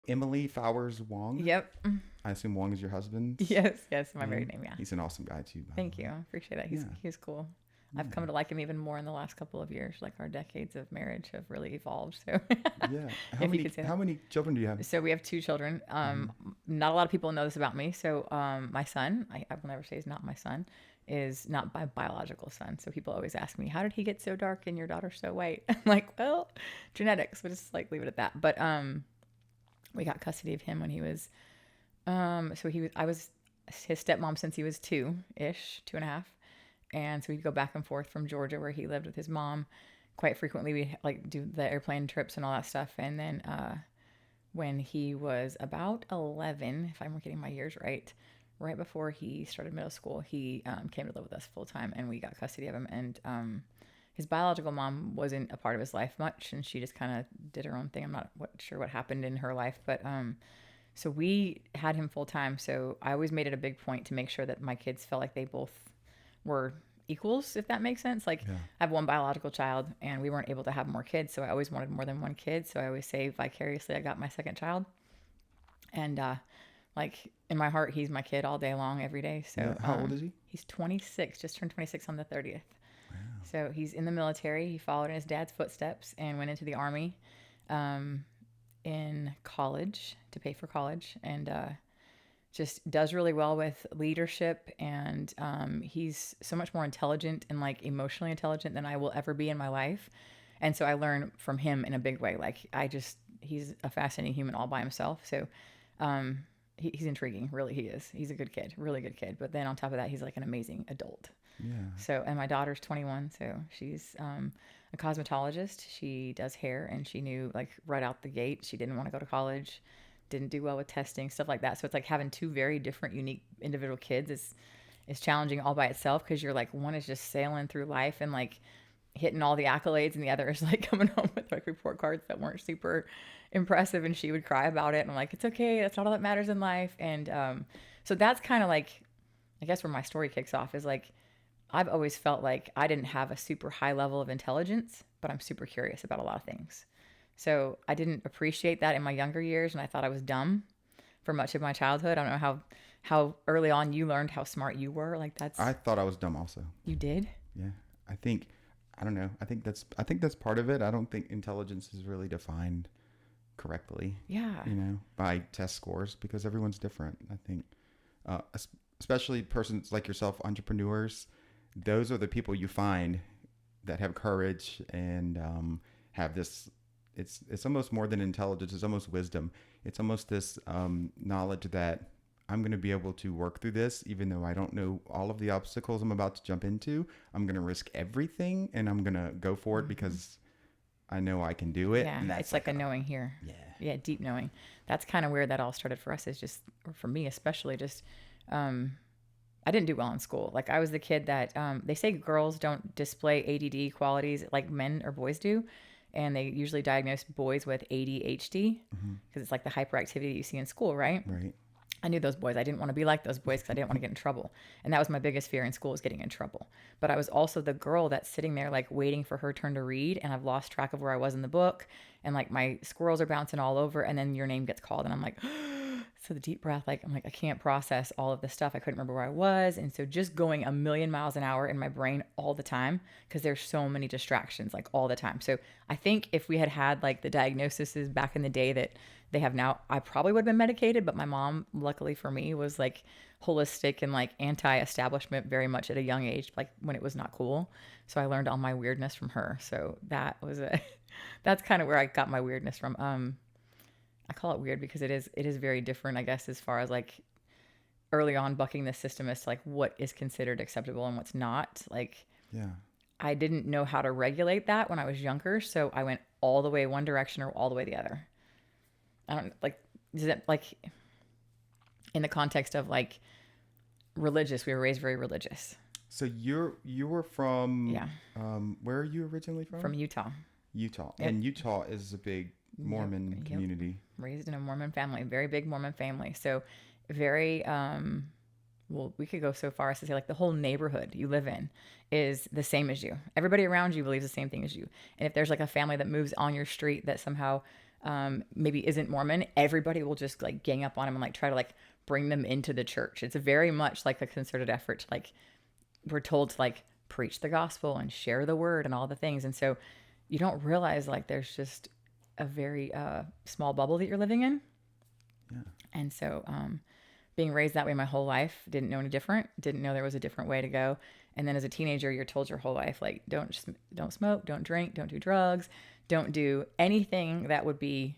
Emily Fowers Wong. Yep. I assume Wong is your husband. Yes, my married name. Yeah. He's an awesome guy too. By Thank the you. way. Appreciate that. Yeah. He's cool. I've come to like him even more in the last couple of years. Like our decades of marriage have really evolved. So, Yeah. if you could say that. How many children do you have? So we have 2 children. Not a lot of people know this about me. So my son, I will never say he's not my son, is not my biological son. So people always ask me, how did he get so dark and your daughter's so white? I'm like, well, genetics. We'll just like leave it at that. But we got custody of him when he was, I was his stepmom since he was 2-ish, 2.5. And so we'd go back and forth from Georgia where he lived with his mom quite frequently. We'd like do the airplane trips and all that stuff. And then when he was about 11, if I'm getting my years right before he started middle school, he came to live with us full time and we got custody of him. And his biological mom wasn't a part of his life much, and she just kind of did her own thing. I'm not sure what happened in her life, but so we had him full time. So I always made it a big point to make sure that my kids felt like they both were equals, if that makes sense. Like I have one biological child and we weren't able to have more kids. So I always wanted more than one kid. So I always say vicariously, I got my second child. And like in my heart, he's my kid all day long, every day. So how old is he? He's 26, just turned 26 on the 30th. Wow. So he's in the military. He followed in his dad's footsteps and went into the Army in college to pay for college. And just does really well with leadership, and he's so much more intelligent and like emotionally intelligent than I will ever be in my life. And so I learn from him in a big way. Like he's a fascinating human all by himself. So he's intriguing, really. He is. He's a good kid, really good kid. But then on top of that, he's like an amazing adult. Yeah. So, and my daughter's 21, so she's a cosmetologist. She does hair, and she knew like right out the gate she didn't want to go to college. Didn't do well with testing, stuff like that. So it's like having 2 very different, unique individual kids is challenging all by itself, because you're like, one is just sailing through life and like hitting all the accolades, and the other is like coming home with like report cards that weren't super impressive, and she would cry about it. And I'm like, it's okay, that's not all that matters in life. And so that's kind of like, I guess where my story kicks off is like, I've always felt like I didn't have a super high level of intelligence, but I'm super curious about a lot of things. So I didn't appreciate that in my younger years, and I thought I was dumb for much of my childhood. I don't know how early on you learned how smart you were. Like I thought I was dumb also. You did? Yeah. I don't know. I think that's part of it. I don't think intelligence is really defined correctly. Yeah. By test scores, because everyone's different. I think, especially persons like yourself, entrepreneurs, those are the people you find that have courage and have this. It's almost more than intelligence. It's almost wisdom. It's almost this knowledge that I'm going to be able to work through this, even though I don't know all of the obstacles I'm about to jump into. I'm going to risk everything, and I'm going to go for it because I know I can do it. Yeah, and it's like a knowing here. Yeah, deep knowing. That's kind of where that all started for us. Is just, or for me especially, just I didn't do well in school. Like I was the kid that they say girls don't display ADD qualities like men or boys do. And they usually diagnose boys with ADHD because it's like the hyperactivity that you see in school, right? Right. I knew those boys. I didn't want to be like those boys because I didn't want to get in trouble. And that was my biggest fear in school, was getting in trouble. But I was also the girl that's sitting there like waiting for her turn to read, and I've lost track of where I was in the book, and like my squirrels are bouncing all over, and then your name gets called, and I'm like, so the deep breath, like I'm like, I can't process all of this stuff. I couldn't remember where I was. And so just going a million miles an hour in my brain all the time, because there's so many distractions like all the time. So I think if we had like the diagnoses back in the day that they have now, I probably would have been medicated. But my mom, luckily for me, was like holistic and like anti-establishment very much at a young age, like when it was not cool. So I learned all my weirdness from her. So that was that's kind of where I got my weirdness from. I call it weird because it is very different, I guess, as far as like early on bucking the system as to like what is considered acceptable and what's not. Like, yeah, I didn't know how to regulate that when I was younger, so I went all the way one direction or all the way the other. I don't like, is it like in the context of like religious? We were raised very religious. So you were from where are you originally from? From Utah. Utah, and Utah is a big Mormon community. Raised in a Mormon family, very big Mormon family. So very, well, we could go so far as to say like the whole neighborhood you live in is the same as you. Everybody around you believes the same thing as you. And if there's like a family that moves on your street that somehow maybe isn't Mormon, everybody will just like gang up on him and like try to like bring them into the church. It's very much like a concerted effort to like, we're told to like preach the gospel and share the word and all the things. And so you don't realize like there's just a very small bubble that you're living in. Yeah. And so being raised that way my whole life, didn't know any different, didn't know there was a different way to go. And then as a teenager, you're told your whole life, like, don't smoke, don't drink, don't do drugs, don't do anything that would be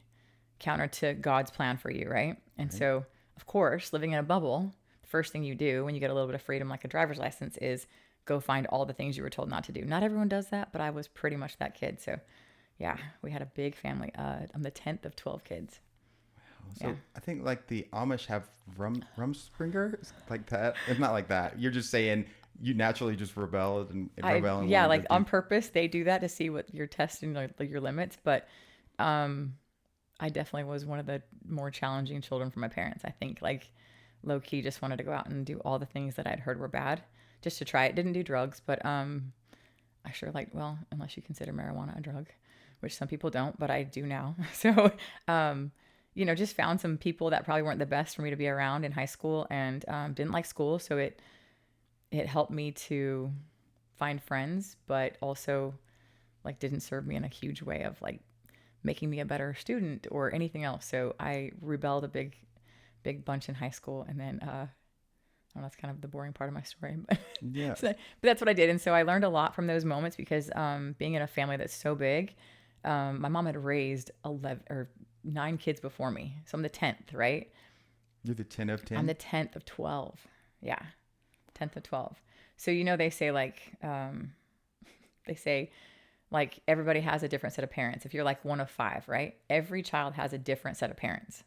counter to God's plan for you, right? And so, of course, living in a bubble, the first thing you do when you get a little bit of freedom, like a driver's license, is go find all the things you were told not to do. Not everyone does that, but I was pretty much that kid. So, yeah, we had a big family. I'm the 10th of 12 kids. So I think like the Amish have rumspringers like that. It's not like that. You're just saying you naturally just rebel and rebel. And yeah, like on purpose, they do that to see what you're testing, like your limits. But I definitely was one of the more challenging children for my parents. I think like low key just wanted to go out and do all the things that I'd heard were bad just to try it. Didn't do drugs, but I sure like, well, unless you consider marijuana a drug, which some people don't, but I do now. So, you know, just found some people that probably weren't the best for me to be around in high school, and didn't like school. So it helped me to find friends, but also like didn't serve me in a huge way of like making me a better student or anything else. So I rebelled a big bunch in high school. And then, I don't know, that's kind of the boring part of my story, but yeah, but that's what I did. And so I learned a lot from those moments because, being in a family that's so big, my mom had raised 9 kids before me. So I'm the 10th, right? You're the 10 of 10? I'm the 10th of 12. Yeah. 10th of 12. So, you know, they say like everybody has a different set of parents. If you're like one of 5, right? Every child has a different set of parents.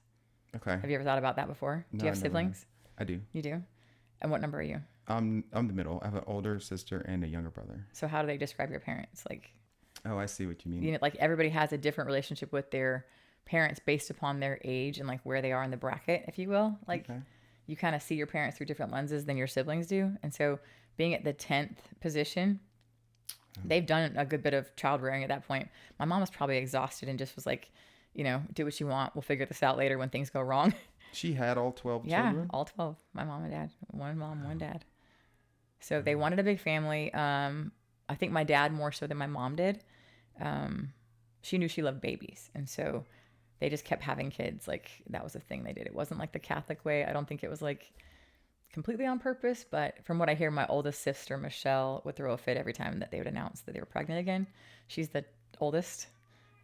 Okay. Have you ever thought about that before? No, do you have siblings? I do. You do? And what number are you? I'm the middle. I have an older sister and a younger brother. So how do they describe your parents? Like, oh, I see what you mean. You know, like everybody has a different relationship with their parents based upon their age and like where they are in the bracket, if you will. Like, you kind of see your parents through different lenses than your siblings do. And so being at the 10th position, they've done a good bit of child rearing at that point. My mom was probably exhausted and just was like, you know, do what you want. We'll figure this out later when things go wrong. She had all 12 yeah, children? all 12. My mom and dad. One mom, one dad. So they wanted a big family. I think my dad more so than my mom did. She knew she loved babies. And so they just kept having kids. Like, that was the thing they did. It wasn't like the Catholic way. I don't think it was like completely on purpose. But from what I hear, my oldest sister, Michelle, would throw a fit every time that they would announce that they were pregnant again. She's the oldest,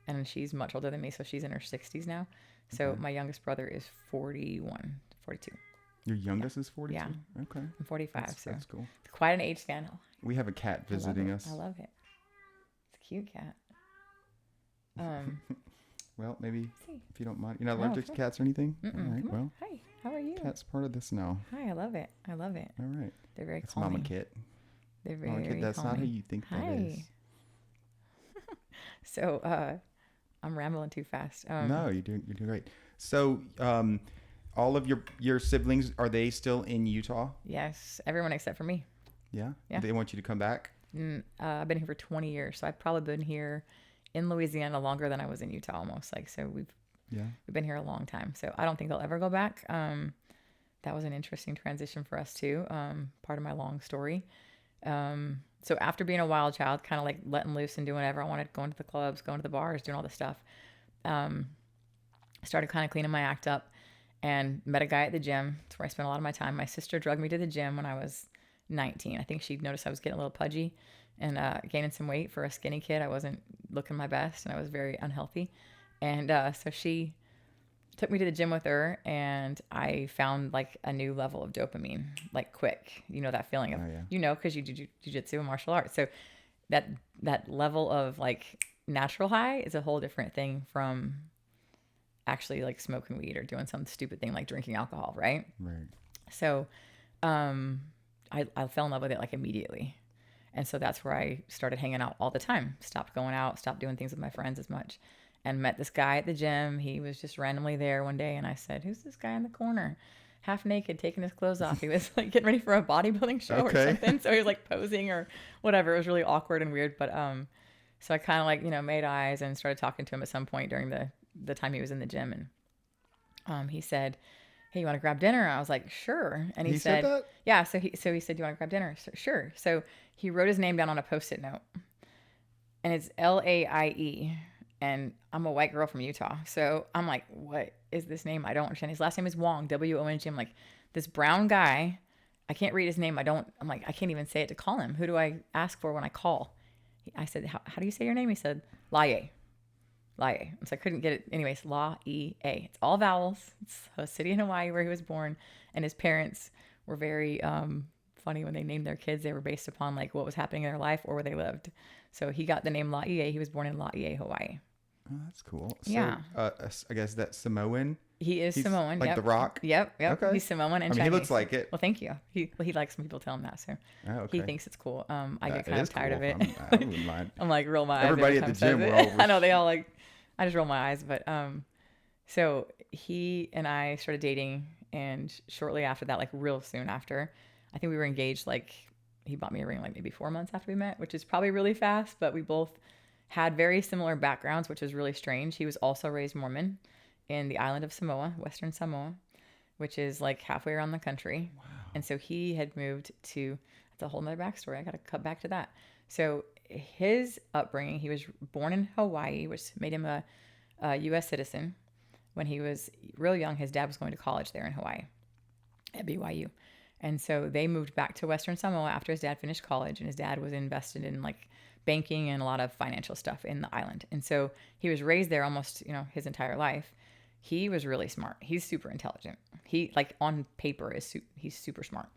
and she's much older than me. So she's in her 60s now. So my youngest brother is 42. Your youngest is 42? Yeah. Okay. I'm 45. That's cool. It's quite an age span. We have a cat visiting us. I love it. It's a cute cat. Well, maybe if you don't mind. You're not allergic to cats or anything? Mm-mm. All right, well. Hi, how are you? Cat's part of this now. Hi, I love it. I love it. All right. They're very That's calming. Mama Kit. They're very, Mama Kit, very that's calming. not who you think that is. So, I'm rambling too fast. No, you're doing great. So, all of your siblings, are they still in Utah? Yes, everyone except for me. Yeah? Yeah. They want you to come back? I've been here for 20 years, so I've probably been here in Louisiana longer than I was in Utah almost. Like, so we've been here a long time. So I don't think I'll ever go back. That was an interesting transition for us too. Part of my long story. So after being a wild child, kind of like letting loose and doing whatever I wanted, going to the clubs, going to the bars, doing all this stuff, started kind of cleaning my act up and met a guy at the gym. That's where I spent a lot of my time. My sister drugged me to the gym when I was 19. I think she noticed I was getting a little pudgy and gaining some weight. For a skinny kid, I wasn't looking my best and I was very unhealthy. And so she took me to the gym with her, and I found like a new level of dopamine, like quick. You know that feeling of, you know, because you do jiu-jitsu and martial arts. So that level of like natural high is a whole different thing from actually like smoking weed or doing some stupid thing like drinking alcohol, right? Right. So I fell in love with it like immediately. And so that's where I started hanging out all the time. Stopped going out, stopped doing things with my friends as much, and met this guy at the gym. He was just randomly there one day, and I said, "Who's this guy in the corner? Half naked, taking his clothes off." He was like getting ready for a bodybuilding show or something. So he was like posing or whatever. It was really awkward and weird. But so I kind of like, you know, made eyes and started talking to him at some point during the the time he was in the gym, and he said, "Hey, you want to grab dinner?" I was like, "Sure." And he said that? "Yeah." So he said, "You want to grab dinner?" So, sure. So he wrote his name down on a Post-it note, and it's Laie. And I'm a white girl from Utah, so I'm like, "What is this name? I don't understand." His last name is Wong, Wong. I'm like, this brown guy. I can't read his name. I'm like, I can't even say it to call him. Who do I ask for when I call? I said, how do you say your name? He said, Laie. Laie. So I couldn't get it. Anyways, Laie. It's all vowels. It's a city in Hawaii where he was born. And his parents were very funny when they named their kids. They were based upon like what was happening in their life or where they lived. So he got the name Laie. He was born in Laie, Hawaii. Oh, that's cool. So, Yeah. I guess that's Samoan. He's Samoan. Like yep. The Rock? Yep. Okay. He's Samoan and I mean, Chinese. he looks like it. Well, thank you. He likes when people tell him that, so okay. he thinks it's cool. I get It kind of is tired cool. of it. I wouldn't mind. I'm like, roll my eyes. Everybody every at time the he gym, says we're it. all I know they all like. I just roll my eyes, but so he and I started dating, and shortly after that, like real soon after, I think we were engaged. Like he bought me a ring like maybe 4 months after we met, which is probably really fast, but we both had very similar backgrounds, which was really strange. He was also raised Mormon in the island of Samoa, Western Samoa, which is like halfway around the country. Wow. And so he had moved to, that's a whole nother backstory. I got to cut back to that. So his upbringing, he was born in Hawaii, which made him a U.S. citizen. When he was real young, his dad was going to college there in Hawaii at BYU. And so they moved back to Western Samoa after his dad finished college, and his dad was invested in like banking and a lot of financial stuff in the island. And so he was raised there almost, his entire life. He was really smart. He's super intelligent. He like on paper he's super smart.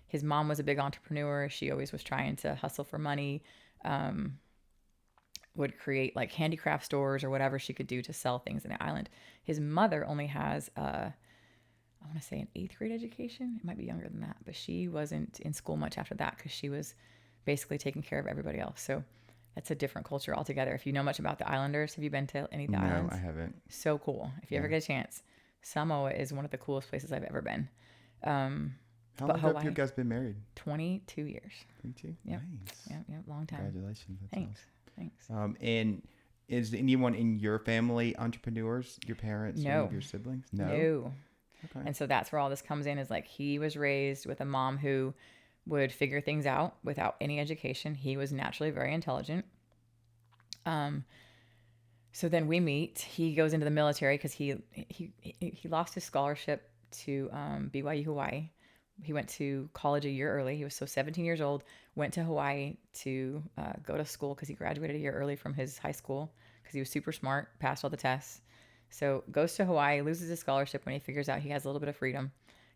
His mom was a big entrepreneur. She always was trying to hustle for money. Would create like handicraft stores or whatever she could do to sell things in the island. His mother only has I want to say an 8th grade education. It might be younger than that, but she wasn't in school much after that because she was basically taking care of everybody else. So that's a different culture altogether. If you know much about the Islanders, have you been to any of the islands? No, I haven't. So cool. If you ever get a chance, Samoa is one of the coolest places I've ever been. How long have you guys been married? 22 years. 22? Yep. Nice. Yep, long time. Congratulations. That's Thanks. awesome. Thanks. And is anyone in your family entrepreneurs? Your parents? No. Or any of your siblings? No. Okay. And so that's where all this comes in, is like he was raised with a mom who would figure things out without any education. He was naturally very intelligent. So then we meet. He goes into the military because he lost his scholarship to BYU Hawaii. He went to college a year early. He was 17 years old, went to Hawaii to go to school because he graduated a year early from his high school because he was super smart, passed all the tests. So goes to Hawaii, loses his scholarship when he figures out he has a little bit of freedom,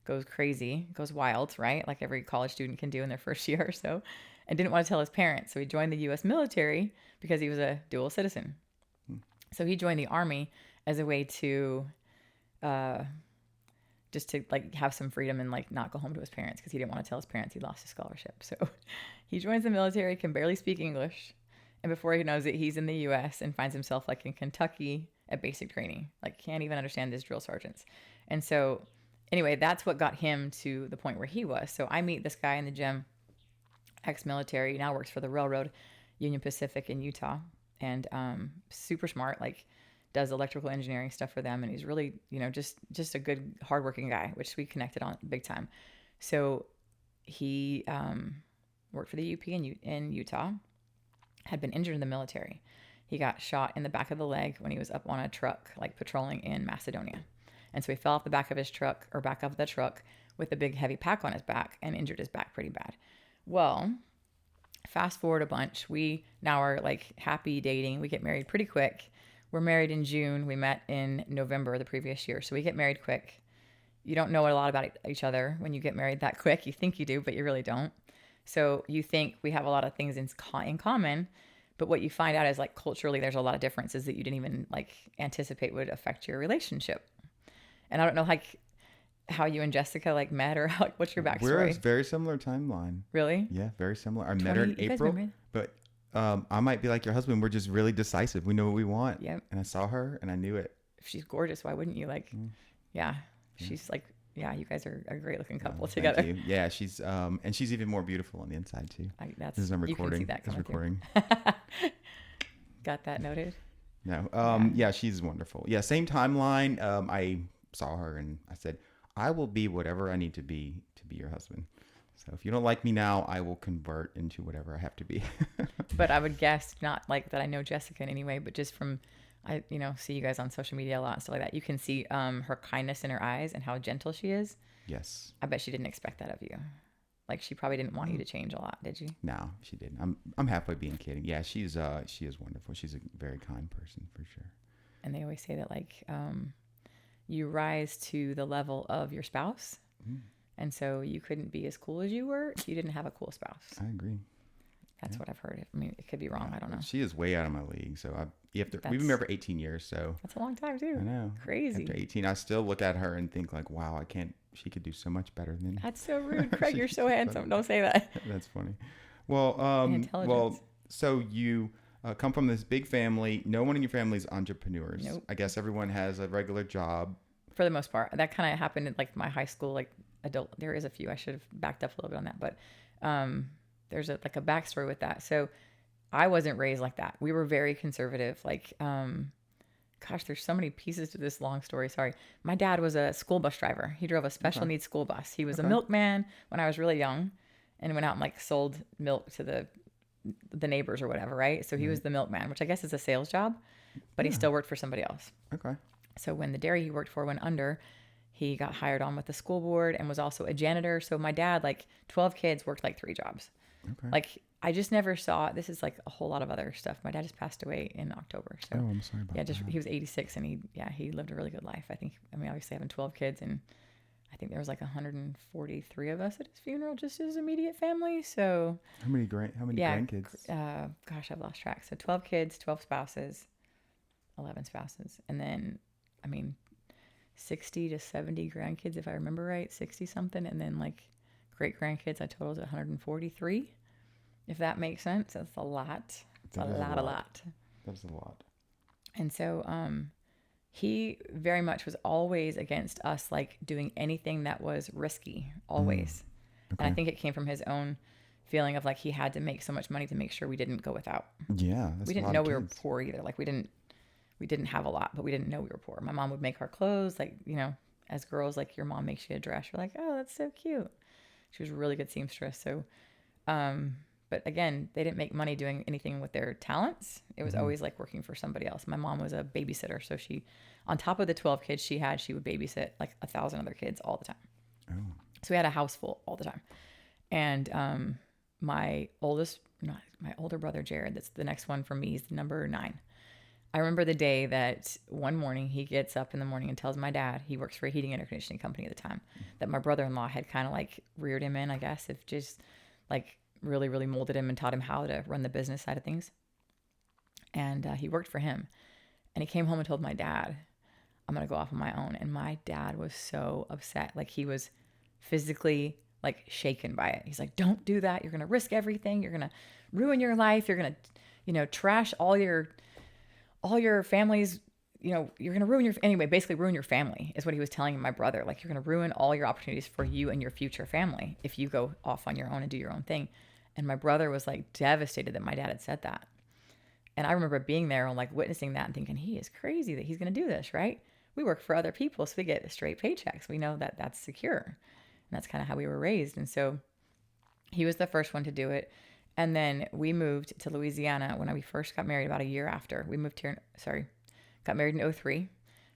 goes crazy, goes wild, right? Like every college student can do in their first year or so, and didn't want to tell his parents. So he joined the U.S. military because he was a dual citizen. So he joined the Army as a way to just to like have some freedom and like not go home to his parents because he didn't want to tell his parents he lost his scholarship. So he joins the military, can barely speak English. And before he knows it, he's in the U.S. and finds himself like in Kentucky at basic training. Like can't even understand his drill sergeants. And so anyway, that's what got him to the point where he was. So I meet this guy in the gym, ex-military, now works for the railroad, Union Pacific in Utah. And super smart, like does electrical engineering stuff for them. And he's really, just a good, hardworking guy, which we connected on big time. So he worked for the UP in Utah, had been injured in the military. He got shot in the back of the leg when he was up on a truck, like patrolling in Macedonia. And so he fell off the back of his truck or back of the truck with a big heavy pack on his back and injured his back pretty bad. Well, fast forward a bunch. We now are like happy dating. We get married pretty quick. We're married in June. We met in November the previous year. So we get married quick. You don't know a lot about each other when you get married that quick. You think you do, but you really don't. So you think we have a lot of things in common, but what you find out is like culturally, there's a lot of differences that you didn't even like anticipate would affect your relationship. And I don't know like how you and Jessica like met or how, what's your backstory? We're a very similar timeline. Really? Yeah, very similar. I met her in April, but I might be like your husband. We're just really decisive. We know what we want. Yep. And I saw her and I knew it. If she's gorgeous, why wouldn't you like? Yeah. She's like, yeah, you guys are a great looking couple together. Thank you. Yeah, she's and she's even more beautiful on the inside too. This is I'm recording. You can see that recording. Got that noted. No. Yeah. Yeah, she's wonderful. Yeah, same timeline. I saw her and I said, I will be whatever I need to be your husband. So if you don't like me now, I will convert into whatever I have to be. But I would guess not like that I know Jessica in any way, but just from I see you guys on social media a lot and stuff like that. You can see her kindness in her eyes and how gentle she is. Yes. I bet she didn't expect that of you. Like she probably didn't want you to change a lot, did she? No, she didn't. I'm halfway being kidding. Yeah, she is wonderful. She's a very kind person for sure. And they always say that like you rise to the level of your spouse. Mm, And so you couldn't be as cool as you were if you didn't have a cool spouse. I agree. That's what I've heard. I mean, it could be wrong. I don't know. She is way out of my league. So we've been That's- married for 18 years. So That's a long time too. I know. Crazy. After 18, I still look at her and think like, wow, she could do so much better than. That's so rude, Craig. She You're could so do handsome. Don't say that. That's funny. Well, Intelligence. so you come from this big family. No one in your family is entrepreneurs. Nope. I guess everyone has a regular job. For the most part, that kind of happened in like my high school, like adult. There is a few. I should have backed up a little bit on that, but there's a backstory with that. So I wasn't raised like that. We were very conservative. Like, gosh, there's so many pieces to this long story. Sorry. My dad was a school bus driver. He drove a special needs school bus. He was a milkman when I was really young, and went out and like sold milk to the neighbors or whatever, right? So he was the milkman, which I guess is a sales job, but he still worked for somebody else. Okay. So when the dairy he worked for went under, he got hired on with the school board and was also a janitor. So my dad, like 12 kids, worked like 3 jobs. Okay. Like I just never saw, this is like a whole lot of other stuff. My dad just passed away in October. So I'm sorry about that. he was 86 and he lived a really good life. Obviously having 12 kids, and I think there was like 143 of us at his funeral, just his immediate family. So How many grandkids? gosh, I've lost track. So 12 kids, 12 spouses, 11 spouses. And then, 60 to 70 grandkids, if I remember right, 60 something. And then like great grandkids, I totaled 143, if that makes sense. That's a lot. It's a lot. That's a lot. And so he very much was always against us like doing anything that was risky, always. Okay. And I think it came from his own feeling of like he had to make so much money to make sure we didn't go without. Yeah, that's We didn't know we were poor either. Like we didn't have a lot, but we didn't know we were poor. My mom would make our clothes, like, as girls, like your mom makes you a dress. You're like, oh, that's so cute. She was a really good seamstress. So, but again, they didn't make money doing anything with their talents. It was always like working for somebody else. My mom was a babysitter. So she, on top of the 12 kids she would babysit like 1,000 other kids all the time. Oh. So we had a house full all the time. And my older brother, Jared, that's the next one from me, is number 9. I remember the day that one morning he gets up in the morning and tells my dad, he works for a heating and air conditioning company at the time, that my brother-in-law had kind of like reared him in, I guess, if just like really, really molded him and taught him how to run the business side of things. And he worked for him. And he came home and told my dad, I'm going to go off on my own. And my dad was so upset. Like he was physically like shaken by it. He's like, don't do that. You're going to risk everything. You're going to ruin your life. You're going to, trash all your family's, you're going to basically ruin your family is what he was telling my brother. Like you're going to ruin all your opportunities for you and your future family if you go off on your own and do your own thing. And my brother was like devastated that my dad had said that. And I remember being there and like witnessing that and thinking, he is crazy that he's going to do this, right? We work for other people, so we get straight paychecks. We know that that's secure. And that's kind of how we were raised. And so he was the first one to do it. And then we moved to Louisiana when we first got married, about a year after. We moved here, got married in 2003,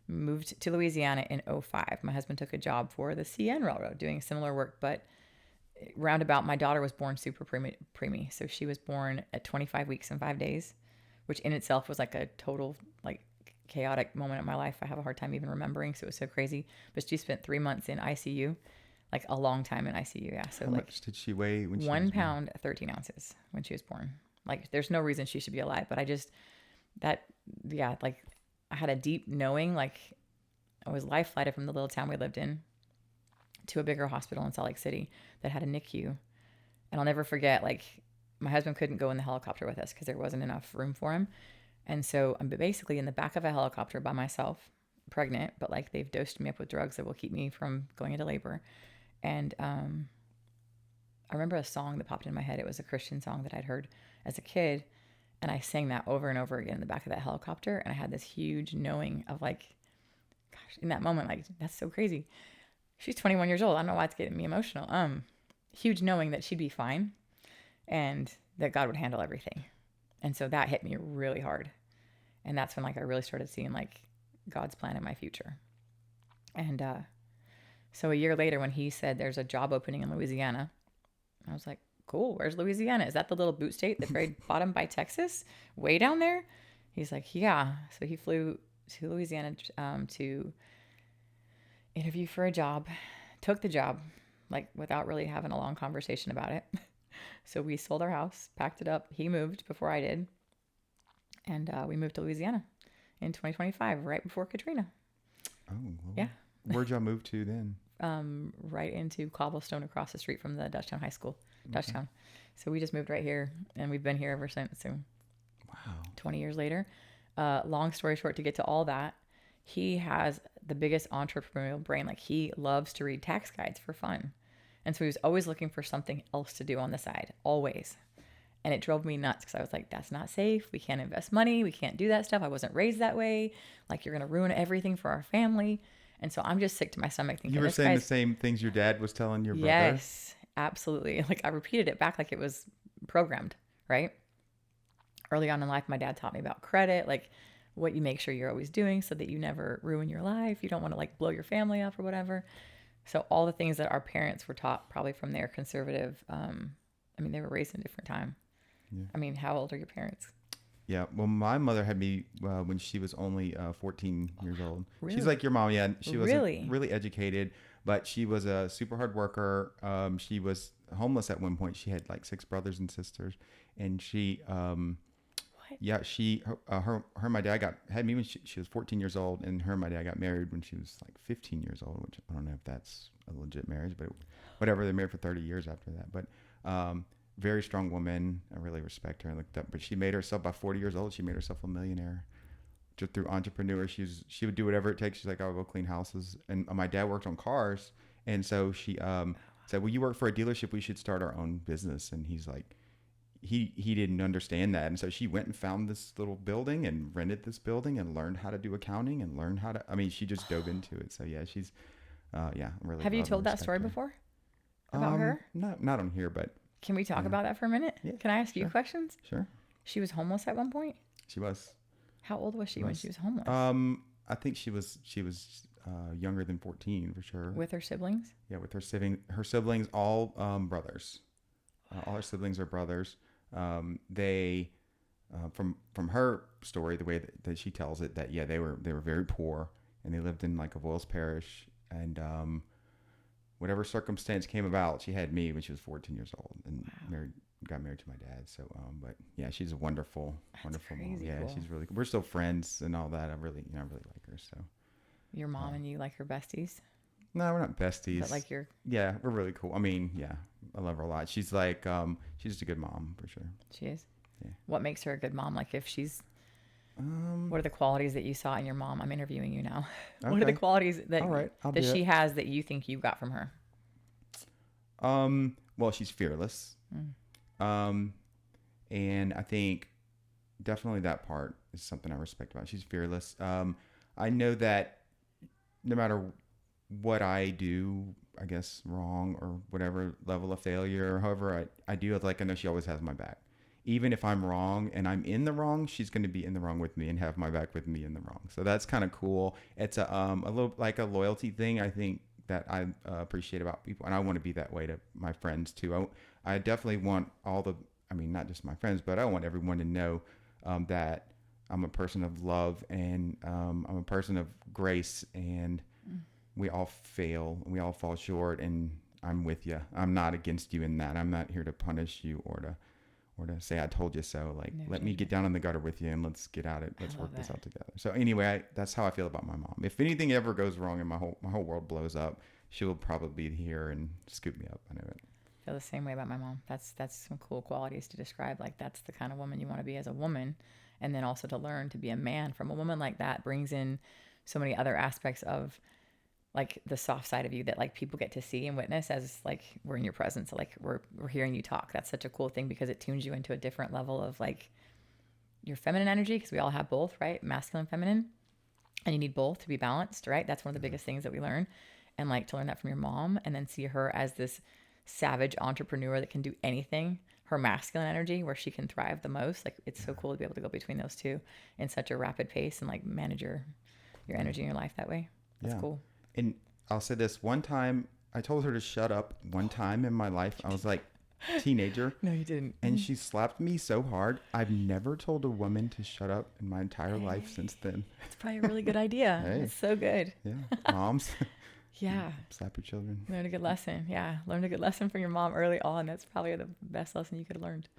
moved to Louisiana in 2005. My husband took a job for the CN Railroad doing similar work, but roundabout, my daughter was born super preemie. So she was born at 25 weeks and 5 days, which in itself was like a total like chaotic moment in my life. I have a hard time even remembering, so it was so crazy. But she spent 3 months in ICU, like a long time in ICU. Yeah. So how much did she weigh when she was 1 pound 13 ounces when she was born. Like there's no reason she should be alive, but I had a deep knowing. Like I was life flighted from the little town we lived in to a bigger hospital in Salt Lake City that had a NICU. And I'll never forget, like my husband couldn't go in the helicopter with us because there wasn't enough room for him. And so I'm basically in the back of a helicopter by myself, pregnant, but like they've dosed me up with drugs that will keep me from going into labor. And I remember a song that popped in my head. It was a Christian song that I'd heard as a kid. And I sang that over and over again in the back of that helicopter. And I had this huge knowing of like, gosh, in that moment, like, that's so crazy. She's 21 years old. I don't know why it's getting me emotional. Huge knowing that she'd be fine and that God would handle everything. And so that hit me really hard. And that's when like I really started seeing like God's plan in my future. And so a year later when he said there's a job opening in Louisiana, I was like, cool, where's Louisiana? Is that the little boot state, the very bottom by Texas? Way down there? He's like, yeah. So he flew to Louisiana to interview for a job, took the job, like without really having a long conversation about it. So we sold our house, packed it up. He moved before I did. And we moved to Louisiana in 2025, right before Katrina. Oh, well, yeah. Where'd y'all move to then? Right into Cobblestone across the street from the Dutchtown High School. Dutchtown. So we just moved right here and we've been here ever since. So wow. 20 years later. Long story short, to get to all that, he has the biggest entrepreneurial brain. Like he loves to read tax guides for fun. And so he was always looking for something else to do on the side, always. And it drove me nuts because I was like, that's not safe. We can't invest money. We can't do that stuff. I wasn't raised that way. Like you're going to ruin everything for our family. And so I'm just sick to my stomach thinking you were saying the same things your dad was telling your brother? Yes, absolutely. Like I repeated it back like it was programmed, right? Early on in life, my dad taught me about credit, like what you make sure you're always doing so that you never ruin your life. You don't want to like blow your family up or whatever. So all the things that our parents were taught probably from their conservative, I mean, they were raised in a different time. Yeah. I mean, how old are your parents? Yeah. Well, my mother had me when she was only 14 years old. Really? She's like your mom. Yeah. She was really? Really educated, but she was a super hard worker. She was homeless at one point. She had like 6 brothers and sisters, and she, yeah, her and my dad had me when she was 14 years old, and her and my dad got married when she was like 15 years old, which I don't know if that's a legit marriage, but whatever. They're married for 30 years after that. But very strong woman. I really respect her and looked up. But she made herself, by 40 years old, she made herself a millionaire just through entrepreneur. She would do whatever it takes. She's like, I'll go clean houses. And my dad worked on cars, and so she said, well, you work for a dealership, we should start our own business. And he's like, he didn't understand that. And so she went and found this little building and rented this building and learned how to do accounting and learned how to, I mean, she just dove into it. So yeah, she's, yeah, really. Have you told that story before about her? Not on here, but. Can we talk about that for a minute? Yeah, can I ask you questions? Sure. She was homeless at one point? She was. How old was she when she was homeless? I think she was younger than 14 for sure. With her siblings? Yeah, with her siblings, all brothers. All her siblings are brothers. They, from her story, the way that she tells it, that yeah, they were very poor, and they lived in like a Voiles parish, and whatever circumstance came about, she had me when she was 14 years old, and got married to my dad. So, but yeah, she's a wonderful mom. Yeah, cool. She's really. We're still friends and all that. I really like her. So. Your mom and you like her besties? No, we're not besties. But like Yeah, we're really cool. I mean, yeah, I love her a lot. She's like, she's just a good mom for sure. She is. Yeah. What makes her a good mom? Like if she's. What are the qualities that you saw in your mom? I'm interviewing you now. Okay. What are the qualities that she has that you think you got from her? Well, she's fearless. And I think definitely that part is something I respect about her. She's fearless. I know that no matter what I do, I guess wrong or whatever level of failure or however I do it, like I know she always has my back. Even if I'm wrong and I'm in the wrong, she's going to be in the wrong with me and have my back with me in the wrong. So that's kind of cool. It's a little like a loyalty thing, I think, that I appreciate about people. And I want to be that way to my friends too. I definitely want not just my friends, but I want everyone to know that I'm a person of love, and I'm a person of grace, and we all fail, we all fall short, and I'm with you. I'm not against you in that. I'm not here to punish you or to say I told you so. Like, let me get down in the gutter with you and let's get at it. Let's work this out together. So anyway, that's how I feel about my mom. If anything ever goes wrong and my whole world blows up, she'll probably be here and scoop me up. I know it. I feel the same way about my mom. That's some cool qualities to describe. Like that's the kind of woman you want to be as a woman, and then also to learn to be a man from a woman like that brings in so many other aspects of like the soft side of you that like people get to see and witness as like we're in your presence, like we're hearing you talk. That's such a cool thing because it tunes you into a different level of like your feminine energy, because we all have both, right? Masculine, feminine. And you need both to be balanced, right? That's one of the biggest things that we learn. And like to learn that from your mom and then see her as this savage entrepreneur that can do anything. Her masculine energy where she can thrive the most. Like it's so cool to be able to go between those two in such a rapid pace and like manage your energy in your life that way. That's cool. And I'll say this, one time I told her to shut up one time in my life. I was like teenager. No, you didn't. And she slapped me so hard. I've never told a woman to shut up in my entire life since then. It's probably a really good idea. Hey. It's so good. Yeah. Moms. Yeah. Slap your children. Learn a good lesson. Yeah. Learn a good lesson from your mom early on. That's probably the best lesson you could have learned.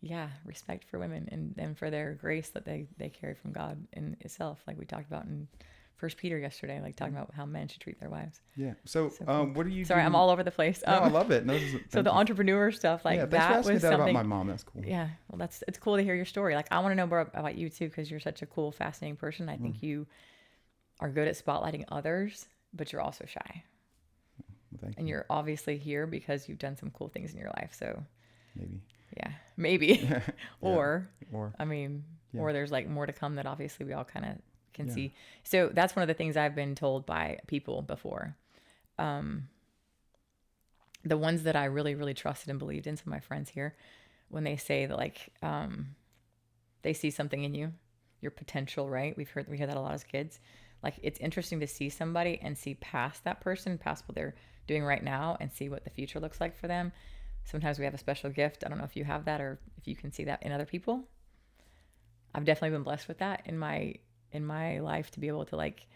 Yeah. Respect for women and for their grace that they carry from God in itself. Like we talked about in First Peter yesterday, like talking about how men should treat their wives. Yeah. So cool. What do you Sorry, I'm all over the place. No, I love it. No, so the entrepreneur stuff, like thanks that for asking was that something about my mom. That's cool. Yeah. Well, it's cool to hear your story. Like I want to know more about you too, because you're such a cool, fascinating person. I think you are good at spotlighting others, but you're also shy. Thank and you. you're obviously here because you've done some cool things in your life. So maybe. or I mean, or there's like more to come that obviously we all kind of can Yeah. see. So that's one of the things I've been told by people before. The ones that I really, really trusted and believed in, some of my friends here, when they say that like, they see something in you, your potential, right? We hear that a lot as kids. Like it's interesting to see somebody and see past that person, past what they're doing right now and see what the future looks like for them. Sometimes we have a special gift. I don't know if you have that or if you can see that in other people. I've definitely been blessed with that in my life to be able to like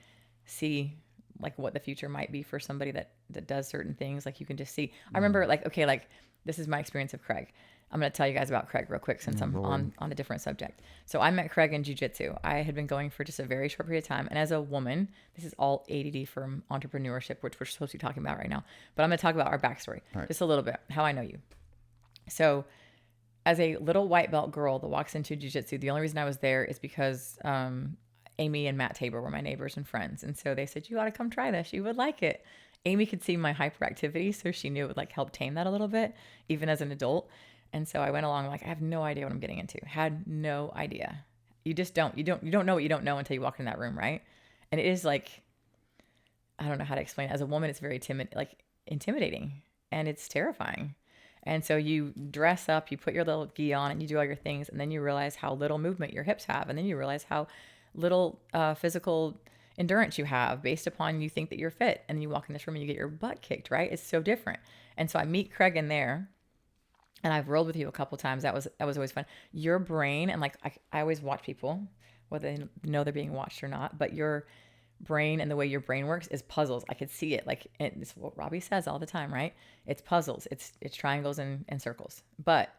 see like what the future might be for somebody that does certain things. Like you can just see. I remember like, okay, like this is my experience of Craig. I'm going to tell you guys about Craig real quick since I'm on a different subject. So I met Craig in jiu-jitsu. I had been going for just a very short period of time. And as a woman, this is all ADD from entrepreneurship, which we're supposed to be talking about right now. But I'm going to talk about our backstory just a little bit, how I know you. So as a little white belt girl that walks into jiu-jitsu, the only reason I was there is because Amy and Matt Tabor were my neighbors and friends. And so they said, you ought to come try this. You would like it. Amy could see my hyperactivity, so she knew it would like help tame that a little bit, even as an adult. And so I went along like, I have no idea what I'm getting into. Had no idea. You just don't. You don't know what you don't know until you walk in that room, right? And it is like, I don't know how to explain it. As a woman, it's very intimidating, and it's terrifying. And so you dress up, you put your little gi on, and you do all your things, and then you realize how little movement your hips have, and then you realize how little physical endurance you have based upon you think that you're fit, and then you walk in this room and you get your butt kicked, right? It's so different. And so I meet Craig in there. And I've rolled with you a couple times. That was always fun. Your brain, and like I always watch people, whether they know they're being watched or not, but your brain and the way your brain works is puzzles. I could see it. Like it's what Robbie says all the time, right? It's puzzles. It's triangles and circles. But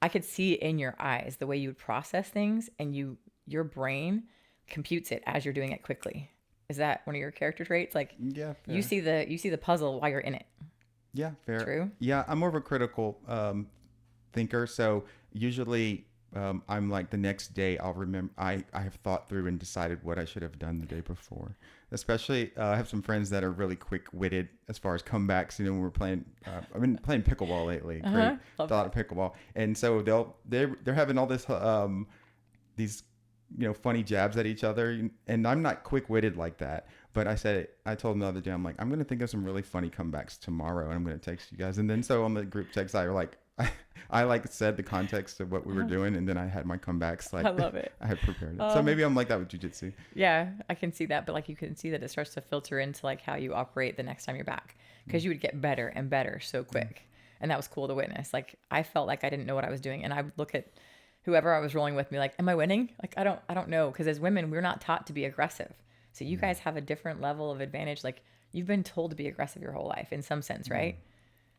I could see in your eyes the way you would process things, and your brain computes it as you're doing it quickly. Is that one of your character traits? Like fair. you see the puzzle while you're in it. Yeah, fair. True. Yeah, I'm more of a critical thinker. So usually I'm like the next day I'll remember I have thought through and decided what I should have done the day before. Especially I have some friends that are really quick-witted as far as comebacks. You know, when we're playing, I've been playing pickleball lately. Great thought of pickleball, and so they're having all this these funny jabs at each other, and I'm not quick-witted like that. But I told them the other day, I'm like, I'm going to think of some really funny comebacks tomorrow, and I'm going to text you guys. And then so on the group text, I like said the context of what we were doing, and then I had my comebacks. Like, I love it. I had prepared it. So maybe I'm like that with jiu-jitsu. Yeah, I can see that. But like you can see that it starts to filter into like how you operate the next time you're back, because you would get better and better so quick. And that was cool to witness. Like I felt like I didn't know what I was doing, and I would look at whoever I was rolling with, me like, am I winning? Like I don't know, because as women, we're not taught to be aggressive. So you guys have a different level of advantage. Like you've been told to be aggressive your whole life in some sense, right?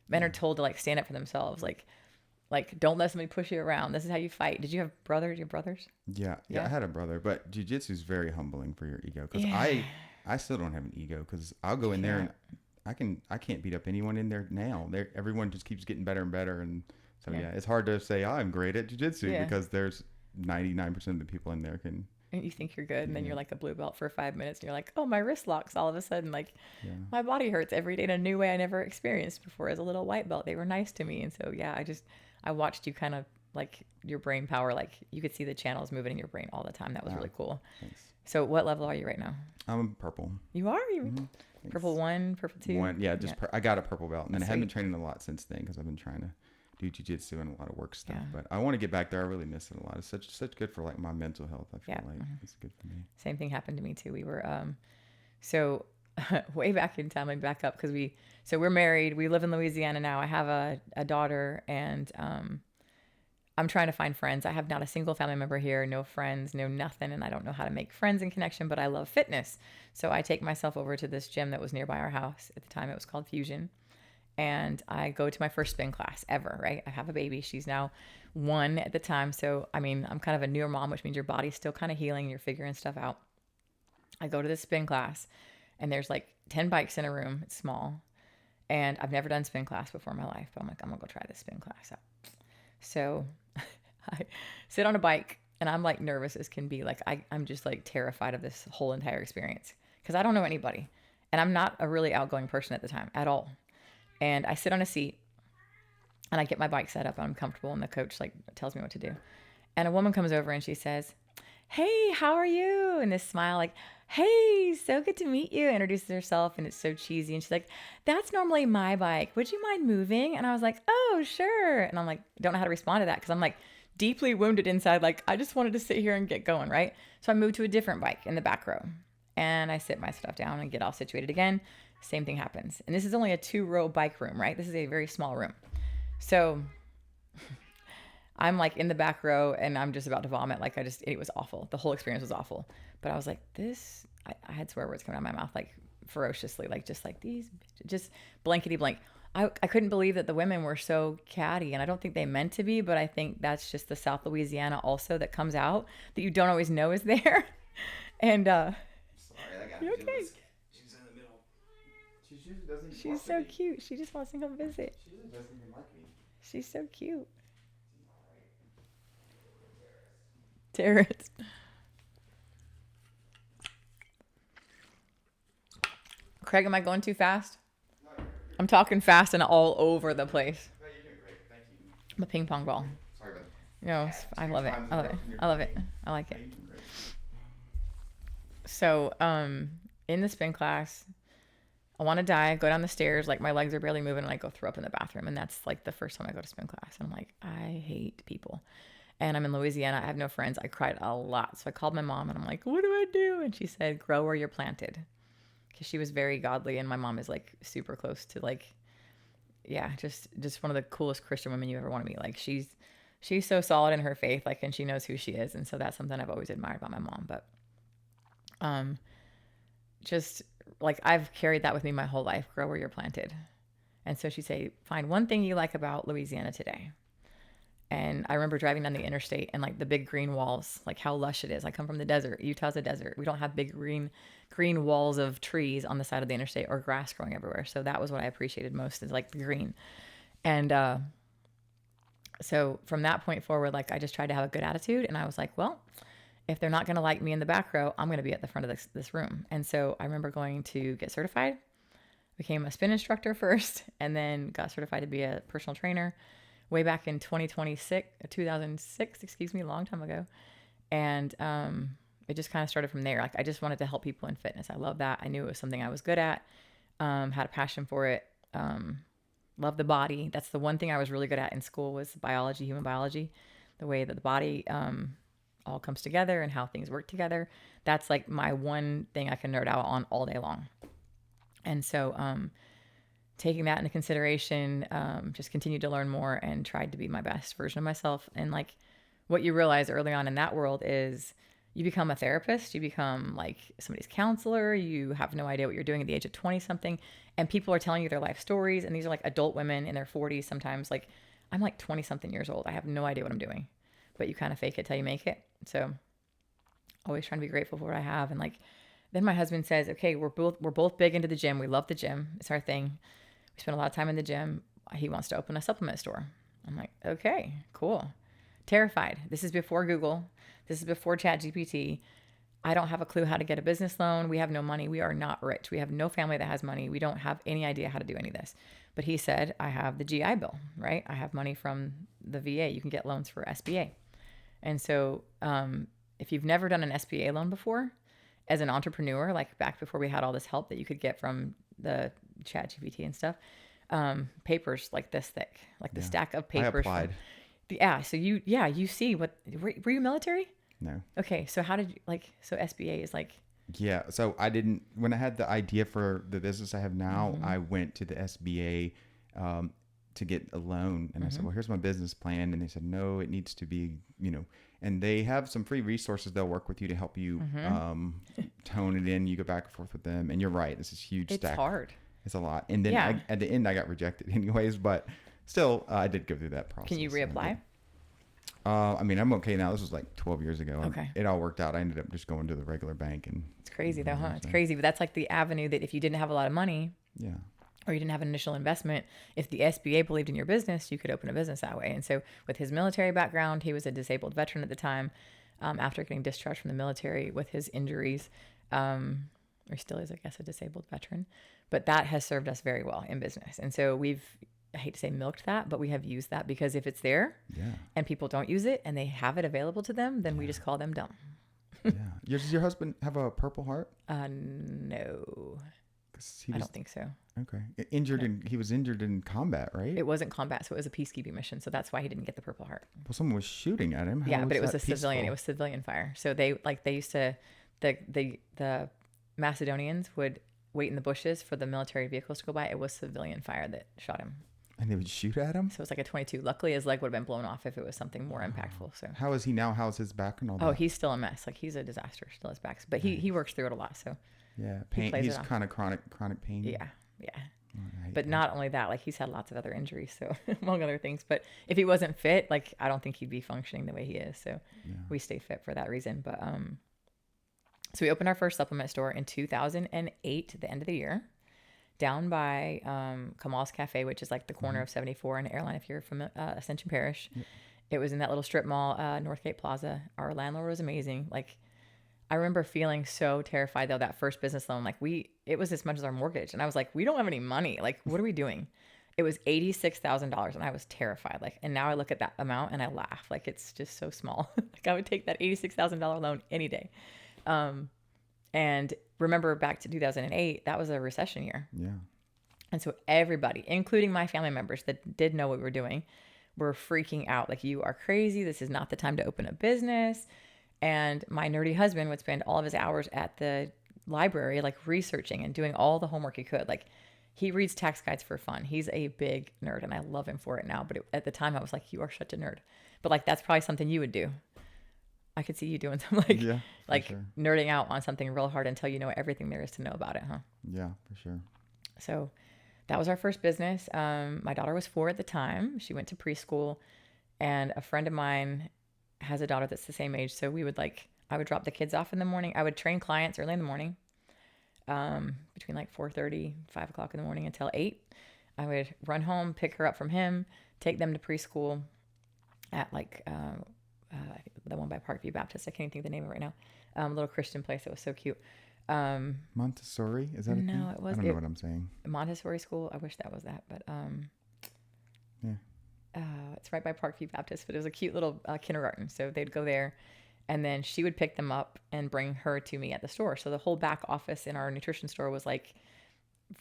Men are told to like stand up for themselves. Like don't let somebody push you around. This is how you fight. Did you have brothers? Your brothers? Yeah, I had a brother, but jiu-jitsu is very humbling for your ego. Because I still don't have an ego, because I'll go in there and I can't beat up anyone in there now. Everyone just keeps getting better and better, and so it's hard to say I'm great at jiu-jitsu because there's 99% of the people in there can. And you think you're good, and then you're like a blue belt for 5 minutes, and you're like, oh, my wrist locks all of a sudden. Like, my body hurts every day in a new way I never experienced before as a little white belt. They were nice to me. And so, I watched you kind of like your brain power. Like you could see the channels moving in your brain all the time. That was Wow. really cool. Thanks. So what level are you right now? I'm purple. You are? You Thanks. purple 1, purple 2? Yeah, I got a purple belt, and then I haven't been Sweet. training a lot since then because I've been trying to do jiu-jitsu and a lot of work stuff. Yeah. But I want to get back there. I really miss it a lot. It's such good for like my mental health. I feel Yeah. like it's good for me. Same thing happened to me too. We were so way back in time, like back up because we're married. We live in Louisiana now. I have a daughter, and I'm trying to find friends. I have not a single family member here, no friends, no nothing, and I don't know how to make friends and connection, but I love fitness. So I take myself over to this gym that was nearby our house. At the time, it was called Fusion. And I go to my first spin class ever, right? I have a baby. She's now 1 at the time. So, I mean, I'm kind of a newer mom, which means your body's still kind of healing. You're figuring stuff out. I go to this spin class, and there's like 10 bikes in a room. It's small. And I've never done spin class before in my life, but I'm like, I'm going to go try this spin class out. So I sit on a bike, and I'm like nervous as can be. Like I'm just like terrified of this whole entire experience because I don't know anybody. And I'm not a really outgoing person at the time at all. And I sit on a seat, and I get my bike set up, and I'm comfortable, and the coach like tells me what to do. And a woman comes over, and she says, "Hey, how are you?" And this smile, like, "Hey, so good to meet you." Introduces herself, and it's so cheesy. And she's like, "That's normally my bike. Would you mind moving?" And I was like, "Oh, sure." And I'm like, don't know how to respond to that because I'm like deeply wounded inside. Like, I just wanted to sit here and get going, right? So I moved to a different bike in the back row, and I sit my stuff down and get all situated again. Same thing happens. And this is only a 2-row bike room, right? This is a very small room. So I'm like in the back row, and I'm just about to vomit. Like it was awful. The whole experience was awful. But I was like, I had swear words coming out of my mouth, like ferociously, like just like these, just blankety blank. I couldn't believe that the women were so catty, and I don't think they meant to be, but I think that's just the South Louisiana also that comes out that you don't always know is there. And Sorry, I got you okay? She's in the middle. She doesn't. She's so cute. She just wants to come visit. She doesn't even like me. She's so cute. Terrorist. Craig, am I going too fast? No, you're good. I'm talking fast and all over the place. No, you're doing great. Thank you. I'm a ping pong ball. Sorry about No, I love it. I love it. I love it. I like that. it. You're doing great. So, in the spin class, I want to die. I go down the stairs, like my legs are barely moving, and I go throw up in the bathroom. And that's like the first time I go to spin class. And I'm like, I hate people. And I'm in Louisiana. I have no friends. I cried a lot. So I called my mom, and I'm like, what do I do? And she said, grow where you're planted. Because she was very godly, and my mom is like super close to like, yeah, just one of the coolest Christian women you ever want to meet. Like she's so solid in her faith, like, and she knows who she is. And so that's something I've always admired about my mom. But just like I've carried that with me my whole life, grow where you're planted. And so she'd say, find one thing you like about Louisiana today. And I remember driving down the interstate and like the big green walls, like how lush it is. I come from the desert. Utah's a desert. We don't have big green walls of trees on the side of the interstate or grass growing everywhere. So that was what I appreciated most, is like the green. And so from that point forward, like I just tried to have a good attitude. And I was like, well, if they're not going to like me in the back row, I'm going to be at the front of this room. And so I remember going to get certified, became a spin instructor first, and then got certified to be a personal trainer way back in 2006, excuse me, a long time ago. And it just kind of started from there. Like I just wanted to help people in fitness. I love that. I knew it was something I was good at, had a passion for it, love the body. That's the one thing I was really good at in school was biology, human biology, the way that the body all comes together and how things work together. That's like my one thing I can nerd out on all day long. And so taking that into consideration, just continued to learn more and tried to be my best version of myself. And like what you realize early on in that world is you become a therapist, you become like somebody's counselor, you have no idea what you're doing at the age of 20 something, and people are telling you their life stories. And these are like adult women in their 40s sometimes. Like I'm like 20 something years old. I have no idea what I'm doing, but you kind of fake it till you make it. So always trying to be grateful for what I have. And like then my husband says, okay, we're both big into the gym. We love the gym. It's our thing. We spend a lot of time in the gym. He wants to open a supplement store. I'm like, okay, cool. Terrified. This is before Google. This is before ChatGPT. I don't have a clue how to get a business loan. We have no money. We are not rich. We have no family that has money. We don't have any idea how to do any of this. But he said, I have the GI Bill, right? I have money from the VA, you can get loans for SBA. And so if you've never done an SBA loan before, as an entrepreneur, like back before we had all this help that you could get from the ChatGPT and stuff, papers like this thick, like the stack of papers. I applied. So you see what, were you military? No. Okay. So how did you so SBA is like. Yeah. So when I had the idea for the business I have now, I went to the SBA to get a loan. And I said, well, here's my business plan. And they said, no, it needs to be, and they have some free resources. They'll work with you to help you tone it in. You go back and forth with them. And you're right. This is huge stack. It's hard. It's a lot. And then at the end, I got rejected anyways. But still, I did go through that process. Can you reapply? I'm okay now. This was like 12 years ago. Okay. It all worked out. I ended up just going to the regular bank. And it's crazy though, huh? It's crazy. But that's like the avenue that if you didn't have a lot of money. Yeah. Or you didn't have an initial investment, if the SBA believed in your business, you could open a business that way. And so with his military background, he was a disabled veteran at the time, after getting discharged from the military with his injuries, or still is, I guess, a disabled veteran. But that has served us very well in business. And so I hate to say milked that, but we have used that because if it's there and people don't use it and they have it available to them, then we just call them dumb. Yeah. Does your husband have a Purple Heart? No. I don't think so. Okay. He was injured in combat, right? It wasn't combat, so it was a peacekeeping mission. So that's why he didn't get the Purple Heart. Well, someone was shooting at him. But it was a civilian. It was civilian fire. So they used to, the Macedonians would wait in the bushes for the military vehicles to go by. It was civilian fire that shot him. And they would shoot at him? So it was like a 22. Luckily, his leg would have been blown off if it was something more impactful. So how is he now? How's his back and all that? Oh, he's still a mess. Like he's a disaster. Still his back. But he works through it a lot. So yeah, pain. He's kind of chronic pain. Yeah. But not only that, like he's had lots of other injuries, so among other things. But if he wasn't fit, like I don't think he'd be functioning the way he is. So we stay fit for that reason. But so we opened our first supplement store in 2008, the end of the year, down by Kamal's Cafe, which is like the corner of 74 and Airline, if you're from Ascension Parish. Yep. It was in that little strip mall, Northgate Plaza. Our landlord was amazing. Like I remember feeling so terrified though, that first business loan, like it was as much as our mortgage. And I was like, we don't have any money. Like, what are we doing? It was $86,000 and I was terrified. Like, and now I look at that amount and I laugh. Like, it's just so small. Like I would take that $86,000 loan any day. And remember back to 2008, that was a recession year. Yeah. And so everybody, including my family members that did know what we were doing, were freaking out. Like, you are crazy. This is not the time to open a business. And my nerdy husband would spend all of his hours at the library, like researching and doing all the homework he could. Like he reads tax guides for fun. He's a big nerd and I love him for it now. But at the time I was like, you are such a nerd. But like, that's probably something you would do. I could see you doing some nerding out on something real hard until you know everything there is to know about it, huh? Yeah, for sure. So that was our first business. My daughter was 4 at the time. She went to preschool, and a friend of mine has a daughter that's the same age. So I would drop the kids off in the morning. I would train clients early in the morning, between like 4:30, 5 o'clock in the morning until 8. I would run home, pick her up from him, take them to preschool at like, the one by Parkview Baptist. I can't even think of the name of it right now. A little Christian place that was so cute. Montessori? Is that a thing? No, it was. I don't know what I'm saying. Montessori school. I wish that was that, but yeah. It's right by Parkview Baptist, but it was a cute little kindergarten. So they'd go there, and then she would pick them up and bring her to me at the store. So the whole back office in our nutrition store was like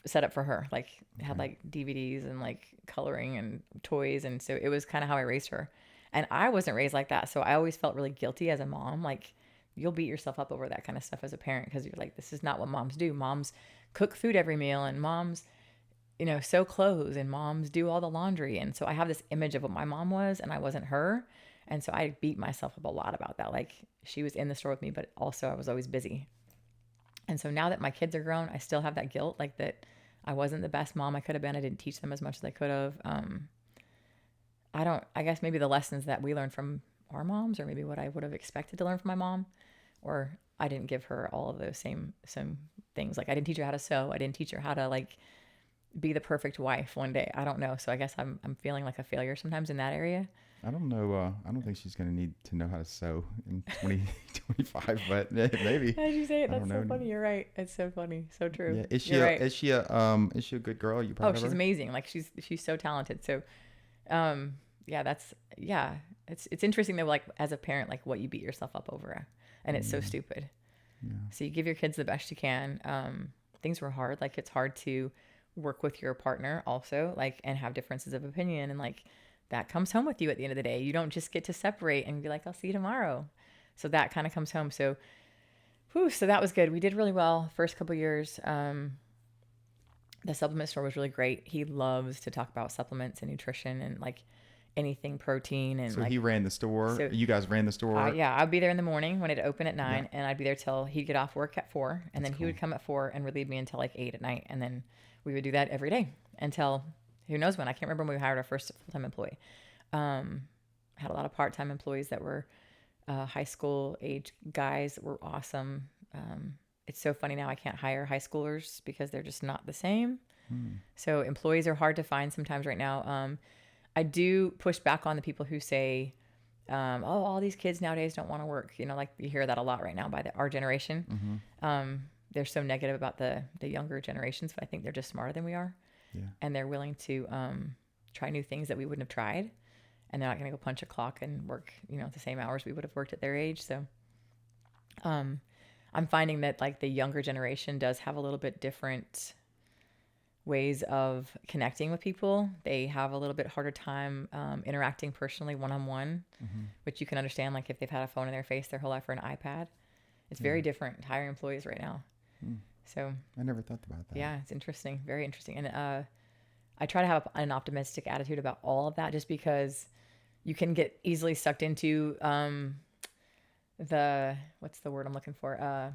set up for her. Like it had like DVDs and like coloring and toys, and so it was kind of how I raised her. And I wasn't raised like that, so I always felt really guilty as a mom. Like you'll beat yourself up over that kind of stuff as a parent because you're like, this is not what moms do. Moms cook food every meal, and moms, sew clothes, and moms do all the laundry. And so I have this image of what my mom was, and I wasn't her. And so I beat myself up a lot about that. Like she was in the store with me, but also I was always busy. And so now that my kids are grown, I still have that guilt, like that I wasn't the best mom I could have been. I didn't teach them as much as I could have. I guess maybe the lessons that we learned from our moms, or maybe what I would have expected to learn from my mom, or I didn't give her all of those same things. Like I didn't teach her how to sew. I didn't teach her how to like be the perfect wife one day. I don't know. So I guess I'm feeling like a failure sometimes in that area. I don't know. I don't think she's going to need to know how to sew in 2025, but maybe. As you say it, that's so funny. You're right. It's so funny. So true. Yeah. Is she a good girl? Are you proud of her? She's amazing. Like she's so talented. So, It's interesting though, like as a parent, like what you beat yourself up over, and it's so stupid. Yeah. So you give your kids the best you can. Things were hard. Like it's hard to work with your partner also, like, and have differences of opinion, and like that comes home with you at the end of the day. You don't just get to separate and be like, I'll see you tomorrow. So that kind of comes home. So, so that was good. We did really well first couple years. The supplement store was really great. He loves to talk about supplements and nutrition and like anything protein and So like. he ran the store. So you guys ran the store. yeah, I'd be there in the morning when it'd open at 9, and I'd be there till he'd get off work at 4, and then he would come at 4 and relieve me until like 8 at night, and then we would do that every day until who knows when. I can't remember when we hired our first full-time employee. Had a lot of part-time employees that were high school age guys that were awesome. It's so funny now I can't hire high schoolers because they're just not the same. So employees are hard to find sometimes right now. I do push back on the people who say, all these kids nowadays don't want to work. You know, like you hear that a lot right now by our generation. They're so negative about the younger generations, but I think they're just smarter than we are. Yeah. And they're willing to try new things that we wouldn't have tried. And they're not going to go punch a clock and work, the same hours we would have worked at their age. So I'm finding that like the younger generation does have a little bit different ways of connecting with people. They have a little bit harder time interacting personally one-on-one, which you can understand, like if they've had a phone in their face their whole life or an iPad. It's very different hiring employees right now. So I never thought about that. Yeah, it's interesting. Very interesting. And I try to have an optimistic attitude about all of that, just because you can get easily sucked into what's the word I'm looking for?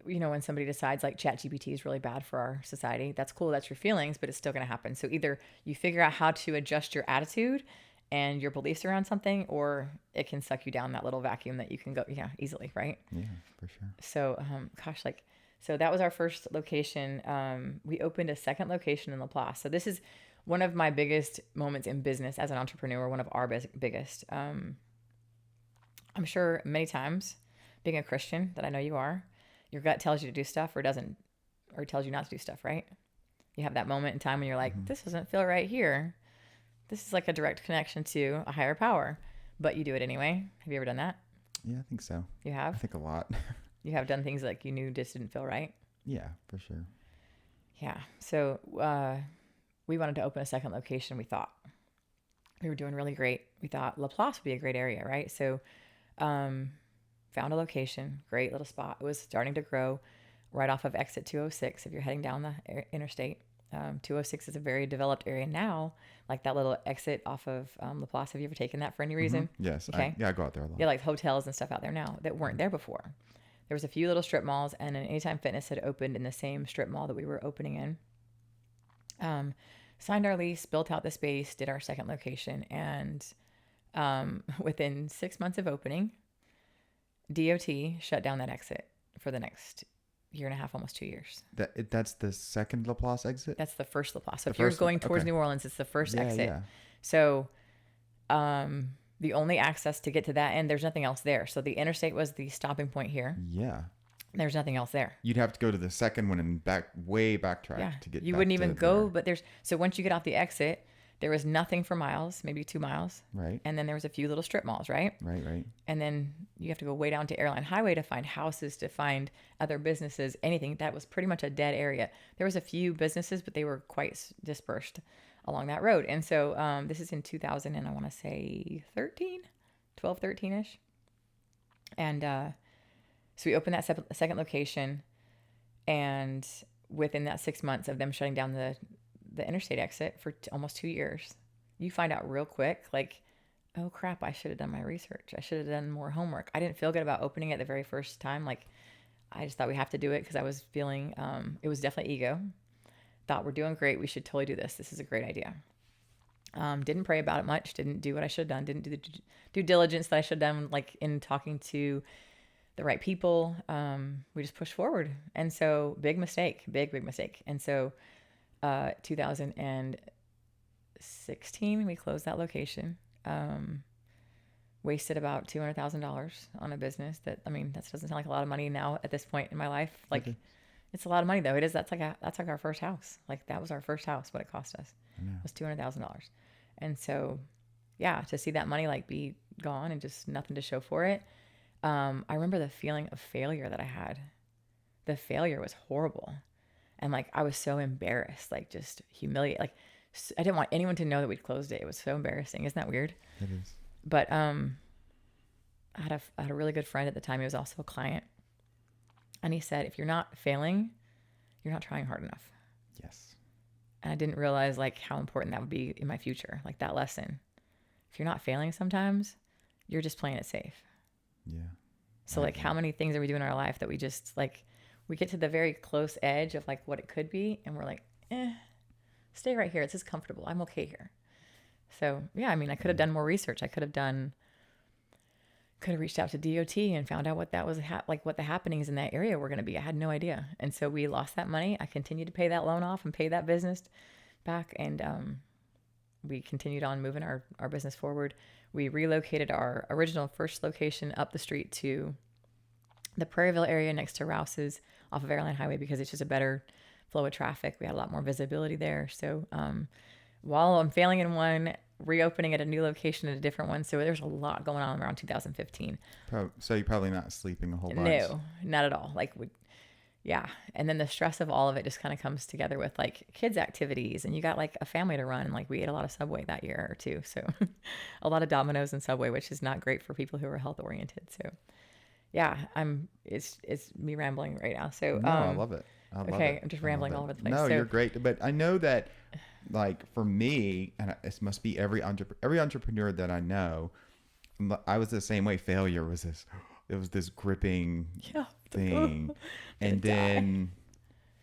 When somebody decides like ChatGPT is really bad for our society, that's cool. That's your feelings, but it's still going to happen. So either you figure out how to adjust your attitude and your beliefs around something, or it can suck you down that little vacuum that you can go, easily. Right. Yeah, for sure. So, so that was our first location. We opened a second location in Laplace. So this is one of my biggest moments in business as an entrepreneur, one of our biggest. I'm sure many times being a Christian, that I know you are, your gut tells you to do stuff or doesn't, or tells you not to do stuff, right? You have that moment in time when you're like, this doesn't feel right here. This is like a direct connection to a higher power, but you do it anyway. Have you ever done that? Yeah, I think so. You have? I think a lot. You have done things like you knew just didn't feel right? Yeah, for sure. Yeah. So we wanted to open a second location. We thought we were doing really great. We thought Laplace would be a great area, right? So found a location, great little spot. It was starting to grow right off of exit 206 if you're heading down the interstate. 206 is a very developed area now, like that little exit off of Laplace. Have you ever taken that for any reason? Yes. Okay. I go out there a lot. Yeah, like hotels and stuff out there now that weren't there before. There was a few little strip malls, and an Anytime Fitness had opened in the same strip mall that we were opening in. Signed our lease, built out the space, did our second location, and within 6 months of opening, DOT shut down that exit for the next year and a half, almost 2 years. That's the second Laplace exit? That's the first Laplace. So if you're going towards New Orleans, it's the first exit. Yeah. So the only access to get to that end, there's nothing else there. So the interstate was the stopping point here. Yeah. There's nothing else there. You'd have to go to the second one and backtrack to get. You wouldn't even go, but so once you get off the exit, there was nothing for miles, maybe 2 miles. Right. And then there was a few little strip malls, right? Right. And then you have to go way down to Airline Highway to find houses, to find other businesses, anything. That was pretty much a dead area. There was a few businesses, but they were quite dispersed along that road. And so this is in 2000, and I want to say 12, 13-ish. And so we opened that second location, and within that 6 months of them shutting down the interstate exit for almost 2 years, you find out real quick, like, oh crap, I should have done my research. I should have done more homework. I didn't feel good about opening it the very first time. Like, I just thought we have to do it because I was feeling, it was definitely ego. Thought we're doing great. We should totally do this. This is a great idea. Didn't pray about it much. Didn't do what I should have done. Didn't do the due diligence that I should have done, like in talking to the right people. We just pushed forward. And so big mistake. And so 2016, we closed that location. Wasted about $200,000 on a business that doesn't sound like a lot of money now at this point in my life. Like, It's a lot of money though. It is. That's like our first house. Like that was our first house. What it cost us was $200,000. And so, yeah, to see that money like be gone and just nothing to show for it. I remember the feeling of failure that I had. The failure was horrible. And like, I was so embarrassed, like just humiliated. Like I didn't want anyone to know that we'd closed it. It was so embarrassing. Isn't that weird? It is. But, I had a really good friend at the time. He was also a client. And he said, if you're not failing, you're not trying hard enough. Yes. And I didn't realize like how important that would be in my future. Like that lesson. If you're not failing sometimes, you're just playing it safe. Yeah. So like how many things are we doing in our life that we just like, we get to the very close edge of like what it could be. And we're like, stay right here. It's just comfortable. I'm okay here. So yeah, I mean, I could have done more research. I could have reached out to DOT and found out what that was like, what the happenings in that area were going to be. I had no idea. And so we lost that money. I continued to pay that loan off and pay that business back. And we continued on moving our business forward. We relocated our original first location up the street to the Prairieville area next to Rouse's off of Airline Highway because it's just a better flow of traffic. We had a lot more visibility there. So while I'm failing in one, reopening at a new location at a different one. So there's a lot going on around 2015. So you're probably not sleeping a whole bunch. No, not at all. Yeah. And then the stress of all of it just kind of comes together with like kids activities and you got like a family to run. And like we ate a lot of Subway that year or two. So a lot of Domino's and Subway, which is not great for people who are health oriented. So yeah, it's me rambling right now. So, no, I love it. Okay. I'm just rambling all over the place. No, you're great. But I know that like for me, and it must be every entrepreneur that I know, I was the same way. Failure was this gripping thing. And then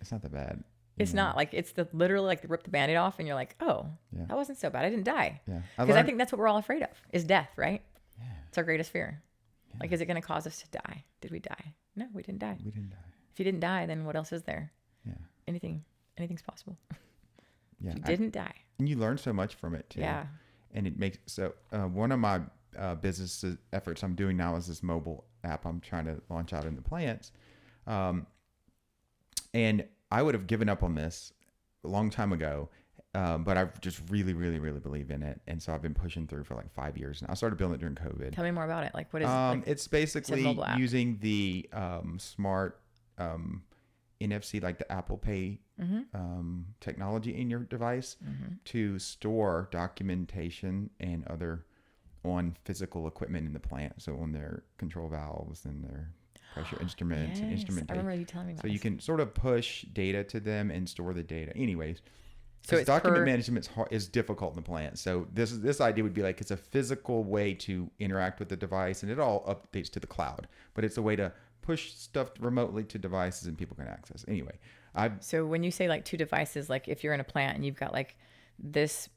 it's not that bad. It's not like it's literally like rip the Band-Aid off and you're like, oh, that wasn't so bad. I didn't die. Yeah. Because I think that's what we're all afraid of is death, right? Yeah. It's our greatest fear. Yeah. Like, is it going to cause us to die? Did we die? No, we didn't die. We didn't die. If you didn't die, then what else is there? Yeah. Anything's possible. Yeah. If you didn't die. And you learn so much from it too. Yeah. And it makes, one of my business efforts I'm doing now is this mobile app I'm trying to launch out in the plants. And I would have given up on this a long time ago, but I just really, really, really believe in it. And so I've been pushing through for like 5 years now. I started building it during COVID. Tell me more about it. Like, what is it? It's basically using the smart NFC, like the Apple Pay technology in your device to store documentation and other on physical equipment in the plant. So on their control valves and their pressure instruments and instrumentation. I remember you telling me about So you can sort of push data to them and store the data. Anyways, so it's document management is difficult in the plant. So this idea would be like it's a physical way to interact with the device, and it all updates to the cloud. But it's a way to push stuff remotely to devices and people can access. Anyway, so when you say like two devices, like if you're in a plant and you've got like this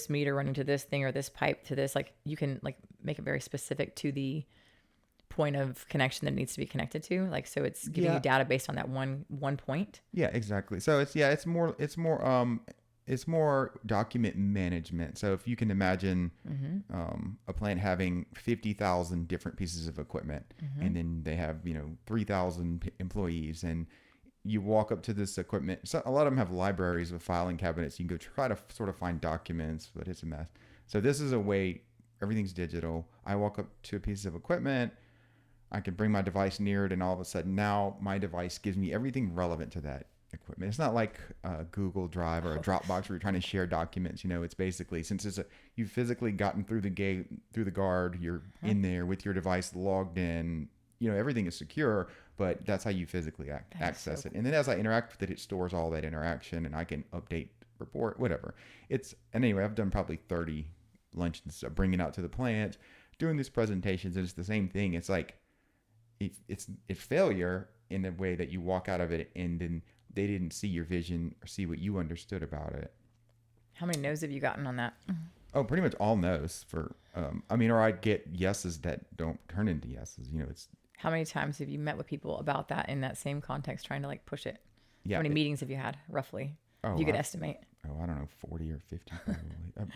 meter running to this thing or this pipe to this, like you can like make it very specific to the point of connection that it needs to be connected to, like so it's giving you data based on that one point. Yeah, exactly. So it's more document management. So if you can imagine a plant having 50,000 different pieces of equipment, and then they have 3,000 employees, and you walk up to this equipment. So a lot of them have libraries with filing cabinets. You can go try to sort of find documents, but it's a mess. So this is a way. Everything's digital. I walk up to a piece of equipment. I can bring my device near it, and all of a sudden now my device gives me everything relevant to that equipment. It's not like a Google Drive or a Dropbox where you're trying to share documents. It's basically, since you've physically gotten through the gate, through the guard, you're in there with your device logged in. Everything is secure, but that's how you physically access it. And then as I interact with it, it stores all that interaction, and I can update, report, whatever. Anyway, I've done probably 30 lunches, bringing out to the plant, doing these presentations, and it's the same thing. It's like, it's failure in a way that you walk out of it and then they didn't see your vision or see what you understood about it. How many no's have you gotten on that? Oh, pretty much all no's or I'd get yeses that don't turn into yeses. It's. How many times have you met with people about that in that same context, trying to like push it? Yeah. How many meetings have you had roughly? If you could estimate. Oh, I don't know, 40 or 50 probably.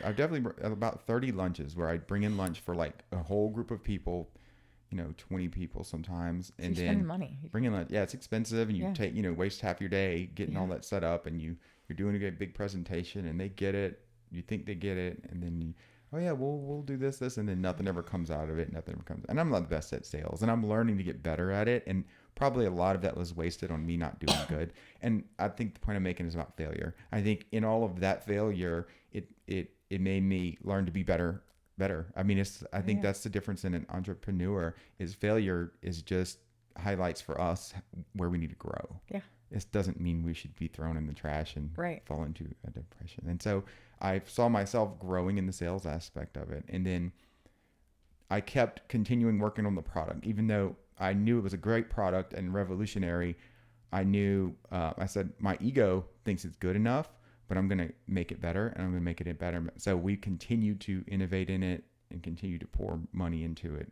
I've definitely about 30 lunches where I bring in lunch for like a whole group of people 20 people sometimes, So and you're then spending money. bringing like, yeah, it's expensive, and you Yeah. take, waste half your day getting all that set up, and you're doing a big presentation, and they get it. You think they get it, and then oh yeah, we'll do this, and then nothing ever comes out of it. Nothing ever comes. And I'm not the best at sales, and I'm learning to get better at it. And probably a lot of that was wasted on me not doing good. And I think the point I'm making is about failure. I think in all of that failure, it made me learn to be better. I mean, I think that's the difference in an entrepreneur. Is failure is just highlights for us where we need to grow. Yeah. This doesn't mean we should be thrown in the trash and Right. fall into a depression. And so I saw myself growing in the sales aspect of it. And then I kept continuing working on the product, even though I knew it was a great product and revolutionary. I knew, I said, my ego thinks it's good enough, but I'm going to make it better, and I'm going to make it better. So we continue to innovate in it and continue to pour money into it.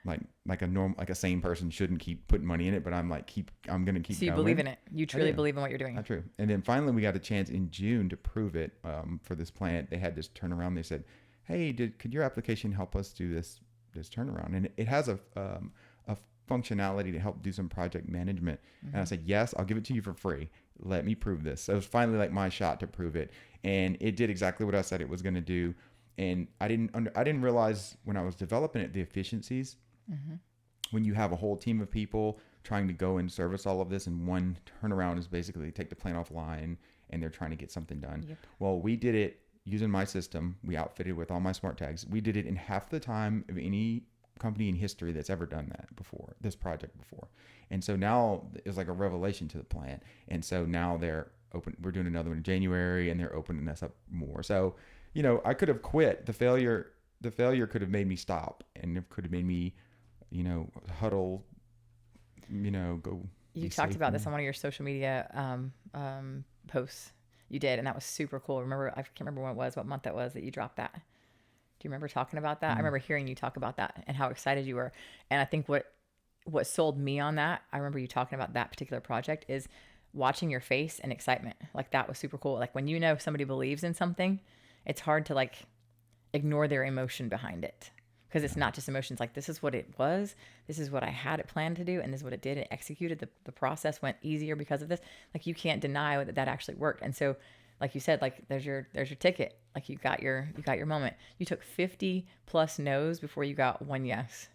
Like a sane person shouldn't keep putting money in it, but I'm going to keep So you going. believe in it. You truly believe in what you're doing. That's true. And then finally we got a chance in June to prove it for this plant. They had this turnaround. They said, hey, could your application help us do this turnaround? And it has a functionality to help do some project management. Mm-hmm. And I said, yes, I'll give it to you for free. Let me prove this. So it was finally like my shot to prove it. And it did exactly what I said it was going to do. And I didn't realize when I was developing it, the efficiencies. Mm-hmm. When you have a whole team of people trying to go and service all of this, and one turnaround is basically take the plant offline and they're trying to get something done. Yep. Well, we did it using my system. We outfitted with all my smart tags. We did it in half the time of any company in history that's ever done that before, this project before. And so now it's like a revelation to the plant. And so now they're open. We're doing another one in January, and they're opening us up more. So, I could have quit. The failure could have made me stop, and it could have made me, huddle, go. You talked about this on one of your social media posts you did, and that was super cool. I can't remember what month that was that you dropped that. Do you remember talking about that? Mm-hmm. I remember hearing you talk about that and how excited you were. And I think what sold me on that, I remember you talking about that particular project, is watching your face and excitement. Like, that was super cool. Like, when somebody believes in something, it's hard to like ignore their emotion behind it. Because it's not just emotions. Like, this is what it was. This is what I had it planned to do. And this is what it did. It executed. The process went easier because of this. Like, you can't deny that actually worked. And so, like you said, like, there's your ticket. Like, you got your moment. You took 50 plus no's before you got one yes.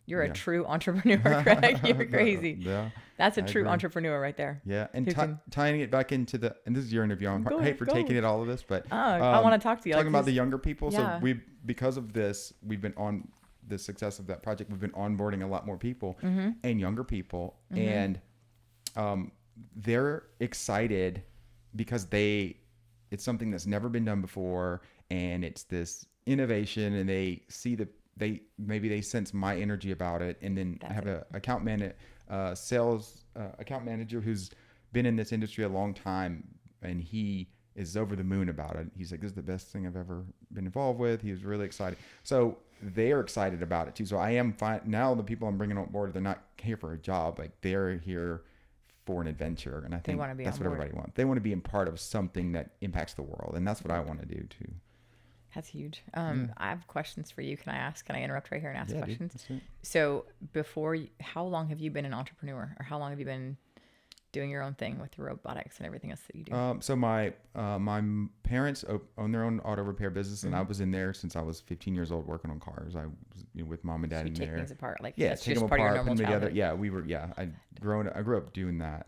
You're a true entrepreneur, Greg. You're crazy. Yeah. That's a true entrepreneur right there. Yeah. And tying it back into and this is your interview. I hate for taking it all of this, but I want to talk to you. Talking about the younger people. Yeah. So because of this, we've been on the success of that project. We've been onboarding a lot more people and younger people. Mm-hmm. And they're excited because it's something that's never been done before. And it's this innovation, and they see maybe they sense my energy about it. And then I have an account manager who's been in this industry a long time, and he is over the moon about it. He's like, this is the best thing I've ever been involved with. He was really excited. So they're excited about it too. So I am fine. Now the people I'm bringing on board, they're not here for a job. Like, they're here for an adventure. And I think that's what everybody wants. They want to be a part of something that impacts the world. And that's what I want to do too. That's huge. I have questions for you. Can I interrupt right here and ask questions? Dude, so how long have you been an entrepreneur, or how long have you been doing your own thing with the robotics and everything else that you do? So my parents own their own auto repair business, and I was in there since I was 15 years old working on cars. I was with mom and dad in there. Take things apart, like that's take them part apart, of your normal put them together. childhood. Yeah, I grew up doing that.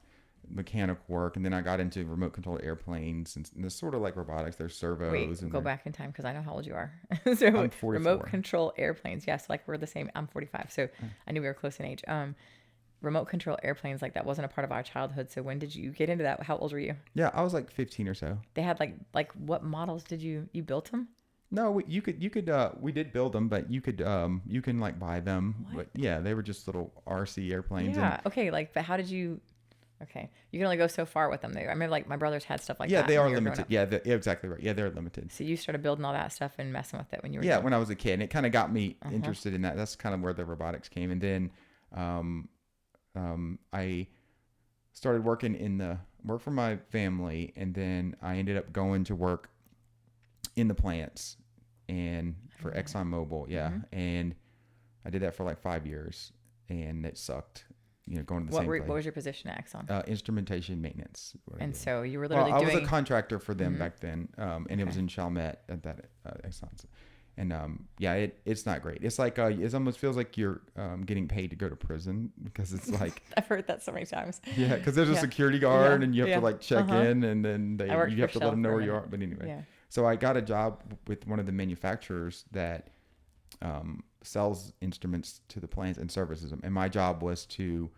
Mechanic work, and then I got into remote controlled airplanes, and they're sort of like robotics. There's servos. Wait, and go back in time, because I know how old you are. So I'm 44. Remote control airplanes. Yes, like we're the same. I'm 45, so I knew we were close in age. Remote control airplanes, like, that wasn't a part of our childhood. So when did you get into that? How old were you? Yeah, I was like 15 or so. They had like what models did you built them? No, we did build them, but you can like buy them. What? But yeah, they were just little RC airplanes. Yeah. Okay. But how did you? Okay, you can only go so far with them. I remember, like, my brothers had stuff like that. Yeah, they are limited. Yeah, exactly right. Yeah, they're limited. So you started building all that stuff and messing with it when you were young. When I was a kid, and it kind of got me interested in that. That's kind of where the robotics came. And then I started working work for my family, and then I ended up going to work in the plants and for ExxonMobil. Yeah. And I did that for like 5 years, and it sucked. Going to the same place. What was your position at Exxon? Instrumentation maintenance. And so you were literally I doing... was a contractor for them back then, and it was in Chalmette at that Exxon. And it's not great. It's like it almost feels like you're getting paid to go to prison, because it's like I've heard that so many times. Yeah, because there's a security guard, and you have to like check in, and then you have to let them know where you are. But anyway, so I got a job with one of the manufacturers that sells instruments to the plants and services them. And my job was to,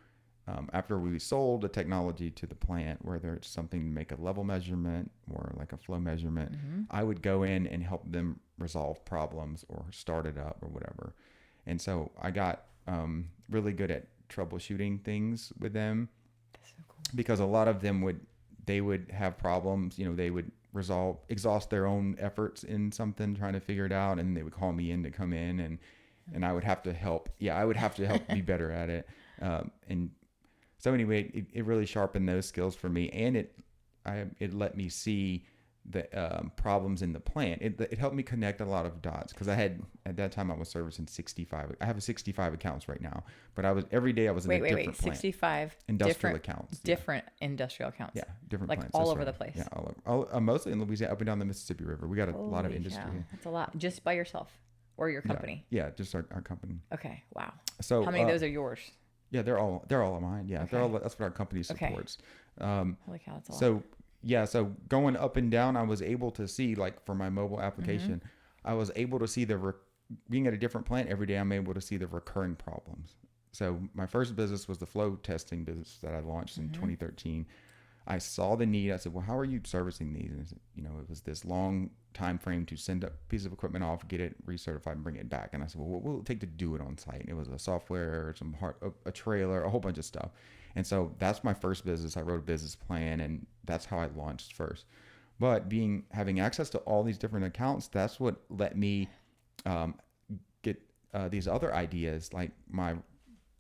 after we sold the technology to the plant, whether it's something to make a level measurement or like a flow measurement, I would go in and help them resolve problems or start it up or whatever. And so I got really good at troubleshooting things with them. That's so cool. Because a lot of them would have problems, they would exhaust their own efforts in something, trying to figure it out, and they would call me in to come in, and I would have to help. I would have to help be better at it. And so anyway, it really sharpened those skills for me, and it let me see the problems in the plant. It helped me connect a lot of dots, because at that time I was servicing 65. I have 65 accounts right now, but every day I was in a different plant. 65 industrial accounts. Different industrial accounts. Yeah, different like plants. all over the place. Yeah, all over. Mostly in Louisiana, up and down the Mississippi River. We got a lot of industry here. That's a lot. Just by yourself or your company? Yeah, just our company. Okay, wow. So how many of those are yours? Yeah, they're all of mine. Yeah, Okay. that's what our company supports. Holy cow, that's a lot. So so going up and down, I was able to see, like for my mobile application, I was able to see being at a different plant every day, I'm able to see the recurring problems. So my first business was the flow testing business that I launched in 2013. I saw the need. I said, well, how are you servicing these? And it was this long time frame to send a piece of equipment off, get it recertified, and bring it back. And I said, well, what will it take to do it on site? And it was a software, a trailer, a whole bunch of stuff. And so that's my first business. I wrote a business plan, and that's how I launched first. But having access to all these different accounts, that's what let me get these other ideas, like my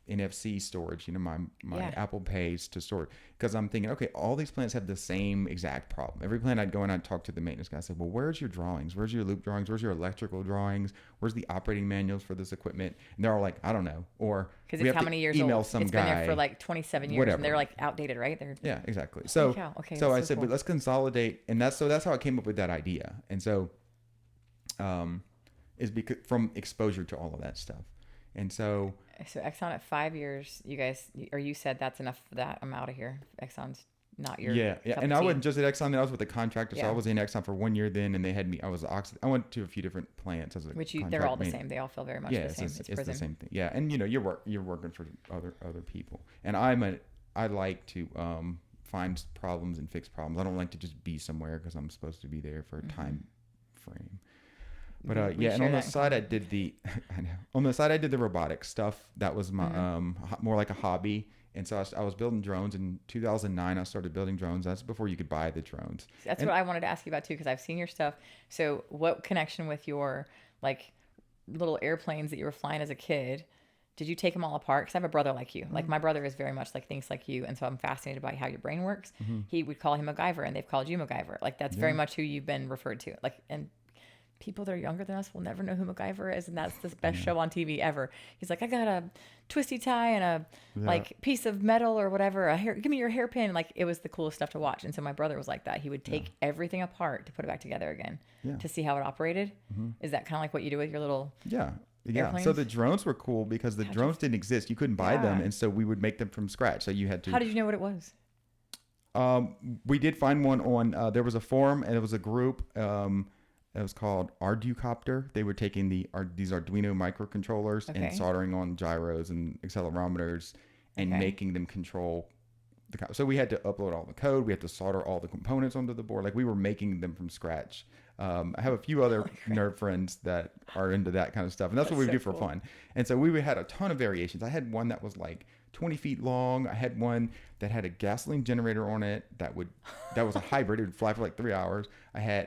NFC storage, my Apple Pays to store, because I'm thinking, okay, all these plants have the same exact problem. Every plant I'd go in, I'd talk to the maintenance guy. I said, well, where's your drawings? Where's your loop drawings? Where's your electrical drawings? Where's the operating manuals for this equipment? And they're all like, I don't know. Or because it's how many years email old? Some it's guy, been there for like 27 years, whatever. And they're like outdated, right? Yeah, exactly. So, so I said, cool. But let's consolidate, and that's how I came up with that idea. And so, is because from exposure to all of that stuff, and so Exxon at 5 years, you said that's enough for that. I'm out of here. Exxon's not your and I wasn't just at Exxon. I was with a contractor, so I was in Exxon for 1 year then, and they had me. I was I went to a few different plants as a they're all the same. They all feel very much the same. It's the same thing. Yeah, and you're working for other people, and I like to find problems and fix problems. I don't like to just be somewhere because I'm supposed to be there for a time frame. But and on the side I did the robotics stuff. That was my more like a hobby. And so I was building drones in 2009. I started building drones. That's before you could buy the drones. That's what I wanted to ask you about too, because I've seen your stuff. So what connection with your like little airplanes that you were flying as a kid? Did you take them all apart? Because I have a brother like you. Like my brother is very much like thinks like you, and so I'm fascinated by how your brain works. He would call him MacGyver, and they've called you MacGyver. Like that's very much who you've been referred to. Like and. People that are younger than us will never know who MacGyver is, and that's the best show on TV ever. He's like, I got a twisty tie and a like piece of metal or whatever. Give me your hairpin. Like it was the coolest stuff to watch. And so my brother was like that. He would take everything apart to put it back together again to see how it operated. Is that kind of like what you do with your little airplanes? So the drones were cool because the drones didn't exist. You couldn't buy them, and so we would make them from scratch. So you had to. How did you know what it was? We did find one on. There was a forum, and it was a group. It was called Arducopter. They were taking these Arduino microcontrollers and soldering on gyros and accelerometers and making them control the. So we had to upload all the code. We had to solder all the components onto the board. Like we were making them from scratch. I have a few other nerd friends that are into that kind of stuff, and that's what we do for fun. And so we had a ton of variations. I had one that was like 20 feet long. I had one that had a gasoline generator on it that was a hybrid. It would fly for like 3 hours.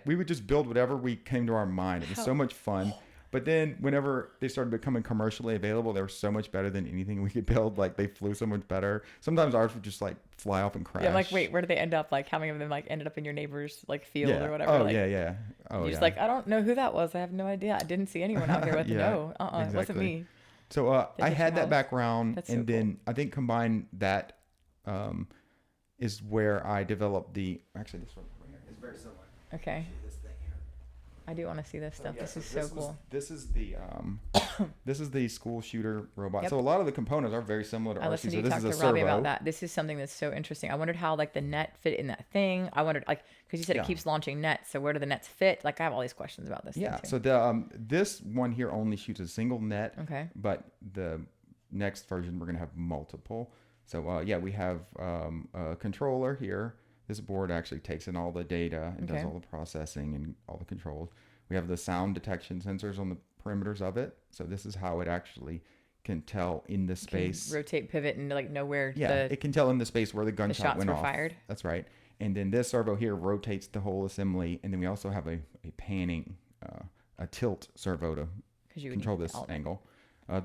We would just build whatever we came to our mind. It was so much fun. But then whenever they started becoming commercially available, they were so much better than anything we could build. Like they flew so much better. Sometimes ours would just like fly off and crash. Yeah, I'm like, wait, where did they end up? Like, how many of them like ended up in your neighbor's like field Yeah. or whatever? Oh like, yeah. Oh you're yeah. just like, I don't know who that was. I have no idea. I didn't see anyone out here with Yeah, no. It wasn't exactly. me. So I Did had you that have- background, That's so and cool. then I think combined that is where I developed the. Actually, this one right here is very similar. Okay. This thing here. I do want to see this stuff. Yeah, This is so cool. This is the this is the school shooter robot. Yep. So a lot of the components are very similar to I RC. listened to So you this talk is to a Robbie servo. about that. This is something that's so interesting. I wondered how like the net fit in that thing. I wondered like because you said Yeah. it keeps launching nets. So where do the nets fit? Like I have all these questions about this. Yeah. Thing too. So the this one here only shoots a single net, Okay. but the next version we're gonna have multiple. So yeah, we have a controller here. This board actually takes in all the data and does Okay. all the processing and all the controls. We have the sound detection sensors on the perimeters of it. So this is how it actually can tell in the space. Can rotate, pivot, and like know where Yeah, the it can tell in the space where the gunshot shots went were off. fired. That's right. And then this servo here rotates the whole assembly. And then we also have a panning, a tilt servo to because you would control need this all that. angle.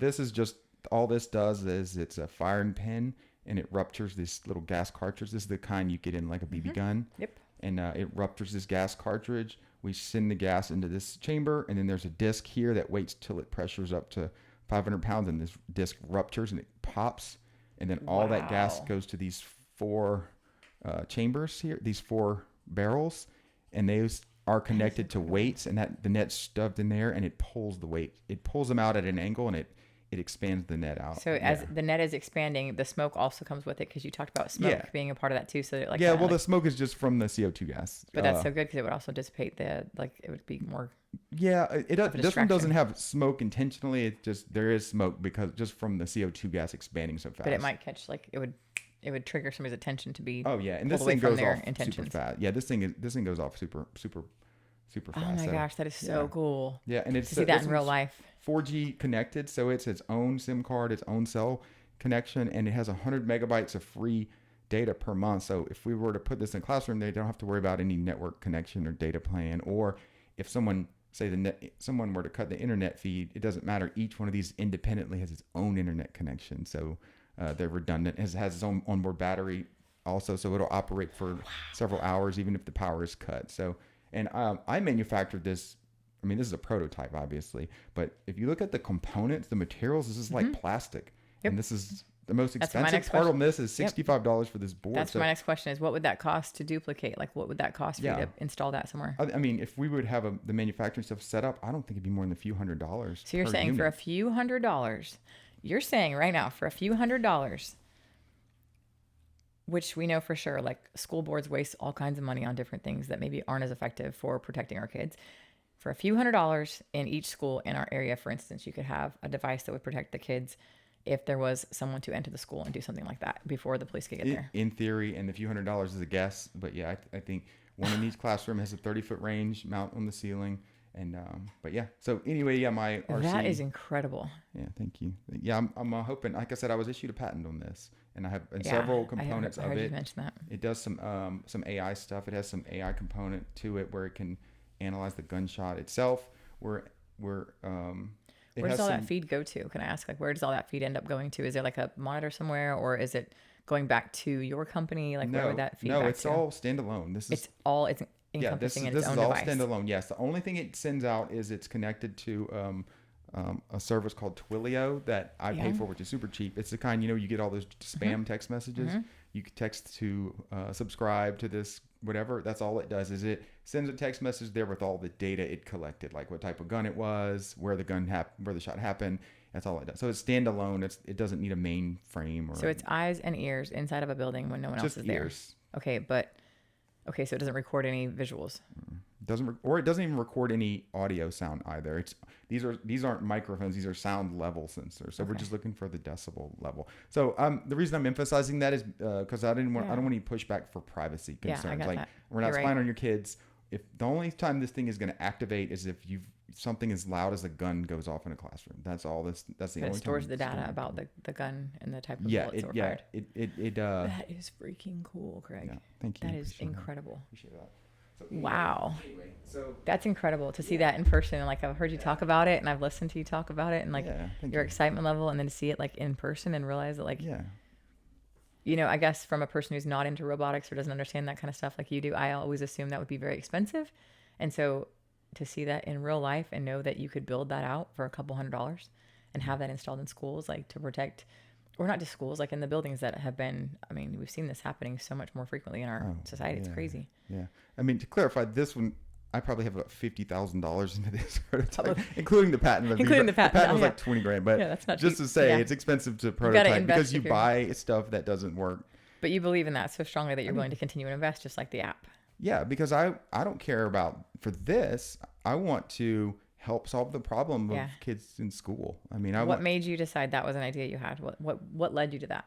This is just, all this does is it's a firing pin and it ruptures this little gas cartridge. This is the kind you get in like a BB gun. Yep. And it ruptures this gas cartridge. We send the gas into this chamber, and then there's a disc here that waits till it pressures up to 500 pounds, and this disc ruptures and it pops, and then all that gas Wow. goes to these four chambers here, these four barrels, and those are connected to weights, and that the net's stuffed in there, and it pulls the weight. It pulls them out at an angle, and it expands the net out. So as the net is expanding, the smoke also comes with it because you talked about smoke Yeah. being a part of that too. So like yeah, kinda well, the like, smoke is just from the CO2 gas. but that's so good because it would also dissipate the like it would be more. Yeah, it does. a This one doesn't distraction. have smoke intentionally. It just, there is smoke because just from the CO2 gas expanding so fast. But it might catch like it would trigger somebody's attention to be. Oh yeah, and pulled this away thing from goes their off super intentions. fast. Yeah, this thing goes off super Oh fast. my So, gosh, that is so yeah. cool Yeah, and it's to see that this in real one's life. 4G connected, so it's its own SIM card, its own cell connection, and it has 100 megabytes of free data per month. So if we were to put this in a classroom, they don't have to worry about any network connection or data plan. Or if someone someone were to cut the internet feed, it doesn't matter. Each one of these independently has its own internet connection, so they're redundant. It has its own onboard battery also, so it'll operate for several hours even if the power is cut. So, and I manufactured this. I mean, this is a prototype, obviously, but if you look at the components, the materials, this is like plastic, Yep. and this is the most That's my expensive next part question. on this is $65 for this board. That's So, my next question: is what would that cost to duplicate? Like, what would that cost for you Yeah. to install that somewhere? I mean, if we would have the manufacturing stuff set up, I don't think it'd be more than a few $100s. So you're per saying for a unit. few $100s, you're saying right now for a few $100s, which we know for sure, like school boards waste all kinds of money on different things that maybe aren't as effective for protecting our kids. For a few $100s in each school in our area, for instance, you could have a device that would protect the kids if there was someone to enter the school and do something like that before the police could get there. In theory, and a few $100s is a guess, but yeah, I think one in each classroom has a 30-foot range mount on the ceiling, and but yeah. So anyway, yeah, my RC. That is incredible. Yeah, thank you. Yeah, I'm hoping. Like I said, I was issued a patent on this, and I have Yeah, several I components heard of you it. mention that. It does some AI stuff. It has some AI component to it where it can analyze the gunshot itself. It Where has does all some- that feed go to? Can I ask, like, where does all that feed end up going to? Is there like a monitor somewhere, or is it going back to your company? Like, where would that feed no, back it's to? all standalone. This is It's encompassing in this its is own all device. standalone. Yes, the only thing it sends out is it's connected to a service called Twilio that I pay Yeah. for, which is super cheap. It's the kind, you get all those spam text messages. You can text to subscribe to this whatever. That's all it does. Is it sends a text message there with all the data it collected, like what type of gun it was, where the shot happened. That's all it does. So it's standalone. It doesn't need a mainframe or So it's eyes and ears inside of a building when no one else just is there. ears. Okay, so it doesn't record any visuals. It doesn't even record any audio sound either. These aren't microphones. These are sound level sensors. So we're Okay. just looking for the decibel level. So the reason I'm emphasizing that is because I don't want any pushback for privacy Yeah, I concerns. got Like that. we're not You're spying right. on your kids. If the only time this thing is going to activate is if something as loud as a gun goes off in a classroom. That's all. That's the But only it stores time the it's data storing. about the gun and the type of Yeah, bullets that were yeah. fired. It That is freaking cool, Craig. yeah. Thank you. That is Appreciate incredible. Appreciate that. So Wow. anyway, so That's incredible to see that in person. Like I've heard you talk about it and I've listened to you talk about it and like yeah, thank your you. excitement level and then to see it like in person and realize that like, Yeah, I guess from a person who's not into robotics or doesn't understand that kind of stuff like you do, I always assume that would be very expensive. And so to see that in real life and know that you could build that out for a couple $100s and have that installed in schools, like to protect, or not just schools, like in the buildings that have been, I mean, we've seen this happening so much more frequently in our oh society. It's yeah, crazy. yeah. I mean, to clarify, this one I probably have about $50,000 into this prototype, Probably. including the patent review. Including the patent, The patent was yeah. like 20 grand, but Yeah, that's not just cheap. to say, Yeah. it's expensive to gotta prototype invest because you if you're- buy stuff that doesn't work. But you believe in that so strongly that you're willing to continue and invest just like the app. Yeah, because I don't care about for this. I want to help solve the problem of Yeah. kids in school. I mean, What made you decide that was an idea you had? What led you to that?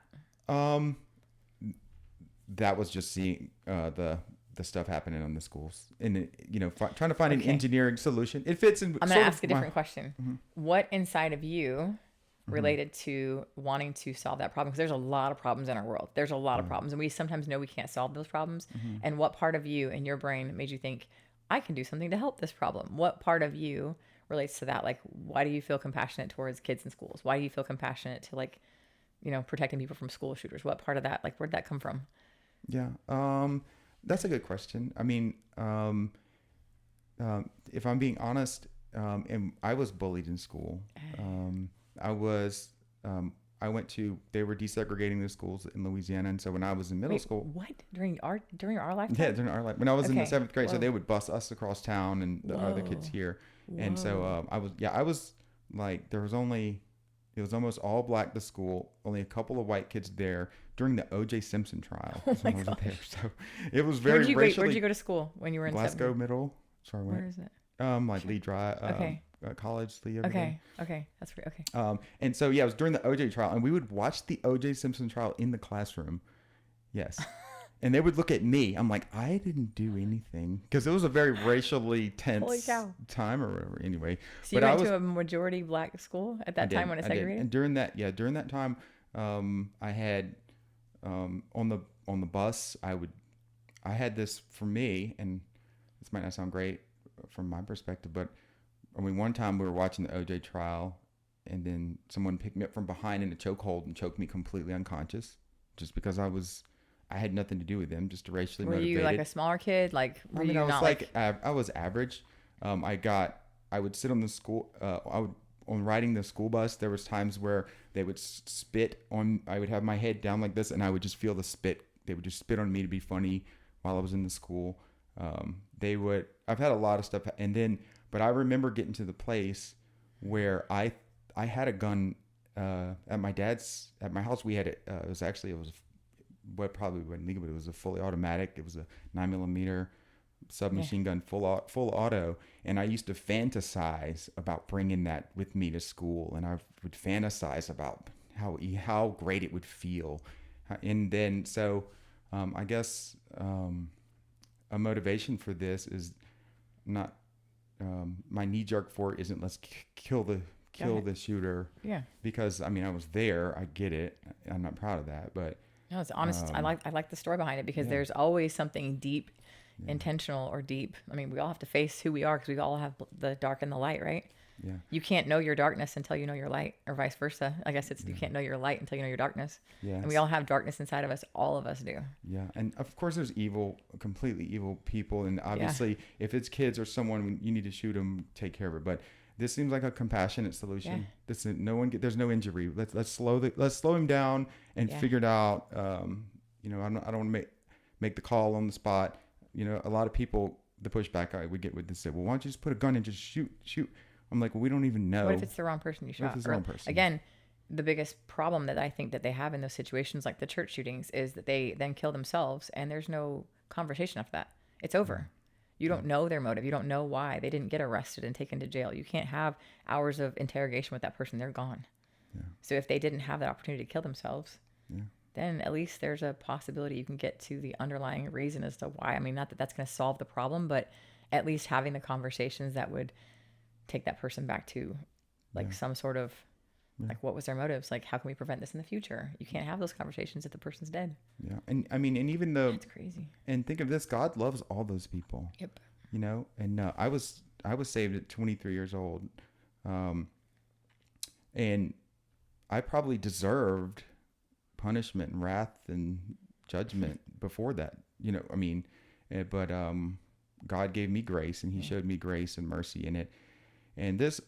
That was just seeing the stuff happening on the schools and trying to find an Okay. engineering solution. It fits in. I'm going to ask a different question. Mm-hmm. What inside of you related to wanting to solve that problem? Because there's a lot of problems in our world. There's a lot of problems, and we sometimes know we can't solve those problems. Mm-hmm. And what part of you in your brain made you think, I can do something to help this problem? What part of you relates to that? Like, why do you feel compassionate towards kids in schools? Why do you feel compassionate to like, protecting people from school shooters? What part of that, like, where'd that come from? Yeah, that's a good question. I mean, if I'm being honest, and I was bullied in school. I went to. They were desegregating the schools in Louisiana, and so when I was in middle Wait, school, what? During our lifetime? yeah, during our life, when I was in the Okay. 7th grade, so Whoa. they would bus us across town and the other kids Whoa. here, and so I was like, it was almost all black, the school, only a couple of white kids there during the O.J. Simpson trial. Oh was when my I was there. gosh. So it was very racially. Where'd you go to school when you were in Glasgow seventh? Middle. Sorry, Where is it? like Lee Drive, Okay. College, Lee. Everything. Okay. That's pretty okay. And so yeah, it was during the O.J. trial, and we would watch the O.J. Simpson trial in the classroom. Yes. And they would look at me. I'm like, I didn't do anything, because it was a very racially Holy tense cow. time or whatever. Anyway, So you went to a majority black school at that time when it's I did. segregated? And during that time, I had on the bus, I had this for me, and this might not sound great from my perspective, but I mean, one time we were watching the OJ trial, and then someone picked me up from behind in a chokehold and choked me completely unconscious, just because I had nothing to do with them, just racially Were motivated. you like a smaller kid? Like, were I mean, you I was not like, I was average. I would sit on the school. On riding the school bus, there was times where they would spit on. I would have my head down like this, and I would just feel the spit. They would just spit on me to be funny while I was in the school. I've had a lot of stuff, but I remember getting to the place where I had a gun at my house. We had it. It was what probably wasn't legal, but it was a fully automatic. It was a 9mm submachine gun, full auto. And I used to fantasize about bringing that with me to school, and I would fantasize about how great it would feel. And then I guess a motivation for this is not my knee jerk for it isn't let's kill the shooter. Yeah. Because I mean, I was there. I get it. I'm not proud of that, but No, it's honest. I like the story behind it because yeah. there's always something deep, intentional or deep. I mean, we all have to face who we are because we all have the dark and the light, right? yeah. You can't know your darkness until you know your light, or vice versa. I guess you can't know your light until you know your darkness. Yeah. And we all have darkness inside of us. All of us do. Yeah, and of course there's completely evil people, and obviously if it's kids or someone, you need to shoot them, take care of it. But this seems like a compassionate solution. Yeah. There's no injury. Let's slow him down and figure it out. I don't want to make the call on the spot. A lot of people, the pushback I would get with this, say, well, why don't you just put a gun and just shoot? I'm like, well, we don't even know. What if it's the wrong person you shot? What if it's the wrong person? Again, the biggest problem that I think that they have in those situations, like the church shootings, is that they then kill themselves, and there's no conversation after that. It's over. You don't know their motive. You don't know why they didn't get arrested and taken to jail. You can't have hours of interrogation with that person. They're gone. Yeah. So if they didn't have that opportunity to kill themselves, then at least there's a possibility you can get to the underlying reason as to why. I mean, not that that's going to solve the problem, but at least having the conversations that would take that person back to some sort of Like, what was their motives? Like, how can we prevent this in the future? You can't have those conversations if the person's dead. Yeah. And I mean, and even though, It's crazy. and think of this, God loves all those people, Yep. you know, and I was saved at 23 years old. And I probably deserved punishment and wrath and judgment before that, you know, I mean, but God gave me grace, and he showed me grace and mercy in it. And this,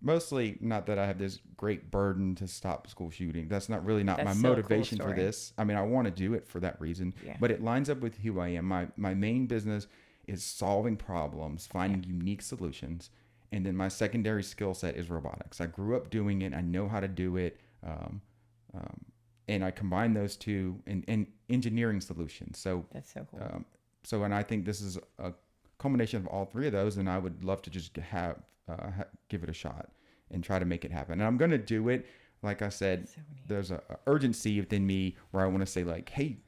mostly not that I have this great burden to stop school shooting. That's not my motivation for this. I mean, I want to do it for that reason, but it lines up with who I am. My main business is solving problems, finding unique solutions. And then my secondary skill set is robotics. I grew up doing it. I know how to do it. And I combine those two in engineering solutions. So that's so cool. And I think this is a culmination of all three of those. And I would love to just give it a shot and try to make it happen. And I'm going to do it. Like I said, there's a urgency within me where I want to say, like, hey,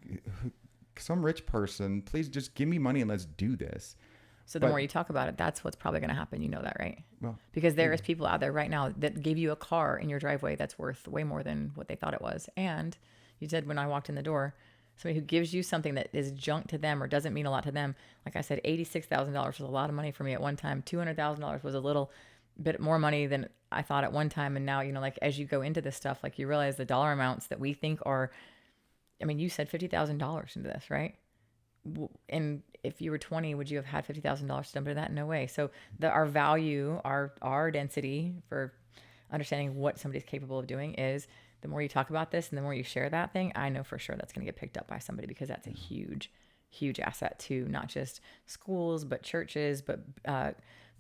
some rich person, please just give me money and let's do this. So the more you talk about it, that's what's probably going to happen. You know that, right? Well, because there is people out there right now that gave you a car in your driveway that's worth way more than what they thought it was. And you said when I walked in the door, somebody who gives you something that is junk to them or doesn't mean a lot to them. Like I said, $86,000 was a lot of money for me at one time. $200,000 was a little bit more money than I thought at one time. And now, you know, like as you go into this stuff, like you realize the dollar amounts that we think are, I mean, you said $50,000 into this, right? And if you were 20, would you have had $50,000 to dump into that? No way. So our value, our density for understanding what somebody's capable of doing is the more you talk about this and the more you share that thing, I know for sure that's going to get picked up by somebody, because that's a huge, huge asset to not just schools, but churches, but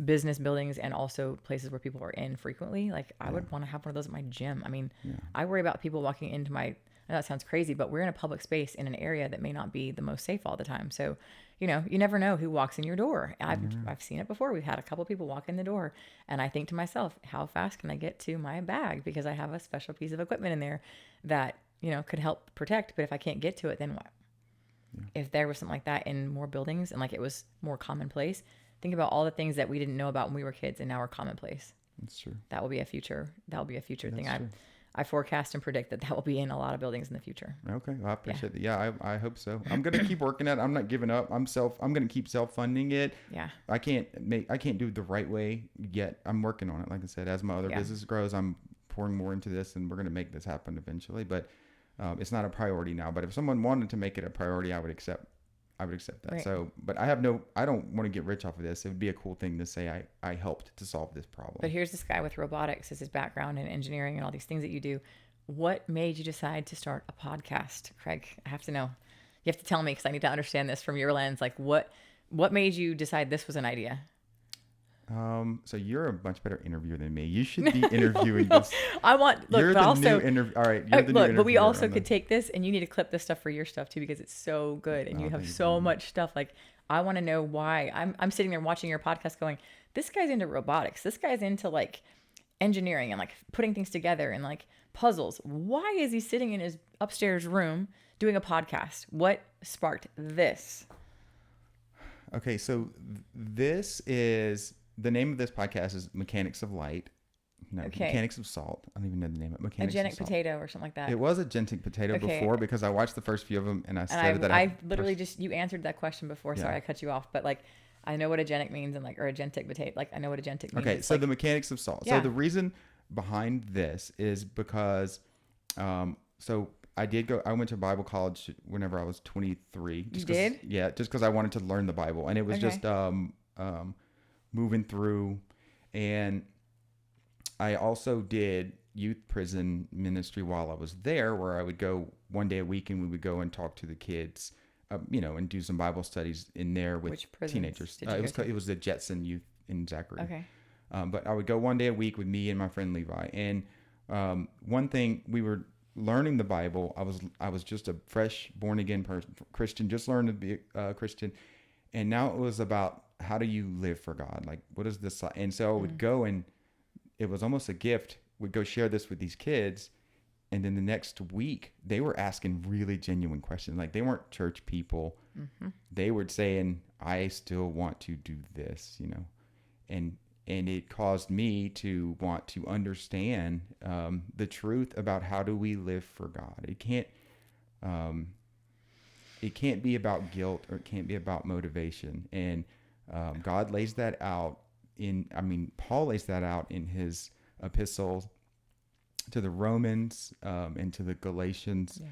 business buildings, and also places where people are in frequently. Like I would want to have one of those at my gym. I mean, I worry about people walking into my, I know that sounds crazy, but we're in a public space in an area that may not be the most safe all the time. So, you know, you never know who walks in your door. I've seen it before. We've had a couple people walk in the door, and I think to myself, how fast can I get to my bag? Because I have a special piece of equipment in there that, you know, could help protect. But if I can't get to it, then what? If there was something like that in more buildings and like it was more commonplace, think about all the things that we didn't know about when we were kids and now are commonplace. That's true. That will be a future thing. I forecast and predict that will be in a lot of buildings in the future. Okay. Well, I appreciate that. Yeah, I hope so. I'm going to keep working at it. I'm not giving up. I'm going to keep self-funding it. Yeah. I can't do it the right way yet. I'm working on it. Like I said, as my other business grows, I'm pouring more into this, and we're going to make this happen eventually, but it's not a priority now. But if someone wanted to make it a priority, I would accept that. Right. So, but I don't want to get rich off of this. It would be a cool thing to say I helped to solve this problem. But here's this guy with robotics as his background in engineering and all these things that you do. What made you decide to start a podcast, Craig? I have to know. You have to tell me, because I need to understand this from your lens. Like what made you decide this was an idea? So you're a much better interviewer than me. You should be interviewing this. I want, look, you're but the also, new interview. All right. You're the look, new but we also could take this, and you need to clip this stuff for your stuff too, because it's so good. And you have so much stuff. Like, I want to know why. I'm sitting there watching your podcast going, this guy's into robotics. This guy's into like engineering and like putting things together and like puzzles. Why is he sitting in his upstairs room doing a podcast? What sparked this? Okay. So this is, the name of this podcast is Mechanics of Light. No, okay. Mechanics of Salt. I don't even know the name of it. Mechanics Agenic Potato or something like that. It was Agenic Potato before, because I watched the first few of them and I said that I literally you answered that question before. Sorry, I cut you off. But like, I know what agenic means, and like, or Agenic Potato. Like, I know what Agenic means. Okay, so the Mechanics of Salt. Yeah. So the reason behind this is because, so I went to Bible college whenever I was 23. You did? Yeah, just because I wanted to learn the Bible. And it was just moving through. And I also did youth prison ministry while I was there, where I would go one day a week and we would go and talk to the kids, and do some Bible studies in there with teenagers. It was the Jetson Youth in Zachary. Okay. But I would go one day a week with me and my friend Levi. And one thing, we were learning the Bible. I was just a fresh born again Christian, just learned to be a Christian. And now it was about, how do you live for God? Like, what is this? And so I would go, and it was almost a gift. We'd go share this with these kids. And then the next week, they were asking really genuine questions. Like, they weren't church people. Mm-hmm. They were saying, I still want to do this, And and it caused me to want to understand the truth about how do we live for God. Um, it can't be about guilt, or it can't be about motivation. And God lays that out Paul lays that out in his epistle to the Romans and to the Galatians. Yeah.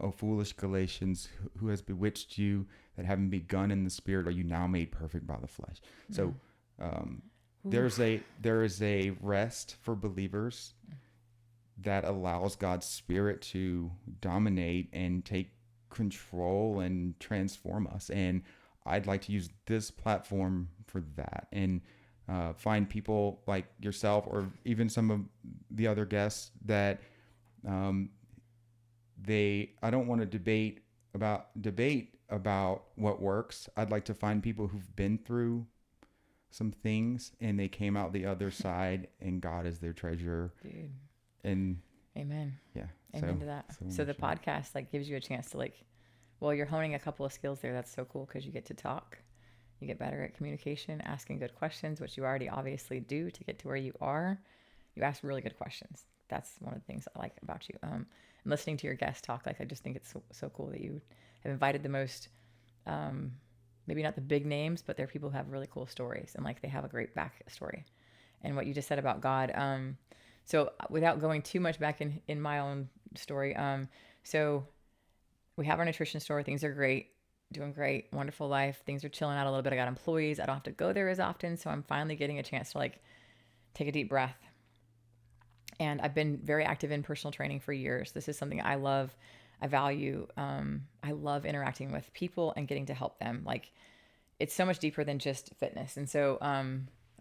O foolish Galatians, who has bewitched you, that having begun in the spirit are you now made perfect by the flesh? Mm. So there is a rest for believers that allows God's spirit to dominate and take control and transform us. And I'd like to use this platform for that, and find people like yourself, or even some of the other guests that I don't want to debate about what works. I'd like to find people who've been through some things and they came out the other side, and God is their treasure. Dude. And amen. Yeah. Amen to that. So the podcast like gives you a chance to you're honing a couple of skills there. That's so cool, because you get to talk. You get better at communication, asking good questions, which you already obviously do to get to where you are. You ask really good questions. That's one of the things I like about you. And listening to your guests talk, I just think it's so cool that you have invited the most, maybe not the big names, but they're people who have really cool stories, and they have a great backstory. And what you just said about God. So without going too much back in my own story, so we have our nutrition store. Things are great. Doing great, wonderful life. Things are chilling out a little bit. I got employees. I don't have to go there as often. So I'm finally getting a chance to take a deep breath. And I've been very active in personal training for years. This is something I love. I value. I love interacting with people and getting to help them. It's so much deeper than just fitness. And so I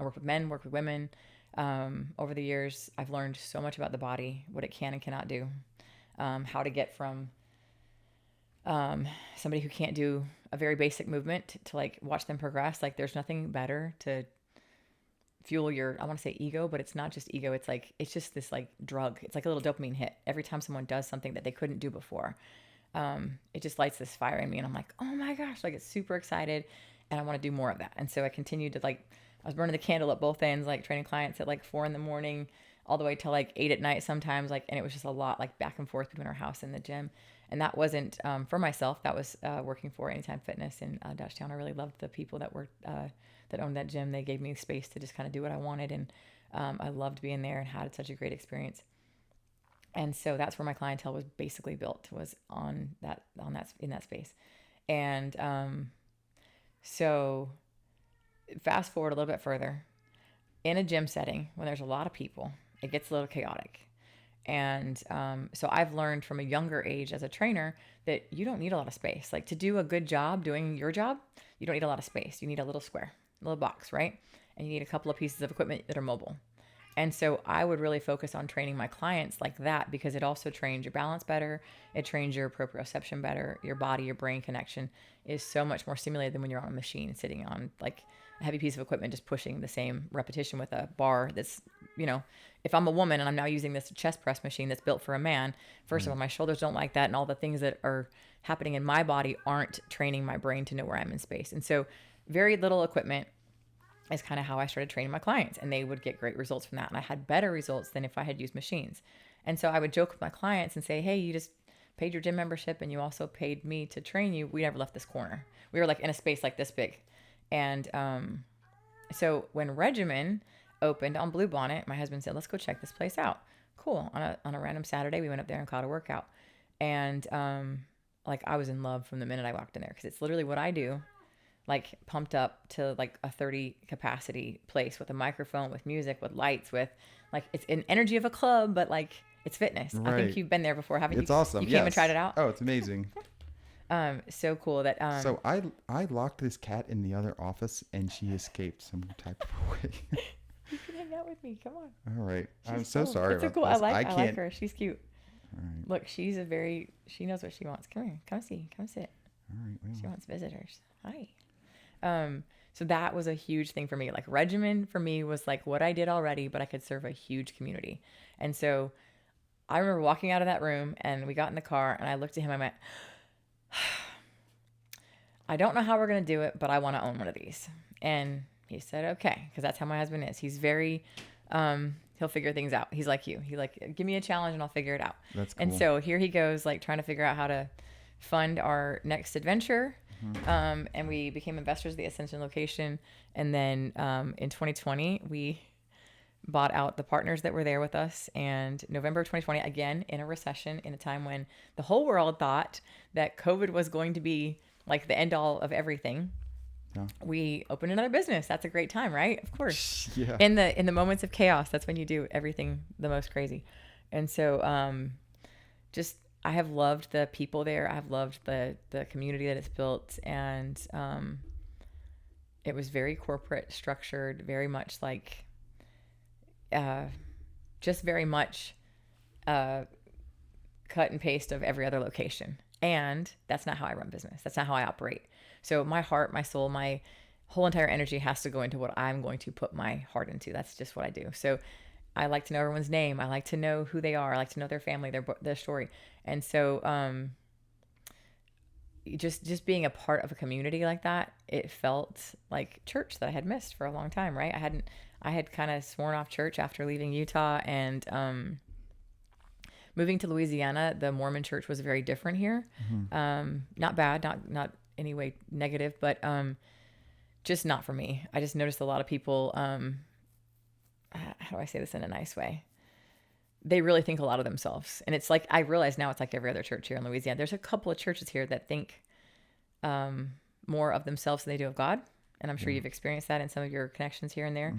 work with men, work with women. Over the years, I've learned so much about the body, what it can and cannot do, how to get from somebody who can't do a very basic movement to watch them progress. There's nothing better to fuel your, I want to say ego, but it's not just ego. It's just this drug. It's like a little dopamine hit every time someone does something that they couldn't do before. It just lights this fire in me, and I'm like, oh my gosh, it's super excited, and I want to do more of that. And so I continued to I was burning the candle at both ends, training clients at 4 a.m, all the way till 8 p.m. sometimes, and it was just a lot back and forth between our house and the gym. And that wasn't for myself. That was working for Anytime Fitness in Dutchtown. I really loved the people that owned that gym. They gave me space to just kind of do what I wanted, and I loved being there and had such a great experience. And so that's where my clientele was basically built, was in that space. And so fast forward a little bit further, in a gym setting when there's a lot of people, it gets a little chaotic. And so I've learned from a younger age as a trainer that you don't need a lot of space. To do a good job doing your job, you don't need a lot of space. You need a little square, a little box, right? And you need a couple of pieces of equipment that are mobile. And so I would really focus on training my clients like that, because it also trains your balance better. It trains your proprioception better. Your body, your brain connection is so much more stimulated than when you're on a machine sitting on a heavy piece of equipment, just pushing the same repetition with a bar that's, if I'm a woman and I'm now using this chest press machine that's built for a man, first of all, my shoulders don't like that. And all the things that are happening in my body aren't training my brain to know where I'm in space. And so very little equipment is kind of how I started training my clients, and they would get great results from that. And I had better results than if I had used machines. And so I would joke with my clients and say, hey, you just paid your gym membership and you also paid me to train you. We never left this corner. We were in a space this big. And so when Regimen opened on Bluebonnet, my husband said, let's go check this place out. Cool. On a random Saturday, we went up there and caught a workout. And I was in love from the minute I walked in there, because it's literally what I do, pumped up to a 30 capacity place with a microphone, with music, with lights, with it's an energy of a club, but it's fitness. Right. I think you've been there before, haven't you? It's awesome. You came and tried it out? Oh, it's amazing. So cool that so I locked this cat in the other office, and she escaped some type of way. You can hang out with me. Come on. All right. I'm so sorry. It's so cool. This. I like her. She's cute. All right. Look, she knows what she wants. Come here. Come sit. All right. Well. She wants visitors. Hi. So that was a huge thing for me. Regimen for me was what I did already, but I could serve a huge community. And so I remember walking out of that room, and we got in the car, and I looked at him. I went, I don't know how we're going to do it, but I want to own one of these. And He said, okay. Because that's how my husband is. He's very, he'll figure things out. He's like you. He like, give me a challenge and I'll figure it out. That's cool. And so here he goes, like trying to figure out how to fund our next adventure. And we became investors of the Ascension location. And then in 2020, we bought out the partners that were there with us. And November of 2020, again, in a recession, in a time when the whole world thought that COVID was going to be like the end all of everything. Yeah. We opened another business. That's a great time, right? Of course. Yeah. In the moments of chaos, that's when you do everything the most crazy. And so just I have loved the people there. I've loved the community that it's built. And it was very corporate structured, very much like just very much cut and paste of every other location. And that's not how I run business. That's not how I operate. So my heart, my soul, my whole entire energy has to go into what I'm going to put my heart into. That's just what I do. So I like to know everyone's name. I like to know who they are. I like to know their family, their story. And so just being a part of a community like that, it felt like church that I had missed for a long time, right? I had kind of sworn off church after leaving Utah, and moving to Louisiana. The Mormon church was very different here. Not bad, not any way negative, but just not for me. I just noticed a lot of people, how do I say this in a nice way? They really think a lot of themselves. And it's like, I realize now it's like every other church here in Louisiana. There's a couple of churches here that think more of themselves than they do of God. And I'm sure you've experienced that in some of your connections here and there.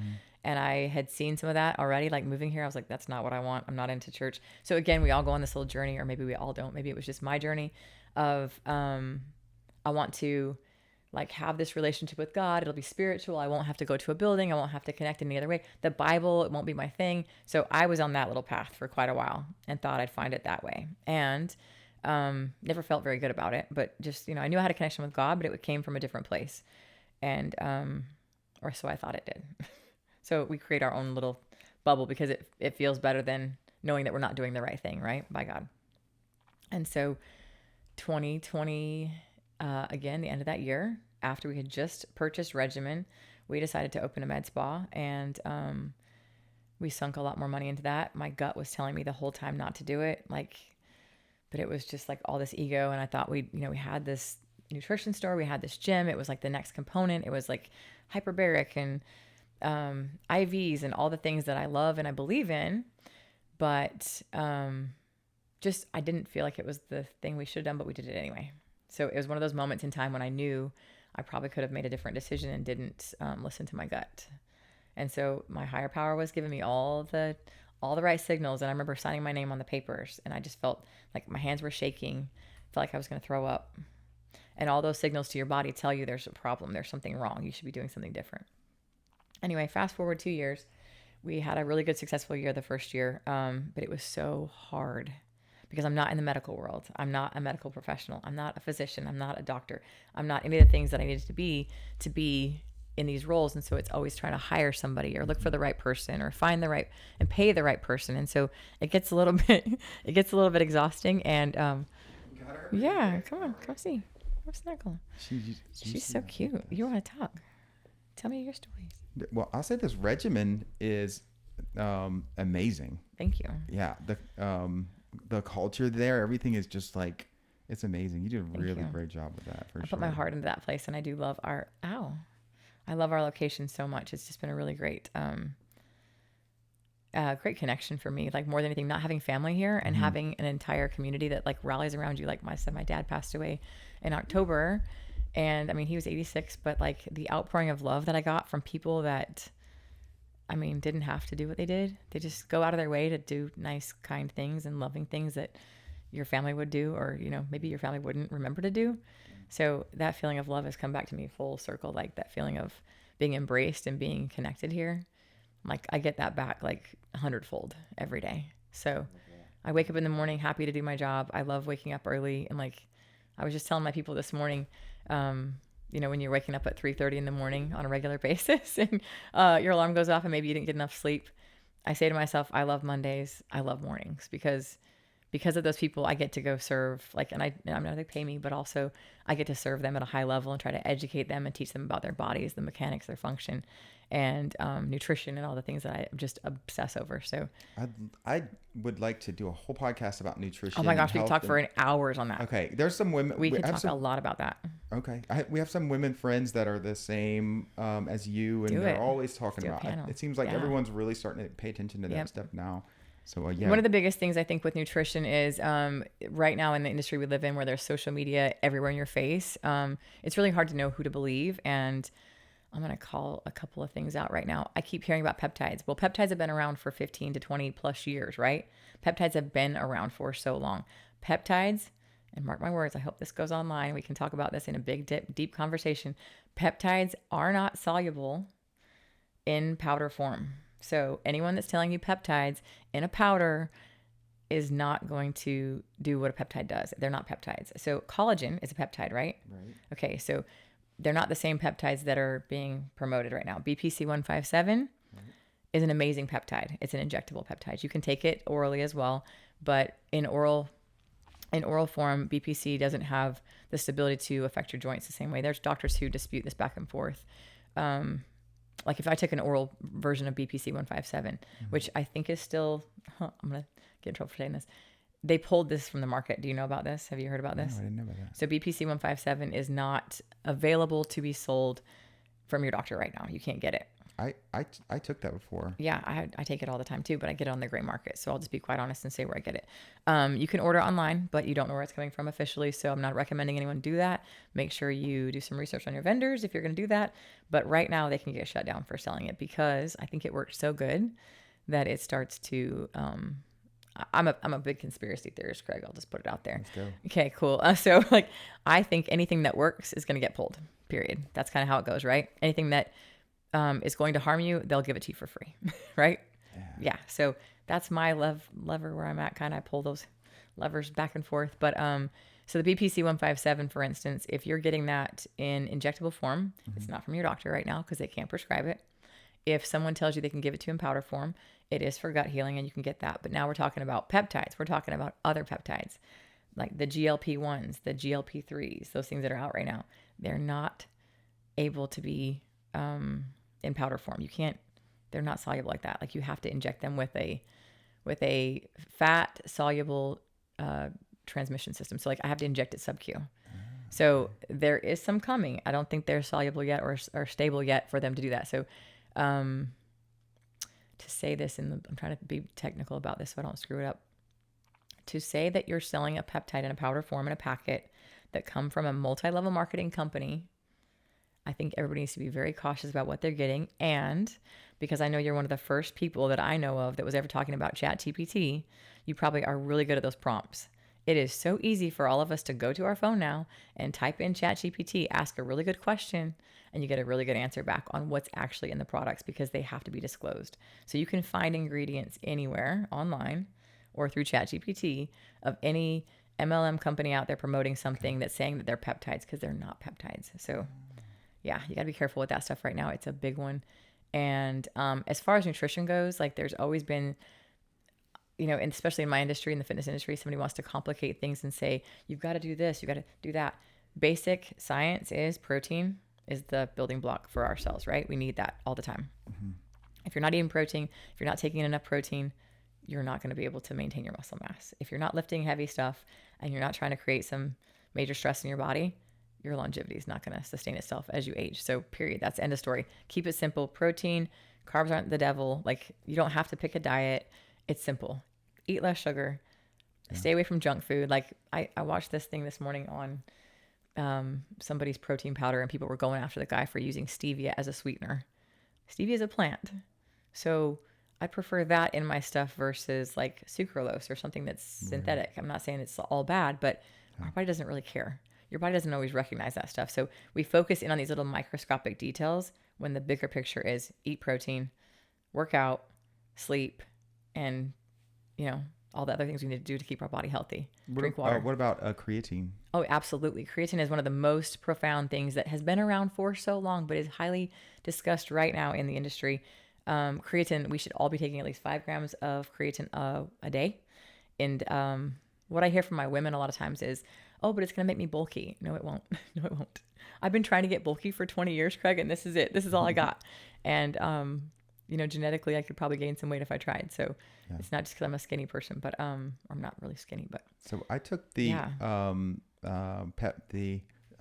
And I had seen some of that already, like moving here. I was like, that's not what I want. I'm not into church. So again, we all go on this little journey, or maybe we all don't. Maybe it was just my journey of, I want to like have this relationship with God. It'll be spiritual. I won't have to go to a building. I won't have to connect in any other way. The Bible, it won't be my thing. So I was on that little path for quite a while and thought I'd find it that way. And never felt very good about it, but just, I knew I had a connection with God, but it came from a different place. And, or so I thought it did. So we create our own little bubble because it feels better than knowing that we're not doing the right thing, right? By God. And so 2020, again, the end of that year, after we had just purchased Regimen, we decided to open a med spa, and we sunk a lot more money into that. My gut was telling me the whole time not to do it, but it was just like all this ego. And I thought we had this nutrition store, we had this gym. It was like the next component. It was like hyperbaric and IVs and all the things that I love and I believe in, but just I didn't feel like it was the thing we should have done, but we did it anyway. So it was one of those moments in time when I knew I probably could have made a different decision and didn't listen to my gut. And so my higher power was giving me all the right signals. And I remember signing my name on the papers, and I just felt like my hands were shaking, felt like I was going to throw up. And all those signals to your body tell you there's a problem, there's something wrong, you should be doing something different. Anyway, fast forward 2 years, we had a really good, successful year the first year, but it was so hard because I'm not in the medical world. I'm not a medical professional. I'm not a physician. I'm not a doctor. I'm not any of the things that I needed to be in these roles. And so it's always trying to hire somebody or look for the right person or find the right and pay the right person. And so it gets a little bit exhausting. And yeah, come see. Where's Snuggle? She's so cute. You want to talk? Tell me your stories. Well, I'll say this Regimen is amazing. Thank you. Yeah, the culture there, everything is just like, it's amazing. You did a really great job with that, for sure. I put my heart into that place, and I do love I love our location so much. It's just been a really great great connection for me. Like more than anything, not having family here and having an entire community that like rallies around you. Like I said, my dad passed away in October, and I mean, he was 86, but like the outpouring of love that I got from people that, I mean, didn't have to do what they did. They just go out of their way to do nice, kind things and loving things that your family would do, or, maybe your family wouldn't remember to do. So that feeling of love has come back to me full circle, like that feeling of being embraced and being connected here. Like I get that back like 100-fold every day. So I wake up in the morning happy to do my job. I love waking up early. And like, I was just telling my people this morning, when you're waking up at 3:30 in the morning on a regular basis and your alarm goes off and maybe you didn't get enough sleep, I say to myself, I love Mondays. I love mornings because because of those people, I get to go serve, like, and I know they pay me, but also I get to serve them at a high level and try to educate them and teach them about their bodies, the mechanics, their function, and nutrition, and all the things that I just obsess over. So I would like to do a whole podcast about nutrition. oh my gosh, we could talk and, for an hours on that. Okay, there's some women. We could have talk some, a lot about that. Okay, we have some women friends that are the same as you, and Do they're it. always talking Do a about. panel. It seems like Yeah. everyone's really starting to pay attention to that Yep. stuff now. So yeah, One of the biggest things I think with nutrition is right now in the industry we live in, where there's social media everywhere in your face, it's really hard to know who to believe. And I'm going to call a couple of things out right now. I keep hearing about peptides. Well, peptides have been around for 15 to 20 plus years, right? Peptides have been around for so long. Peptides, and mark my words, I hope this goes online. We can talk about this in a big, deep conversation. Peptides are not soluble in powder form. So anyone that's telling you peptides in a powder is not going to do what a peptide does. They're not peptides. So collagen is a peptide, right? Right. Okay, so they're not the same peptides that are being promoted right now. BPC 157 is an amazing peptide. It's an injectable peptide. You can take it orally as well, but in oral form, BPC doesn't have the stability to affect your joints the same way. There's doctors who dispute this back and forth. Like if I took an oral version of BPC 157, which I think is still, I'm going to get in trouble for saying this. They pulled this from the market. Do you know about this? Have you heard about this? No, I didn't know about that. So BPC 157 is not available to be sold from your doctor right now. You can't get it. I took that before. Yeah, I take it all the time too, but I get it on the gray market. So I'll just be quite honest and say where I get it. You can order online, but you don't know where it's coming from officially. So I'm not recommending anyone do that. Make sure you do some research on your vendors if you're going to do that. But right now they can get shut down for selling it because I think it works so good that it starts to, I'm a big conspiracy theorist, Craig. I'll just put it out there. Let's go. Okay, cool. So like, I think anything that works is going to get pulled, period. That's kind of how it goes, right? Anything that is going to harm you, they'll give it to you for free, right? Yeah. So that's my lever where I'm at. Kind of, I pull those levers back and forth. But so the BPC 157, for instance, if you're getting that in injectable form, it's not from your doctor right now because they can't prescribe it. If someone tells you they can give it to you in powder form, it is for gut healing and you can get that. But now we're talking about peptides. We're talking about other peptides like the GLP-1s, the GLP-3s, those things that are out right now. They're not able to be in powder form. You can't, they're not soluble like that. Like you have to inject them with a fat soluble transmission system. So like I have to inject it sub-Q. So there is some coming. I don't think they're soluble yet or stable yet for them to do that. So to say this I'm trying to be technical about this so I don't screw it up. To say that you're selling a peptide in a powder form in a packet that come from a multi-level marketing company, I think everybody needs to be very cautious about what they're getting. And because I know you're one of the first people that I know of that was ever talking about ChatGPT, you probably are really good at those prompts. It is so easy for all of us to go to our phone now and type in ChatGPT, ask a really good question, and you get a really good answer back on what's actually in the products because they have to be disclosed. So you can find ingredients anywhere online or through ChatGPT of any MLM company out there promoting something that's saying that they're peptides because they're not peptides. So yeah, you got to be careful with that stuff right now. It's a big one. And as far as nutrition goes, like there's always been, you know, and especially in my industry, in the fitness industry, somebody wants to complicate things and say, you've got to do this, you got to do that. Basic science is protein is the building block for our cells, right? We need that all the time. Mm-hmm. If you're not eating protein, if you're not taking enough protein, you're not going to be able to maintain your muscle mass. If you're not lifting heavy stuff and you're not trying to create some major stress in your body, your longevity is not going to sustain itself as you age. So period. That's end of story. Keep it simple. Protein, carbs aren't the devil. Like you don't have to pick a diet. It's simple. Eat less sugar. Yeah. Stay away from junk food. Like I watched this thing this morning on somebody's protein powder and people were going after the guy for using stevia as a sweetener. Stevia is a plant. So I prefer that in my stuff versus like sucralose or something that's synthetic. I'm not saying it's all bad, but our body doesn't really care. Your body doesn't always recognize that stuff. So we focus in on these little microscopic details when the bigger picture is eat protein, work out, sleep, and, you know, all the other things we need to do to keep our body healthy. Drink water. What about creatine? Oh, absolutely. Creatine is one of the most profound things that has been around for so long, but is highly discussed right now in the industry. Creatine, we should all be taking at least 5 grams of creatine a day. And what I hear from my women a lot of times is, oh, but it's going to make me bulky. No, it won't. No, it won't. I've been trying to get bulky for 20 years, Craig, and this is it. This is all I got. And, genetically, I could probably gain some weight if I tried. So Yeah. it's not just because I'm a skinny person, but I'm not really skinny. But So I took the Yeah.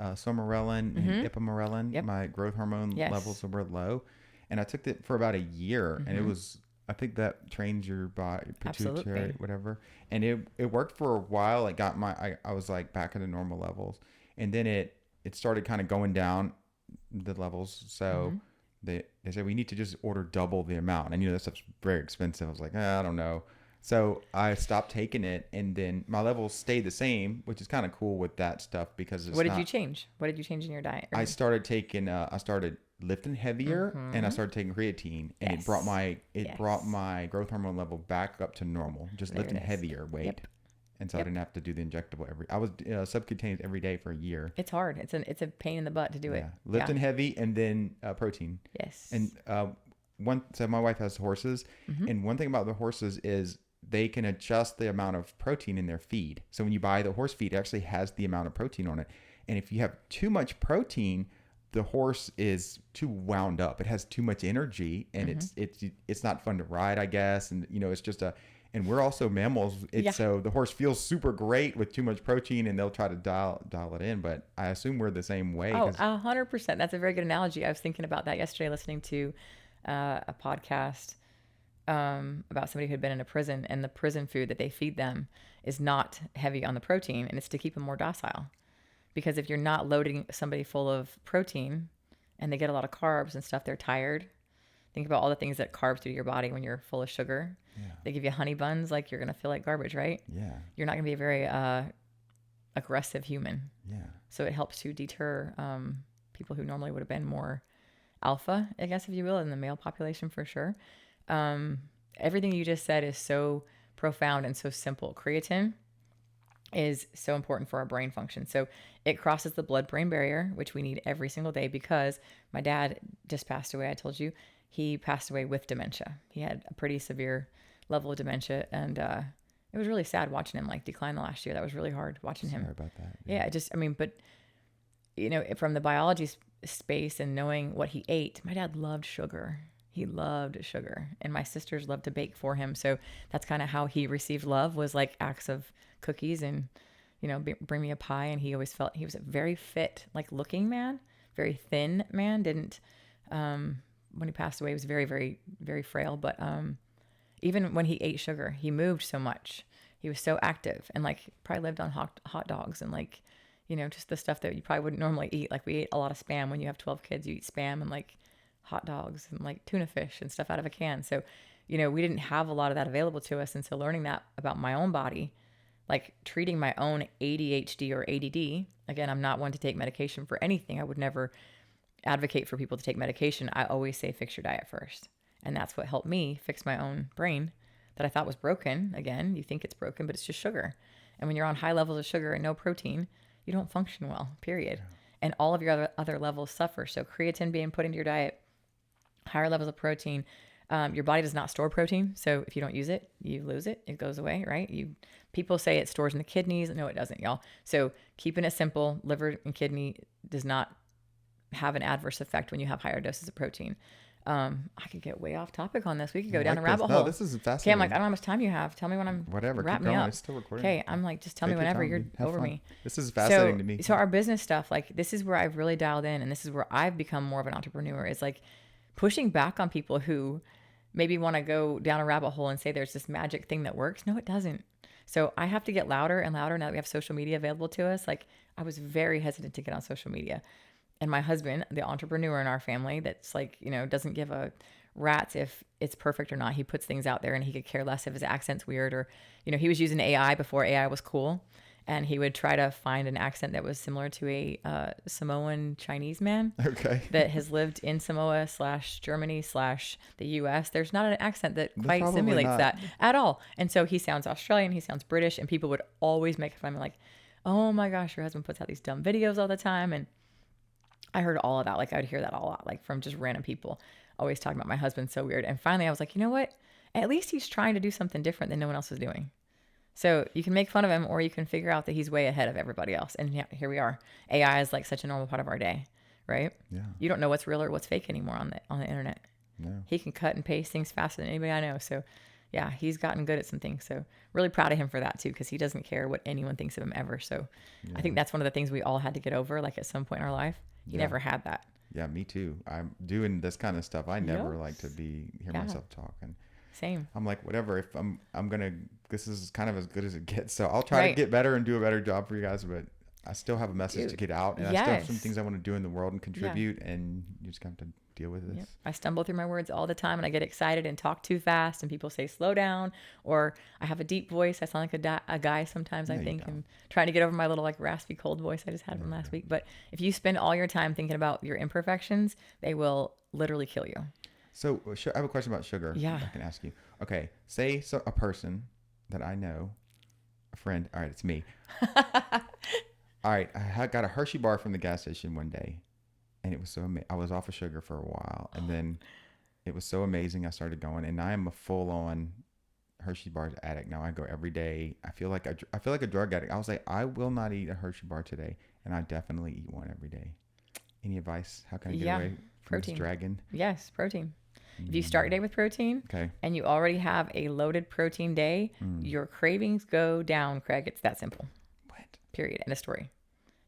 Somarelin and Ipamorelin. Yep. My growth hormone Yes. levels were low, and I took it for about a year, and it was. I think that trains your body, pituitary, Absolutely. whatever, and it worked for a while. It got I was like back at the normal levels, and then it started kind of going down the levels. So they said we need to just order double the amount, and that stuff's very expensive. I was like, I don't know. So I stopped taking it, and then my levels stayed the same, which is kind of cool with that stuff because it's what did you change? What did you change in your diet? I started taking I started lifting heavier, and I started taking creatine, and it brought my growth hormone level back up to normal, just There lifting it is. heavier weight. Yep. And so I didn't have to do the injectable I was subcutaneous every day for a year. It's hard. It's a pain in the butt to do it. Lifting heavy and then protein. Yes. And so my wife has horses, and one thing about the horses is they can adjust the amount of protein in their feed. So when you buy the horse feed, it actually has the amount of protein on it. And if you have too much protein, the horse is too wound up. It has too much energy, and it's not fun to ride, I guess. And it's just and we're also mammals. So the horse feels super great with too much protein, and they'll try to dial it in. But I assume we're the same way. Oh, 100%. That's a very good analogy. I was thinking about that yesterday, listening to a podcast about somebody who had been in a prison, and the prison food that they feed them is not heavy on the protein, and it's to keep them more docile. Because if you're not loading somebody full of protein and they get a lot of carbs and stuff, they're tired. Think about all the things that carbs do to your body when you're full of sugar. Yeah. They give you honey buns, like you're going to feel like garbage, right? Yeah. You're not going to be a very aggressive human. Yeah. So it helps to deter people who normally would have been more alpha, I guess, if you will, in the male population for sure. Everything you just said is so profound and so simple. Creatine is so important for our brain function. So it crosses the blood-brain barrier, which we need every single day, because my dad just passed away. I told you he passed away with dementia. He had a pretty severe level of dementia, and it was really sad watching him decline the last year. That was really hard watching him. Sorry about that. Yeah, but from the biology space and knowing what he ate, my dad loved sugar. He loved sugar, and my sisters loved to bake for him. So that's kind of how he received love, was like acts of cookies and, bring me a pie. And he always felt he was a very fit, looking man, very thin man. When he passed away, he was very, very, very frail. But even when he ate sugar, he moved so much. He was so active, and probably lived on hot dogs and just the stuff that you probably wouldn't normally eat. We ate a lot of Spam. When you have 12 kids, you eat Spam and hot dogs and tuna fish and stuff out of a can. So, we didn't have a lot of that available to us. And so learning that about my own body, treating my own ADHD or ADD, again, I'm not one to take medication for anything. I would never advocate for people to take medication. I always say, fix your diet first. And that's what helped me fix my own brain that I thought was broken. Again, you think it's broken, but it's just sugar. And when you're on high levels of sugar and no protein, you don't function well, period. Yeah. And all of your other levels suffer. So creatine being put into your diet, higher levels of protein. Your body does not store protein. So if you don't use it, you lose it. It goes away, right? People say it stores in the kidneys. No, it doesn't, y'all. So keeping it simple, liver and kidney does not have an adverse effect when you have higher doses of protein. I could get way off topic on this. We could go down a rabbit hole. No, this is fascinating. Okay, I'm I don't know how much time you have. Tell me when I'm wrap me up. It's still recording. Okay, I'm just tell me whenever you're over fun. Me. This is fascinating to me. So our business stuff, this is where I've really dialed in, and this is where I've become more of an entrepreneur, is pushing back on people who maybe want to go down a rabbit hole and say there's this magic thing that works. No, it doesn't. So I have to get louder and louder now that we have social media available to us. I was very hesitant to get on social media. And my husband, the entrepreneur in our family, that's doesn't give a rat's if it's perfect or not. He puts things out there, and he could care less if his accent's weird, or, he was using AI before AI was cool. And he would try to find an accent that was similar to a Samoan Chinese man. Okay. That has lived in Samoa / Germany / the US. There's not an accent that quite simulates that at all. And so he sounds Australian, he sounds British, and people would always make fun of him, oh my gosh, your husband puts out these dumb videos all the time. And I heard all of that. I would hear that a lot, from just random people always talking about my husband. So weird. And finally I was like, you know what? At least he's trying to do something different than no one else is doing. So you can make fun of him, or you can figure out that he's way ahead of everybody else. And yeah, here we are. AI is like such a normal part of our day, right? Yeah. You don't know what's real or what's fake anymore on the internet. No. He can cut and paste things faster than anybody I know. So yeah, he's gotten good at some things. So really proud of him for that too, because he doesn't care what anyone thinks of him ever. So Yeah. I think that's one of the things we all had to get over, like at some point in our life. He Yeah. never had that. Yeah, me too. I'm doing this kind of stuff. I never Yes. like to hear Yeah. myself talk, and Same. I'm like, whatever. If I'm gonna, this is kind of as good as it gets. So I'll try to Right. get better and do a better job for you guys. But I still have a message to Dude, get out, and I still have some yes. things I want to do in the world and contribute. And you just have to deal with this. Yep. I stumble through my words all the time, and I get excited and talk too fast, and people say slow down, or I have a deep voice. I sound like a guy sometimes. No, I you think, don't. and trying to get over my little like raspy cold voice I just had from last week. But if you spend all your time thinking about your imperfections, they will literally kill you. So I have a question about sugar. Yeah. I can ask you. Okay, say a person that I know, a friend. All right, it's me. All right, I got a Hershey bar from the gas station one day, and it was so amazing. I was off of sugar for a while, and then it was so amazing. I started going, and I am a full-on Hershey bars addict now. I go every day. I feel like a drug addict. I was like, I will not eat a Hershey bar today, and I definitely eat one every day. Any advice? How can I get away from protein. this dragon? Yes, protein. If you start your day with protein, Okay. and you already have a loaded protein day, your cravings go down, Craig. It's that simple. What? Period. End of story.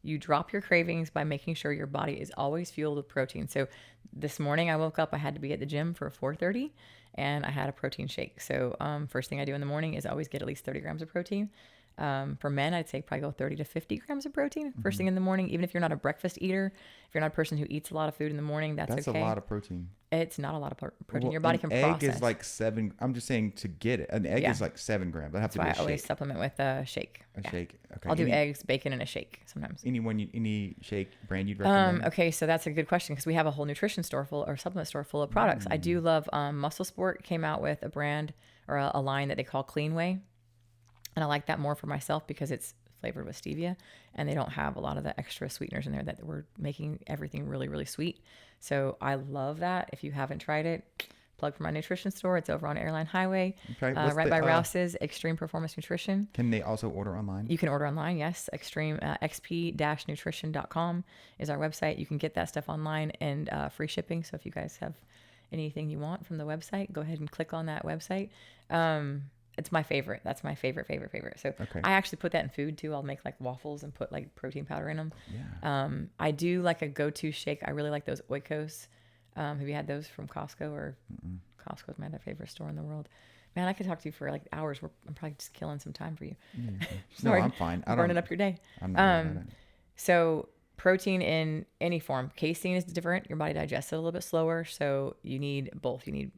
You drop your cravings by making sure your body is always fueled with protein. So this morning I woke up, I had to be at the gym for 4:30, and I had a protein shake. So first thing I do in the morning is always get at least 30 grams of protein. For men, I'd say probably go 30 to 50 grams of protein first thing in the morning. Even if you're not a breakfast eater, if you're not a person who eats a lot of food in the morning, that's okay. a lot of protein. It's not a lot of protein. Well, Your body an can egg process. is like 7. I'm just saying to get it. An egg Yeah. is like 7 grams. I have That's to why do I a always shake. supplement with a shake. A Yeah. shake. Okay. I'll do eggs, bacon, and a shake sometimes. Any shake brand you'd recommend? Okay, so that's a good question because we have a whole nutrition store full or supplement store full of products. I do love Muscle Sport came out with a brand or a line that they call Clean Whey, and I like that more for myself because it's flavored with stevia, and they don't have a lot of the extra sweeteners in there that we're making everything really, really sweet. So I love that. If you haven't tried it, plug for my nutrition store. It's over on Airline Highway, Okay. What's right the, by Rouse's Extreme Performance Nutrition. Can they also order online? You can order online, yes. Extreme xp-nutrition.com is our website. You can get that stuff online and free shipping. So if you guys have anything you want from the website, go ahead and click on that website. It's my favorite. That's my favorite. So Okay. I actually put that in food too. I'll make like waffles and put like protein powder in them. Yeah. I do like a go-to shake. I really like those Oikos. Have you had those from Costco or Costco is my other favorite store in the world. Man, I could talk to you for like hours. I'm probably just killing some time for you. No, Sorry. I'm fine. Burning up your day. I'm not worried about it. So protein in any form. Casein is different. Your body digests it a little bit slower. So you need both. You need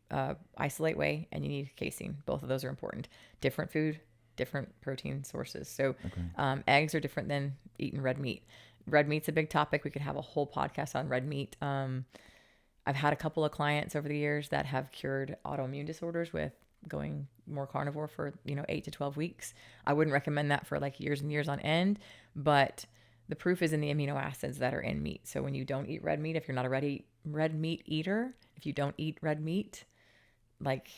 isolate whey and you need casein. Both of those are important. Different food, different protein sources. So eggs are different than eating red meat. Red meat's a big topic. We could have a whole podcast on red meat. I've had a couple of clients over the years that have cured autoimmune disorders with going more carnivore for 8 to 12 weeks. I wouldn't recommend that for like years and years on end, but the proof is in the amino acids that are in meat. So when you don't eat red meat, if you're not a red meat eater, if you don't eat red meat, like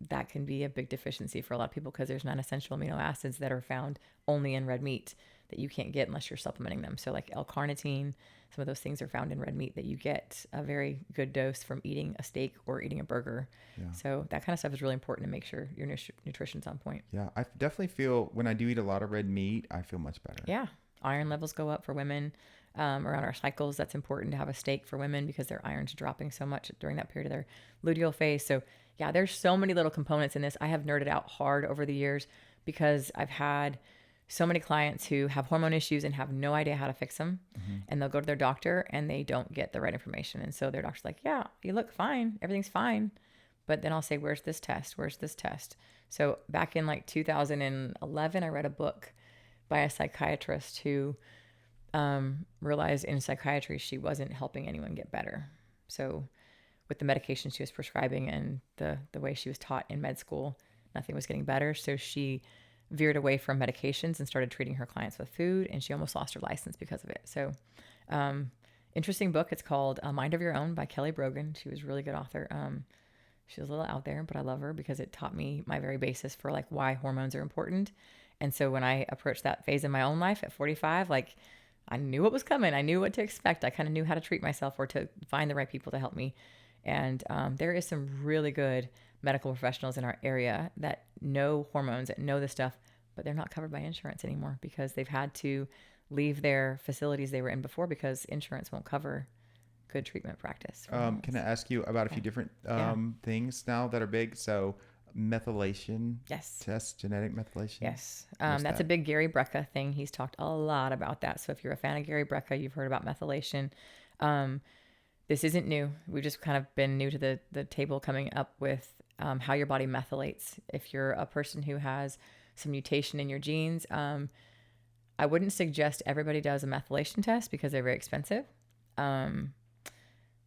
that can be a big deficiency for a lot of people because there's non-essential amino acids that are found only in red meat that you can't get unless you're supplementing them. So like L-carnitine, some of those things are found in red meat that you get a very good dose from eating a steak or eating a burger. Yeah. So that kind of stuff is really important to make sure your nutrition's on point. Yeah, I definitely feel when I do eat a lot of red meat, I feel much better. Yeah. Iron levels go up for women around our cycles. That's important to have a steak for women because their iron's dropping so much during that period of their luteal phase. So yeah, there's so many little components in this. I have nerded out hard over the years because I've had so many clients who have hormone issues and have no idea how to fix them. And they'll go to their doctor and they don't get the right information. And so their doctor's like, yeah, you look fine. Everything's fine. But then I'll say, where's this test? Where's this test? So back in like 2011, I read a book by a psychiatrist who realized in psychiatry she wasn't helping anyone get better. So with the medication she was prescribing and the way she was taught in med school, nothing was getting better. So she veered away from medications and started treating her clients with food, and she almost lost her license because of it. So interesting book. It's called Mind of Your Own by Kelly Brogan. She was a really good author. She was a little out there, but I love her because it taught me my very basis for like why hormones are important And so when I approached that phase in my own life at 45, like I knew what was coming. I knew what to expect. I kind of knew how to treat myself or to find the right people to help me. And there is some really good medical professionals in our area that know hormones, that know this stuff, but they're not covered by insurance anymore because they've had to leave their facilities they were in before because insurance won't cover good treatment practice. Can I ask you about a few different things now that are big? So methylation test, genetic methylation. Yes. That's a big Gary Brecka thing. He's talked a lot about that. So if you're a fan of Gary Brecka, you've heard about methylation. This isn't new. We've just kind of been new to the table coming up with how your body methylates. If you're a person who has some mutation in your genes, I wouldn't suggest everybody does a methylation test because they're very expensive.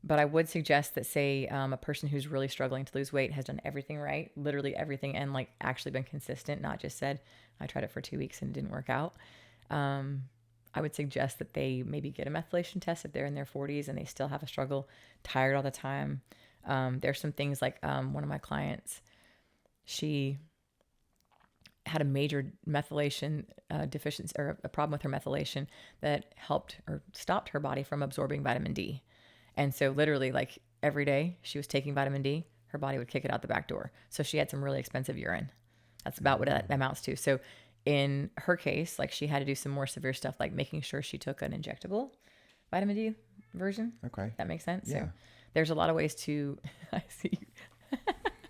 But I would suggest that, say, a person who's really struggling to lose weight has done everything right, literally everything, and like actually been consistent, not just said, I tried it for 2 weeks and it didn't work out. I would suggest that they maybe get a methylation test if they're in their 40s and they still have a struggle, tired all the time. There's some things like one of my clients, she had a major methylation deficiency or a problem with her methylation that helped or stopped her body from absorbing vitamin D. And so literally like every day she was taking vitamin D, her body would kick it out the back door. So she had some really expensive urine. That's about what that amounts to. So in her case, like she had to do some more severe stuff, like making sure she took an injectable vitamin D version. Okay. That makes sense. Yeah. So there's a lot of ways to, I see.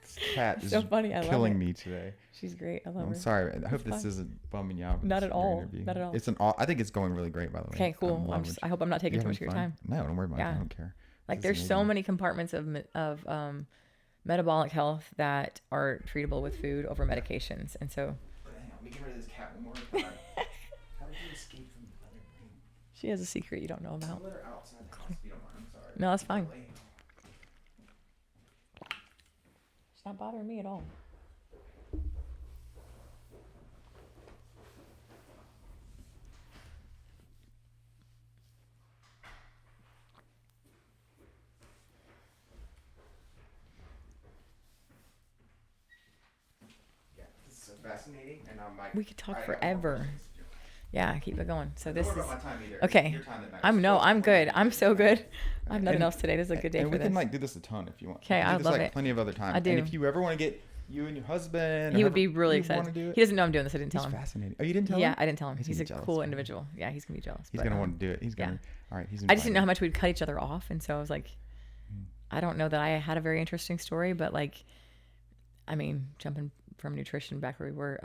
This cat is so funny. I killing love it. me today. She's great. I love her. I'm sorry. I hope this isn't bumming you out. Not at all. Not at all. It's I think it's going really great, by the way. Okay, cool. I hope I'm not taking too much of your time. No, don't worry about it. I don't care. Like there's so many compartments of metabolic health that are treatable with food over medications. And so. But hang on, let me get rid of this cat one more time. How did you escape from the other room? She has a secret you don't know about. Let her outside the house if you don't mind. I'm sorry. No, that's fine. It's not bothering me at all. Yeah, this is so fascinating, and I'm like, we could talk forever. Yeah, keep it going. So this is my time either. okay. Your time that matters. I'm good. I'm so good. I have nothing else today. This is a good day and for we this. can like do this a ton if you want. Okay, I love love it. Plenty of other time. I do. And if you ever want to get you and your husband, he would be really excited. Want to do it? He doesn't know I'm doing this. I didn't tell him. Fascinating. Oh, you didn't tell him? Yeah, I didn't tell him. He's a jealous, cool individual. Yeah, he's gonna be jealous. He's gonna want to do it. He's gonna. All right. I just didn't know how much we'd cut each other off, and so I was like, I don't know that I had a very interesting story, but like, I mean, jumping from nutrition back where we were.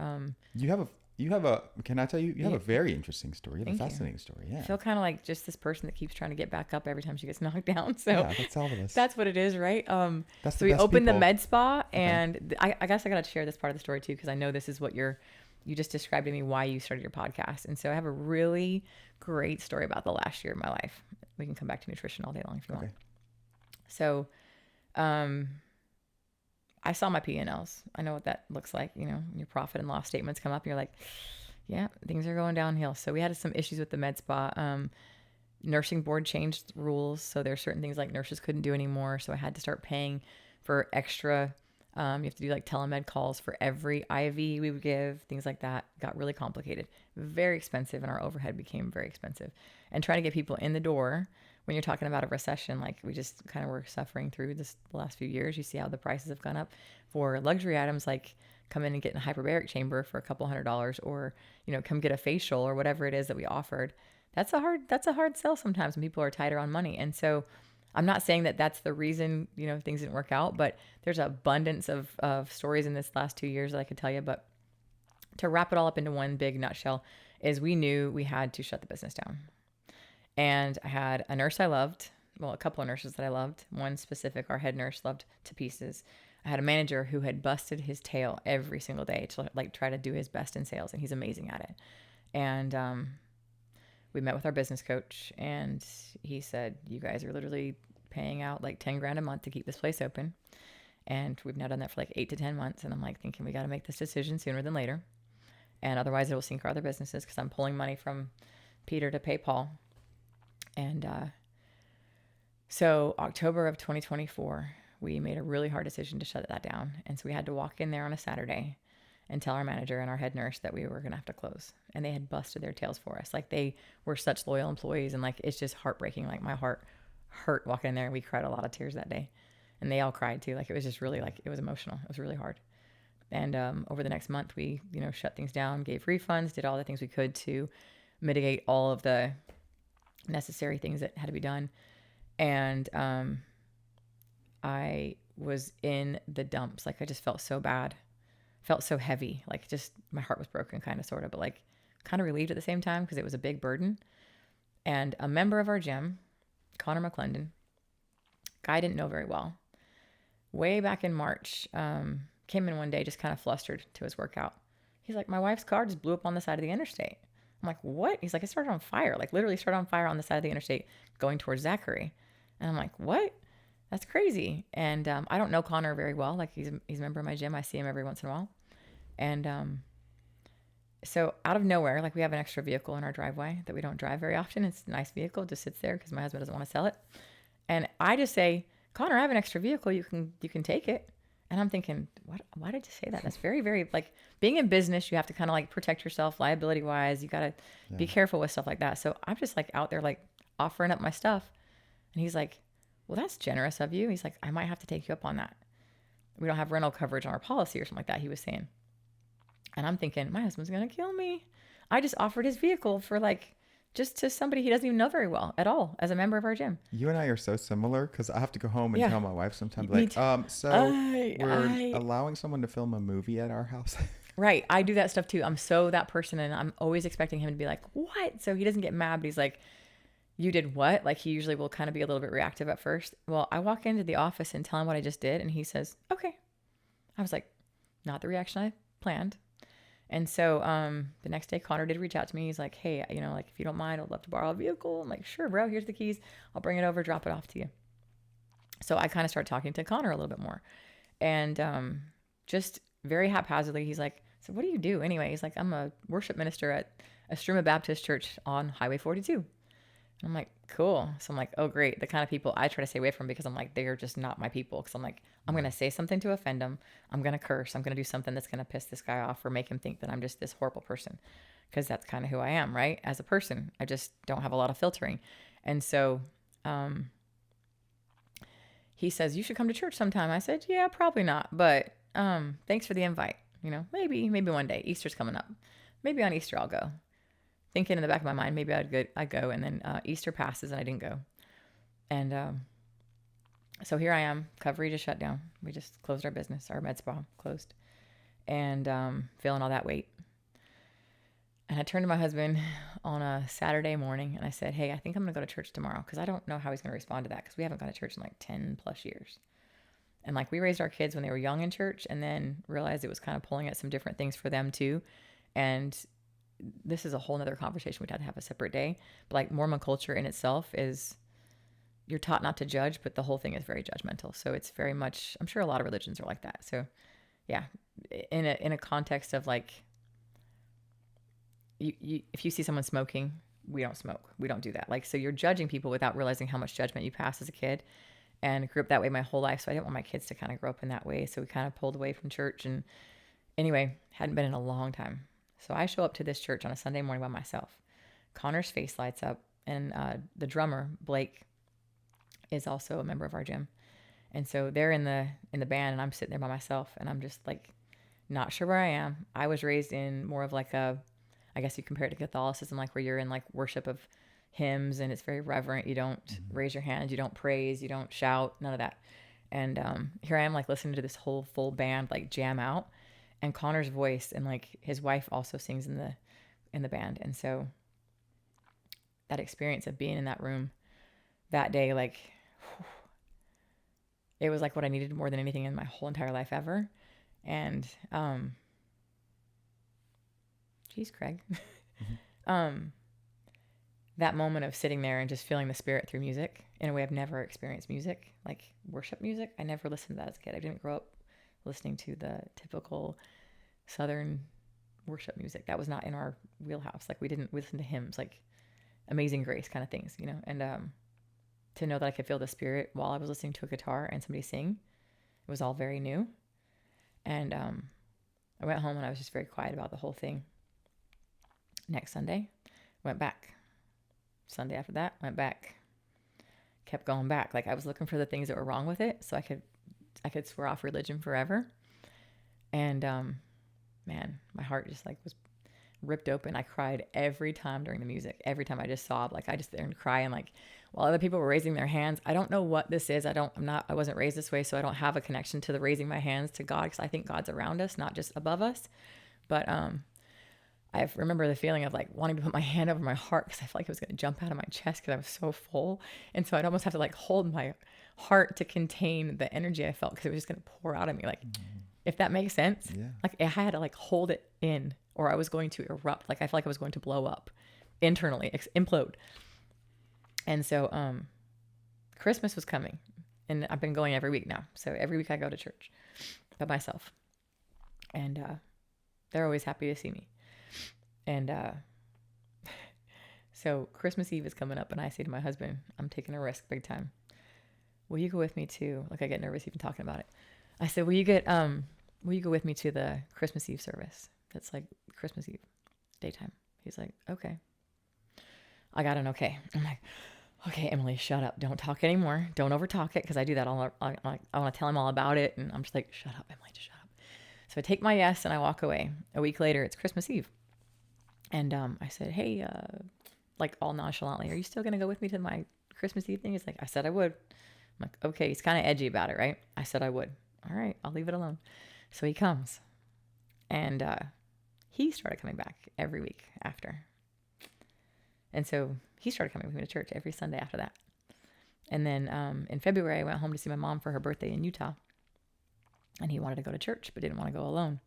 You have a. Can I tell you? You have a very interesting story. You have a fascinating story. Yeah. I feel kind of like just this person that keeps trying to get back up every time she gets knocked down. So yeah, that's all of us. That's what it is, right? That's so we opened the med spa, and I guess I got to share this part of the story too, because I know this is what you just described to me why you started your podcast. And so I have a really great story about the last year of my life. We can come back to nutrition all day long if you want. So, I saw my P&Ls. I know what that looks like. You know, your profit and loss statements come up and you're like, yeah, things are going downhill. So we had some issues with the med spa. Nursing board changed rules. So there are certain things like nurses couldn't do anymore. So I had to start paying for extra. You have to do like telemed calls for every IV we would give, things like that. Got really complicated, very expensive. And our overhead became very expensive. And trying to get people in the door when you're talking about a recession, like we just kind of were suffering through the last few years. You see how the prices have gone up for luxury items, like come in and get in a hyperbaric chamber for a couple $100, or, you know, come get a facial or whatever it is that we offered. That's a hard sell sometimes when people are tighter on money. And so I'm not saying that that's the reason, you know, things didn't work out, but there's an abundance of stories in this last 2 years that I could tell you. But to wrap it all up into one big nutshell is we knew we had to shut the business down. And I had a nurse I loved, well, a couple of nurses that I loved. One specific, our head nurse, loved to pieces. I had a manager who had busted his tail every single day to like try to do his best in sales, and he's amazing at it. And we met with our business coach, and he said, "You guys are literally paying out like $10,000 a month to keep this place open, and we've now done that for like 8 to 10 months." And I'm like thinking we got to make this decision sooner than later, and otherwise it will sink our other businesses because I'm pulling money from Peter to pay Paul. And so October of 2024, we made a really hard decision to shut that down. And so we had to walk in there on a Saturday and tell our manager and our head nurse that we were going to have to close. And they had busted their tails for us. Like, they were such loyal employees, and like, it's just heartbreaking. Like, my heart hurt walking in there, and we cried a lot of tears that day. And they all cried too. Like, it was just really, like, it was emotional. It was really hard. And over the next month, we, shut things down, gave refunds, did all the things we could to mitigate all of the necessary things that had to be done. And I was in the dumps. Like, I just felt so bad, felt so heavy. Like, just my heart was broken, kind of, sort of, but like kind of relieved at the same time because it was a big burden. And a member of our gym, Connor McClendon, guy I didn't know very well, way back in March, came in one day just kind of flustered to his workout. He's like, my wife's car just blew up on the side of the interstate. I'm like, what? He's like, it started on fire, like literally started on fire on the side of the interstate going towards Zachary. And I'm like, what? That's crazy. And I don't know Connor very well. Like, he's a member of my gym. I see him every once in a while. And so out of nowhere, like, we have an extra vehicle in our driveway that we don't drive very often. It's a nice vehicle, it just sits there because my husband doesn't want to sell it. And I just say, Connor, I have an extra vehicle. You can take it. And I'm thinking, what? Why did you say that? That's very, very, like, being in business, you have to kind of like protect yourself liability wise. You got to be careful with stuff like that. So I'm just like out there, like, offering up my stuff. And he's like, well, that's generous of you. He's like, I might have to take you up on that. We don't have rental coverage on our policy or something like that, he was saying. And I'm thinking, my husband's going to kill me. I just offered his vehicle for, like, just to somebody he doesn't even know very well at all as a member of our gym. You and I are so similar because I have to go home and tell my wife sometimes, Me like, too. we're allowing someone to film a movie at our house. Right. I do that stuff too. I'm so that person, and I'm always expecting him to be like, what? So he doesn't get mad, but he's like, you did what? Like, he usually will kind of be a little bit reactive at first. Well, I walk into the office and tell him what I just did, and he says, okay. I was like, not the reaction I planned. And so the next day, Connor did reach out to me. He's like, hey, like, if you don't mind, I'd love to borrow a vehicle. I'm like, sure, bro, here's the keys. I'll bring it over, drop it off to you. So I kind of started talking to Connor a little bit more. And just very haphazardly, he's like, so what do you do anyway? He's like, I'm a worship minister at Estrema Baptist Church on Highway 42. And I'm like, cool. So I'm like, oh, great. The kind of people I try to stay away from because I'm like, they're just not my people. Because I'm like, I'm going to say something to offend them. I'm going to curse. I'm going to do something that's going to piss this guy off or make him think that I'm just this horrible person. Because that's kind of who I am, right? As a person, I just don't have a lot of filtering. And so he says, you should come to church sometime. I said, yeah, probably not. But thanks for the invite. Maybe one day. Easter's coming up. Maybe on Easter I'll go. Thinking in the back of my mind, maybe I'd go. And then Easter passes and I didn't go. And so here I am. Recovery just shut down. We just closed our business. Our med spa closed. And feeling all that weight. And I turned to my husband on a Saturday morning and I said, hey, I think I'm going to go to church tomorrow because I don't know how he's going to respond to that because we haven't gone to church in like 10 plus years. And like, we raised our kids when they were young in church and then realized it was kind of pulling at some different things for them too. And this is a whole nother conversation we'd have to have a separate day. But like, Mormon culture in itself is, you're taught not to judge, but the whole thing is very judgmental. So it's very much, I'm sure a lot of religions are like that. So yeah, in a context of like, if you see someone smoking, we don't smoke. We don't do that. Like, so you're judging people without realizing how much judgment you pass as a kid. And grew up that way my whole life. So I didn't want my kids to kind of grow up in that way. So we kind of pulled away from church. And anyway, hadn't been in a long time. So I show up to this church on a Sunday morning by myself. Connor's face lights up. And the drummer, Blake, is also a member of our gym. And so they're in the band and I'm sitting there by myself. And I'm just like, not sure where I am. I was raised in more of like I guess you compare it to Catholicism, like where you're in like worship of hymns and it's very reverent. You don't raise your hands, you don't praise, you don't shout, none of that. And here I am like listening to this whole full band like jam out, and Connor's voice and like his wife also sings in the band. And so that experience of being in that room that day, like it was like what I needed more than anything in my whole entire life ever. And geez, Craig. That moment of sitting there and just feeling the spirit through music in a way I've never experienced music, like worship music. I never listened to that as a kid. I didn't grow up listening to the typical Southern worship music. That was not in our wheelhouse. Like, we didn't listen to hymns, like Amazing Grace kind of things, and to know that I could feel the spirit while I was listening to a guitar and somebody sing, it was all very new. And I went home and I was just very quiet about the whole thing. Next Sunday, went back. Sunday after that, went back. Kept going back. Like, I was looking for the things that were wrong with it so I could swear off religion forever. And man, my heart just like was ripped open. I cried every time during the music. Every time I just sobbed. Like, I just there and cry, and like while other people were raising their hands, I don't know what this is. I wasn't raised this way, so I don't have a connection to the raising my hands to God, because I think God's around us, not just above us. But I remember the feeling of like wanting to put my hand over my heart because I felt like it was going to jump out of my chest because I was so full. And so I'd almost have to like hold my heart to contain the energy I felt, because it was just going to pour out of me. Like, if that makes sense. Yeah. Like, I had to like hold it in, or I was going to erupt. Like, I felt like I was going to blow up internally, implode. And so Christmas was coming, and I've been going every week now. So every week I go to church by myself, and they're always happy to see me. And so Christmas Eve is coming up, and I say to my husband, I'm taking a risk big time. Will you go with me to, like, I get nervous even talking about it. I said, will you go with me to the Christmas Eve service? That's like Christmas Eve daytime. He's like, okay. I got an okay. I'm like, okay, Emily, shut up. Don't talk anymore. Don't over talk it, because I do that all. I want to tell him all about it, and I'm just like, shut up, Emily, just shut up. So I take my yes and I walk away. A week later, it's Christmas Eve. And I said, hey, like all nonchalantly, are you still going to go with me to my Christmas Eve thing? He's like, I said I would. I'm like, okay. He's kind of edgy about it, right? I said I would. All right, I'll leave it alone. So he comes. And he started coming back every week after. And so he started coming with me to church every Sunday after that. And then in February, I went home to see my mom for her birthday in Utah. And he wanted to go to church, but didn't want to go alone.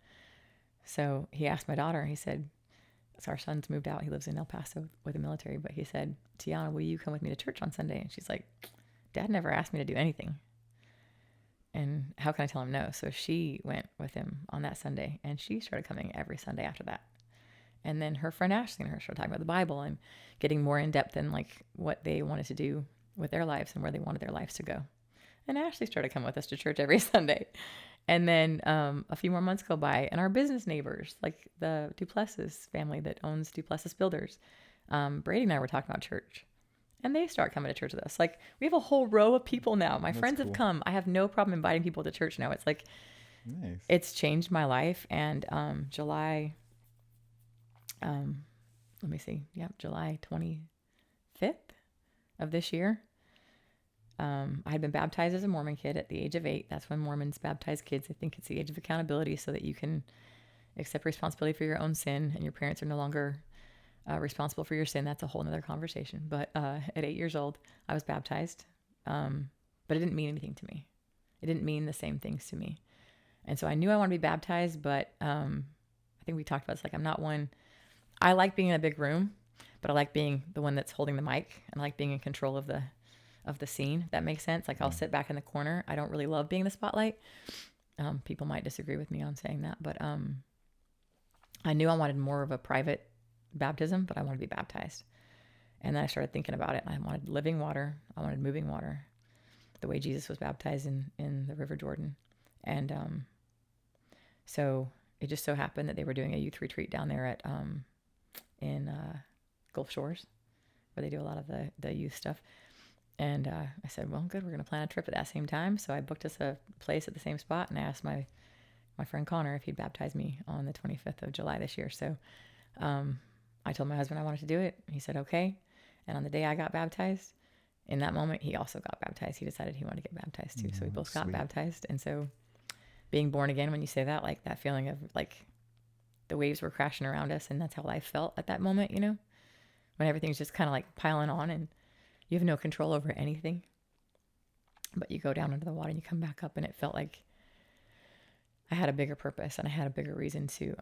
So he asked my daughter, he said, so our son's moved out. He lives in El Paso with the military. But he said, Tiana, will you come with me to church on Sunday? And she's like, Dad never asked me to do anything. And how can I tell him no? So she went with him on that Sunday, and she started coming every Sunday after that. And then her friend Ashley and her started talking about the Bible and getting more in depth in like what they wanted to do with their lives and where they wanted their lives to go. And Ashley started coming with us to church every Sunday. And then a few more months go by, and our business neighbors, like the Duplessis family that owns Duplessis Builders, Brady and I were talking about church, and they start coming to church with us. Like, we have a whole row of people now. My friends have come. I have no problem inviting people to church now. It's like, nice. It's changed my life. And July, let me see. Yep, July 25th of this year. I had been baptized as a Mormon kid at the age of 8. That's when Mormons baptize kids. I think it's the age of accountability, so that you can accept responsibility for your own sin, and your parents are no longer responsible for your sin. That's a whole nother conversation. But at 8 years old, I was baptized, but it didn't mean anything to me. It didn't mean the same things to me. And so I knew I wanted to be baptized, but I think we talked about this. Like, I'm not one. I like being in a big room, but I like being the one that's holding the mic, and I like being in control of the scene, if that makes sense. Like, I'll sit back in the corner. I don't really love being in the spotlight. People might disagree with me on saying that, but I knew I wanted more of a private baptism, but I wanted to be baptized. And then I started thinking about it, and I wanted living water. I wanted moving water, the way Jesus was baptized in the River Jordan. And so it just so happened that they were doing a youth retreat down there at in Gulf Shores, where they do a lot of the youth stuff. And I said, well, good, we're going to plan a trip at that same time. So I booked us a place at the same spot, and I asked my friend Connor if he'd baptize me on the 25th of July this year. So I told my husband I wanted to do it. He said, okay. And on the day I got baptized, in that moment, he also got baptized. He decided he wanted to get baptized too. So we both got baptized. And so being born again, when you say that, like that feeling of like the waves were crashing around us, and that's how life felt at that moment, you know, when everything's just kind of like piling on and you have no control over anything, but you go down into the water and you come back up, and it felt like I had a bigger purpose, and I had a bigger reason to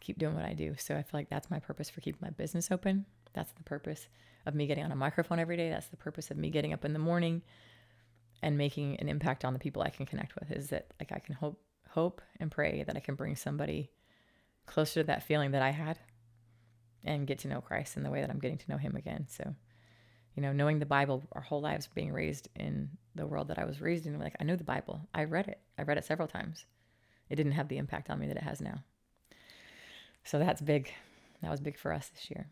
keep doing what I do. So I feel like that's my purpose for keeping my business open. That's the purpose of me getting on a microphone every day. That's the purpose of me getting up in the morning and making an impact on the people I can connect with, is that like I can hope and pray that I can bring somebody closer to that feeling that I had and get to know Christ in the way that I'm getting to know him again. So, you know, knowing the Bible, our whole lives being raised in the world that I was raised in, like I know the Bible. I read it several times. it didn't have the impact on me that it has now. So that's big. That was big for us this year.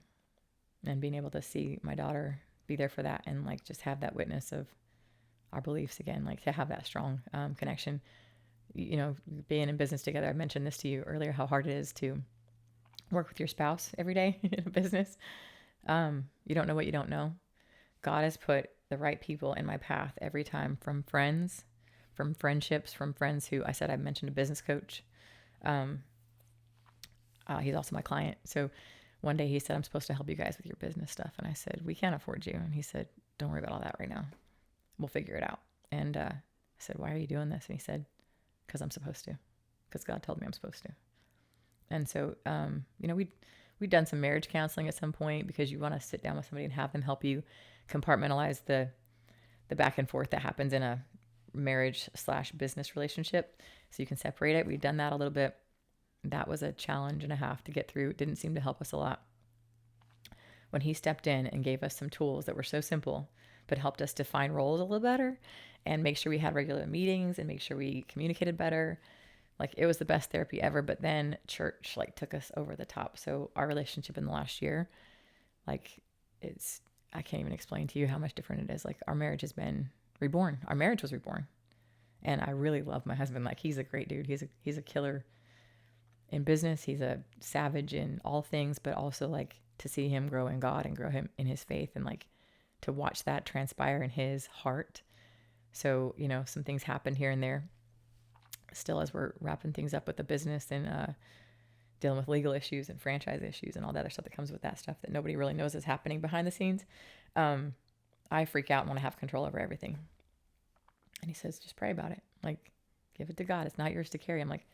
And being able to see my daughter be there for that and like just have that witness of our beliefs again, like to have that strong connection. You know, being in business together, I mentioned this to you earlier, how hard it is to work with your spouse every day in a business. You don't know what you don't know. God has put the right people in my path every time, from friends, from friendships, from friends who I mentioned a business coach. He's also my client. So one day he said, I'm supposed to help you guys with your business stuff. And I said, we can't afford you. And he said, don't worry about all that right now. We'll figure it out. And I said, why are you doing this? And he said, because I'm supposed to, because God told me I'm supposed to. And so, you know, we'd done some marriage counseling at some point, because you want to sit down with somebody and have them help you compartmentalize the back and forth that happens in a marriage/business relationship, so you can separate it. We'd done that a little bit. That was a challenge and a half to get through. It didn't seem to help us a lot. When he stepped in and gave us some tools that were so simple, but helped us define roles a little better and make sure we had regular meetings and make sure we communicated better. Like, it was the best therapy ever. But then church like took us over the top. So our relationship in the last year, like, I can't even explain to you how much different it is. Like, our marriage has been reborn. Our marriage was reborn. And I really love my husband. Like, he's a great dude. He's a killer in business. He's a savage in all things, but also like to see him grow in God and grow him in his faith, and like to watch that transpire in his heart. So, you know, some things happen here and there still as we're wrapping things up with the business and dealing with legal issues and franchise issues and all that other stuff that comes with that stuff that nobody really knows is happening behind the scenes. I freak out and want to have control over everything. And he says, just pray about it. Like, give it to God. It's not yours to carry. I'm like,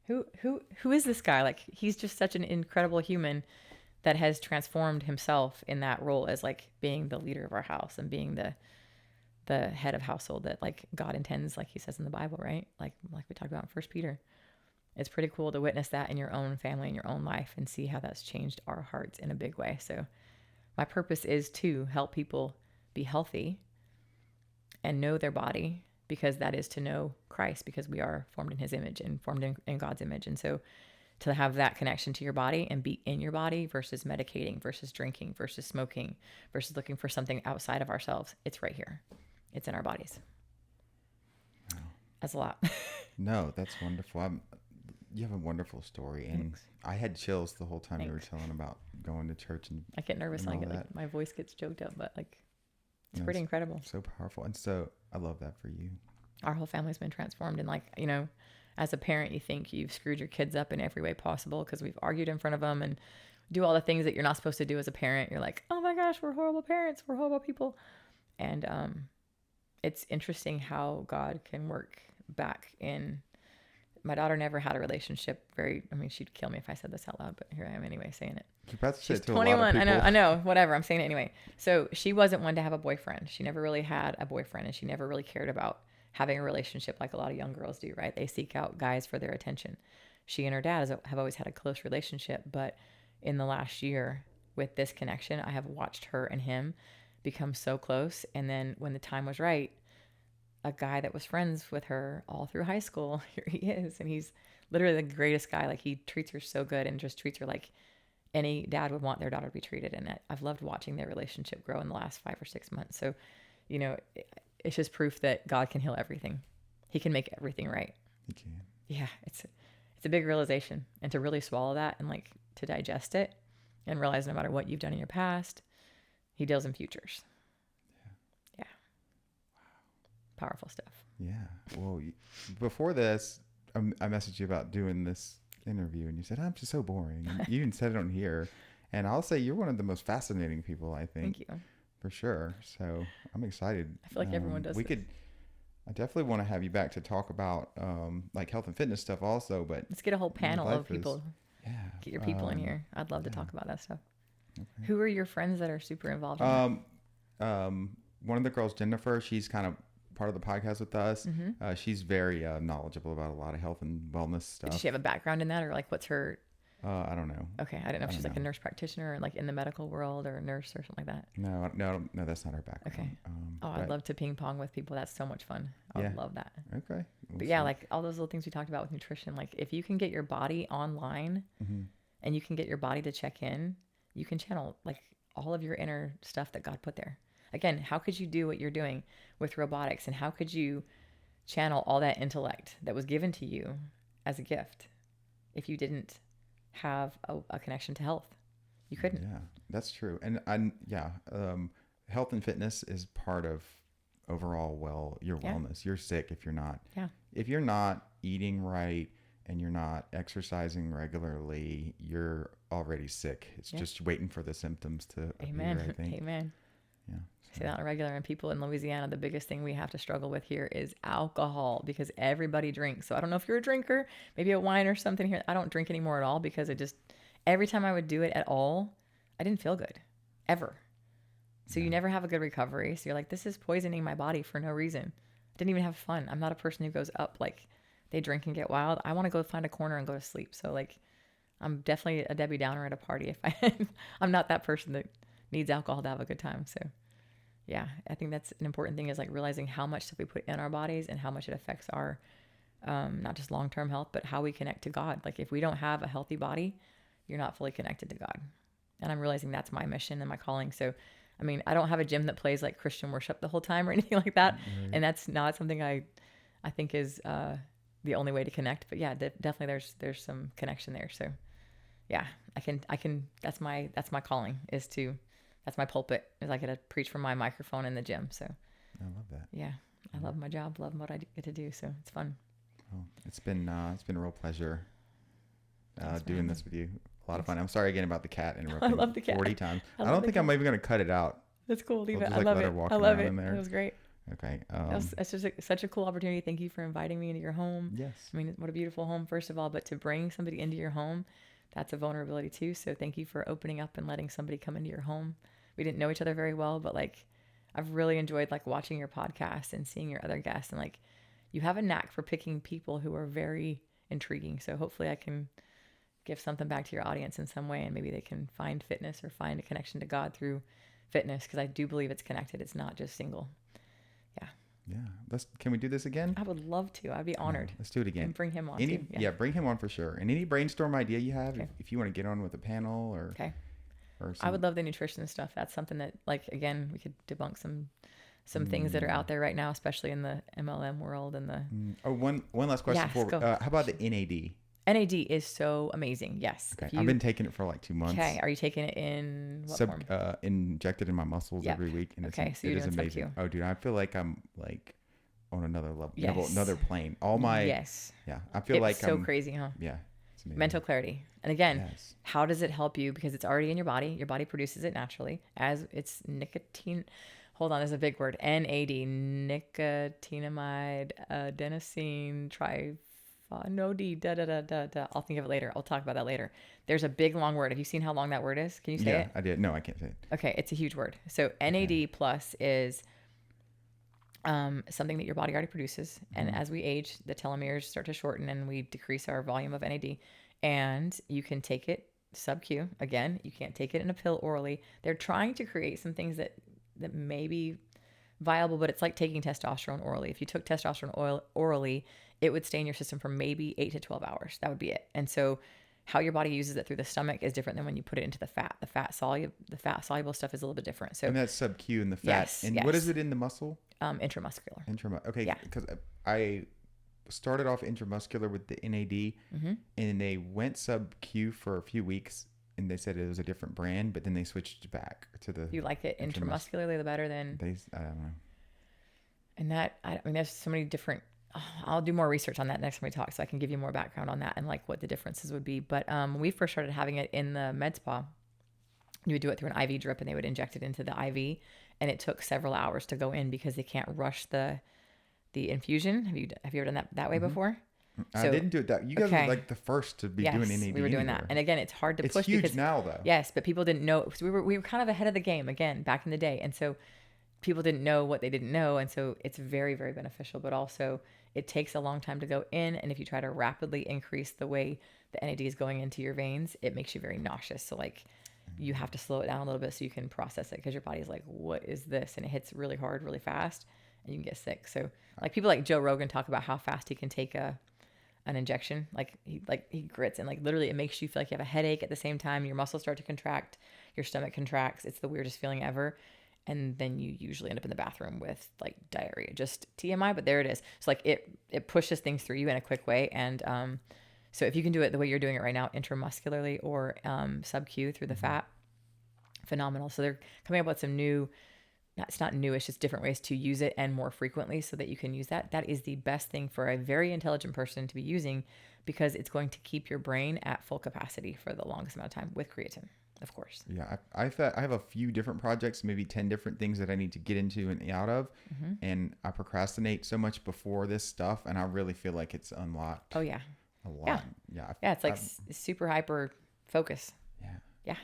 who is this guy? Like, he's just such an incredible human that has transformed himself in that role as like being the leader of our house and being the head of household that like God intends, like he says in the Bible, right? Like we talked about in 1 Peter. It's pretty cool to witness that in your own family, in your own life, and see how that's changed our hearts in a big way. So my purpose is to help people be healthy and know their body, because that is to know Christ, because we are formed in his image and formed in God's image. And so to have that connection to your body and be in your body versus medicating, versus drinking, versus smoking, versus looking for something outside of ourselves, it's right here. It's in our bodies. Wow. That's a lot. No, that's wonderful. You have a wonderful story, and Thanks. I had chills the whole time you were Thanks. telling about going to church and I get nervous and when I all get that. like my voice gets choked up, but like it's No, pretty incredible. So powerful, and so I love that for you. Our whole family's been transformed, and like, you know, as a parent, you think you've screwed your kids up in every way possible because we've argued in front of them and do all the things that you're not supposed to do as a parent. You're like, oh my gosh, we're horrible parents, we're horrible people. And it's interesting how God can work back in. My daughter never had a relationship. She'd kill me if I said this out loud, but here I am anyway saying it. You're about to say She's it to 21. a lot of people. I know, whatever. I'm saying it anyway. So she wasn't one to have a boyfriend. She never really had a boyfriend, and she never really cared about having a relationship like a lot of young girls do, right? They seek out guys for their attention. She and her dad have always had a close relationship, but in the last year with this connection, I have watched her and him become so close. And then when the time was right, a guy that was friends with her all through high school, here he is. And he's literally the greatest guy. Like, he treats her so good and just treats her like any dad would want their daughter to be treated. And I've loved watching their relationship grow in the last 5 or 6 months. So, you know, it's just proof that God can heal everything. He can make everything right. He can. Yeah, it's a big realization. And to really swallow that and like to digest it and realize no matter what you've done in your past, he deals in futures. Yeah. Wow. Powerful stuff. Yeah. Well, before this, I messaged you about doing this interview, and you said, I'm just so boring. And you even said it on here. And I'll say you're one of the most fascinating people, I think. Thank you. For sure. So I'm excited. I feel like everyone does. I definitely want to have you back to talk about like health and fitness stuff also, but let's get a whole panel of people. Yeah. Get your people in here. I'd love to talk about that stuff. Okay. Who are your friends that are super involved in that? One of the girls, Jennifer, she's kind of part of the podcast with us. Mm-hmm. She's very knowledgeable about a lot of health and wellness stuff. Does she have a background in that, or like what's her I don't know. Okay, I didn't know if I she's don't like a know. nurse practitioner or like in the medical world or a nurse or something like that. No, that's not her background. Okay. Oh, I'd But love to ping pong with people. That's so much fun. I yeah. would love that. Okay. We'll But yeah, see. like all those little things we talked about with nutrition, like if you can get your body online Mhm. and you can get your body to check in, you can channel like all of your inner stuff that God put there. Again, how could you do what you're doing with robotics, and how could you channel all that intellect that was given to you as a gift if you didn't have a connection to health? You couldn't. Yeah, that's true. Health and fitness is part of overall your Yeah. wellness. You're sick if you're not. Yeah. If you're not eating right and you're not exercising regularly, you're already sick. It's Yeah. just waiting for the symptoms to Amen. appear, I think. Amen. Yeah. I say that on a regular, and people in Louisiana, the biggest thing we have to struggle with here is alcohol because everybody drinks. So I don't know if you're a drinker, maybe a wine or something here. I don't drink anymore at all because every time I would do it at all, I didn't feel good ever. So you never have a good recovery. So you're like, this is poisoning my body for no reason. I didn't even have fun. I'm not a person who goes up like they drink and get wild. I want to go find a corner and go to sleep. So like, I'm definitely a Debbie Downer at a party if I'm not that person that needs alcohol to have a good time. So yeah, I think that's an important thing, is like realizing how much stuff we put in our bodies and how much it affects our not just long-term health, but how we connect to God. Like if we don't have a healthy body, you're not fully connected to God. And I'm realizing that's my mission and my calling. So, I mean, I don't have a gym that plays like Christian worship the whole time or anything like that. Right. And that's not something I think is the only way to connect. But yeah, definitely there's some connection there. So yeah, I can, that's my calling, that's my pulpit, is I get to preach from my microphone in the gym. So I love that. yeah, I love my job, love what I get to do. So it's fun. Well, it's been a real pleasure Thanks for doing having this with you. A lot of fun. I'm sorry again about the cat I interrupting love the cat. 40 times. I I love don't the think I'm even going to cut it out. That's cool. Leave We'll it. just, I like, love let it. her walk I love around it. in there. It was great. Okay. It's just such a cool opportunity. Thank you for inviting me into your home. Yes. I mean, what a beautiful home, first of all, but to bring somebody into your home, that's a vulnerability too. So thank you for opening up and letting somebody come into your home. We didn't know each other very well, but like, I've really enjoyed like watching your podcast and seeing your other guests, and like, you have a knack for picking people who are very intriguing. So hopefully I can give something back to your audience in some way, and maybe they can find fitness or find a connection to God through fitness, because I do believe it's connected. It's not just single. Yeah. Can we do this again? I would love to. I'd be honored. Let's do it again. And bring him on Any, too. yeah, bring him on for sure. And any brainstorm idea you have, Okay. if you want to get on with a panel or Okay. or I would love the nutrition stuff. That's something that, like, again, we could debunk some things that are out there right now, especially in the MLM world and the one last question Yes, for go. how about the NAD? NAD is so amazing. Yes. Okay. I've been taking it for like 2 months. Okay. Are you taking it in what form? Injected in my muscles Yep. every week, and Okay, so it you're is doing amazing. sub-Q. Oh, dude, I feel like I'm like on another level, Yes. another plane. All my Yes. yeah, I feel It's like so I'm crazy, huh? yeah, it's amazing. Mental clarity. And again, Yes. how does it help you? Because it's already in your body. Your body produces it naturally as it's nicotine. Hold on, there's a big word. NAD, nicotinamide, adenosine, I'll think of it later. I'll talk about that later. There's a big long word. Have you seen how long that word is? Can you say it? I did. No, I can't say it. Okay, it's a huge word. So NAD plus is something that your body already produces. And as we age, the telomeres start to shorten and we decrease our volume of NAD. And you can take it sub-Q. Again, you can't take it in a pill orally. They're trying to create some things that may be viable, but it's like taking testosterone orally. If you took testosterone orally, it would stay in your system for maybe 8 to 12 hours. That would be it. And so how your body uses it through the stomach is different than when you put it into the fat. The fat soluble stuff is a little bit different. So And that's sub-Q in the fat. Yes, And yes. what is it in the muscle? Intramuscular. Okay, Yeah. because I started off intramuscular with the NAD, and they went sub-Q for a few weeks, and they said it was a different brand, but then they switched back to the. You like it intramuscularly the better than. I don't know. And that, I mean, there's so many different. I'll do more research on that next time we talk, so I can give you more background on that and like what the differences would be. But when we first started having it in the med spa, you would do it through an IV drip, and they would inject it into the IV, and it took several hours to go in because they can't rush the infusion. Have you ever done that way before? I didn't do it that. You guys were like the first to be doing NAD. We were doing that. And again, it's hard to it's push huge because now though. Yes, but people didn't know. So we were kind of ahead of the game again back in the day. And so people didn't know what they didn't know. And so it's very, very beneficial, but also it takes a long time to go in. And if you try to rapidly increase the way the NAD is going into your veins, it makes you very nauseous. So like you have to slow it down a little bit so you can process it, because your body's like, what is this? And it hits really hard, really fast, and you can get sick. So like people like Joe Rogan talk about how fast he can take an injection. Like he grits, and like literally it makes you feel like you have a headache at the same time. Your muscles start to contract, your stomach contracts. It's the weirdest feeling ever. And then you usually end up in the bathroom with like diarrhea. Just TMI, but there it is. So like it pushes things through you in a quick way. And so if you can do it the way you're doing it right now, intramuscularly or sub-Q through the fat, phenomenal. So they're coming up with some new, it's not new, it's just different ways to use it and more frequently so that you can use that. That is the best thing for a very intelligent person to be using, because it's going to keep your brain at full capacity for the longest amount of time with creatine. Of course. Yeah, I have a few different projects, maybe 10 different things that I need to get into and out of. And I procrastinate so much before this stuff, and I really feel like it's unlocked. Oh, yeah. A lot. Yeah. Yeah, it's like super hyper focus. Yeah.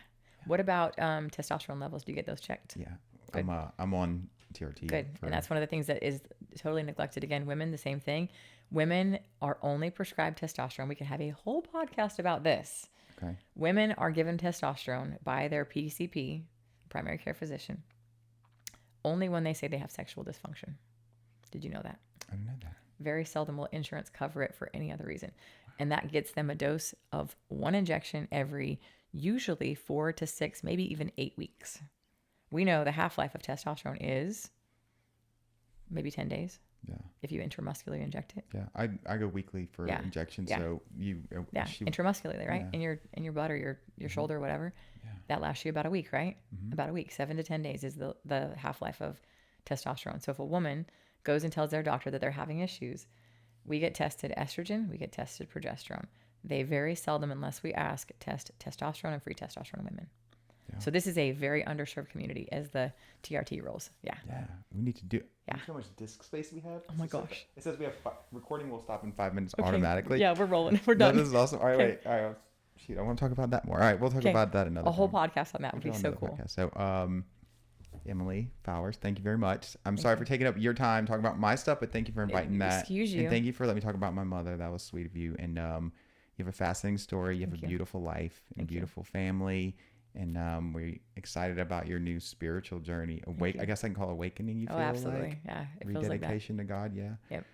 What about testosterone levels? Do you get those checked? Yeah. Good. I'm on TRT. Good. And that's one of the things that is totally neglected. Again, women, the same thing. Women are only prescribed testosterone. We can have a whole podcast about this. Okay. Women are given testosterone by their PCP, primary care physician, only when they say they have sexual dysfunction. Did you know that? I didn't know that. Very seldom will insurance cover it for any other reason. And that gets them a dose of one injection every usually 4 to 6, maybe even 8 weeks. We know the half-life of testosterone is maybe 10 days. Yeah. If you intramuscularly inject it. Yeah. I go weekly for injections. Yeah. So intramuscularly, right? Yeah. In your butt or your shoulder or whatever. Yeah. That lasts you about a week, right? About a week. 7 to 10 days is the half-life of testosterone. So if a woman goes and tells their doctor that they're having issues, we get tested estrogen, we get tested progesterone. They very seldom, unless we ask, test testosterone and free testosterone in women. Yeah. So this is a very underserved community as the TRT rolls. Yeah. Yeah. We need to do. Yeah. How much disk space we have? Oh my gosh. It says we have recording will stop in 5 minutes automatically. Yeah, we're rolling. We're done. No, this is awesome. All right, wait. All right. Shoot, I want to talk about that more. All right, we'll talk about that another A whole time. podcast on that would be so cool. Podcast. So, Emily Fowers, thank you very much. I'm sorry for taking up your time talking about my stuff, but thank you for inviting that. Excuse you. And thank you for letting me talk about my mother. That was sweet of you. And you have a fascinating story. You have a beautiful life and a beautiful family. And we're excited about your new spiritual journey. I guess I can call it awakening. You feel absolutely. like? Yeah, it feels like that. Rededication to God. Yeah. Yep.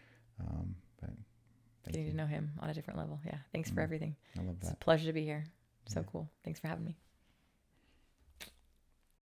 But getting to know Him on a different level. Yeah. Thanks for everything. I love that. It's a pleasure to be here. So cool. Thanks for having me.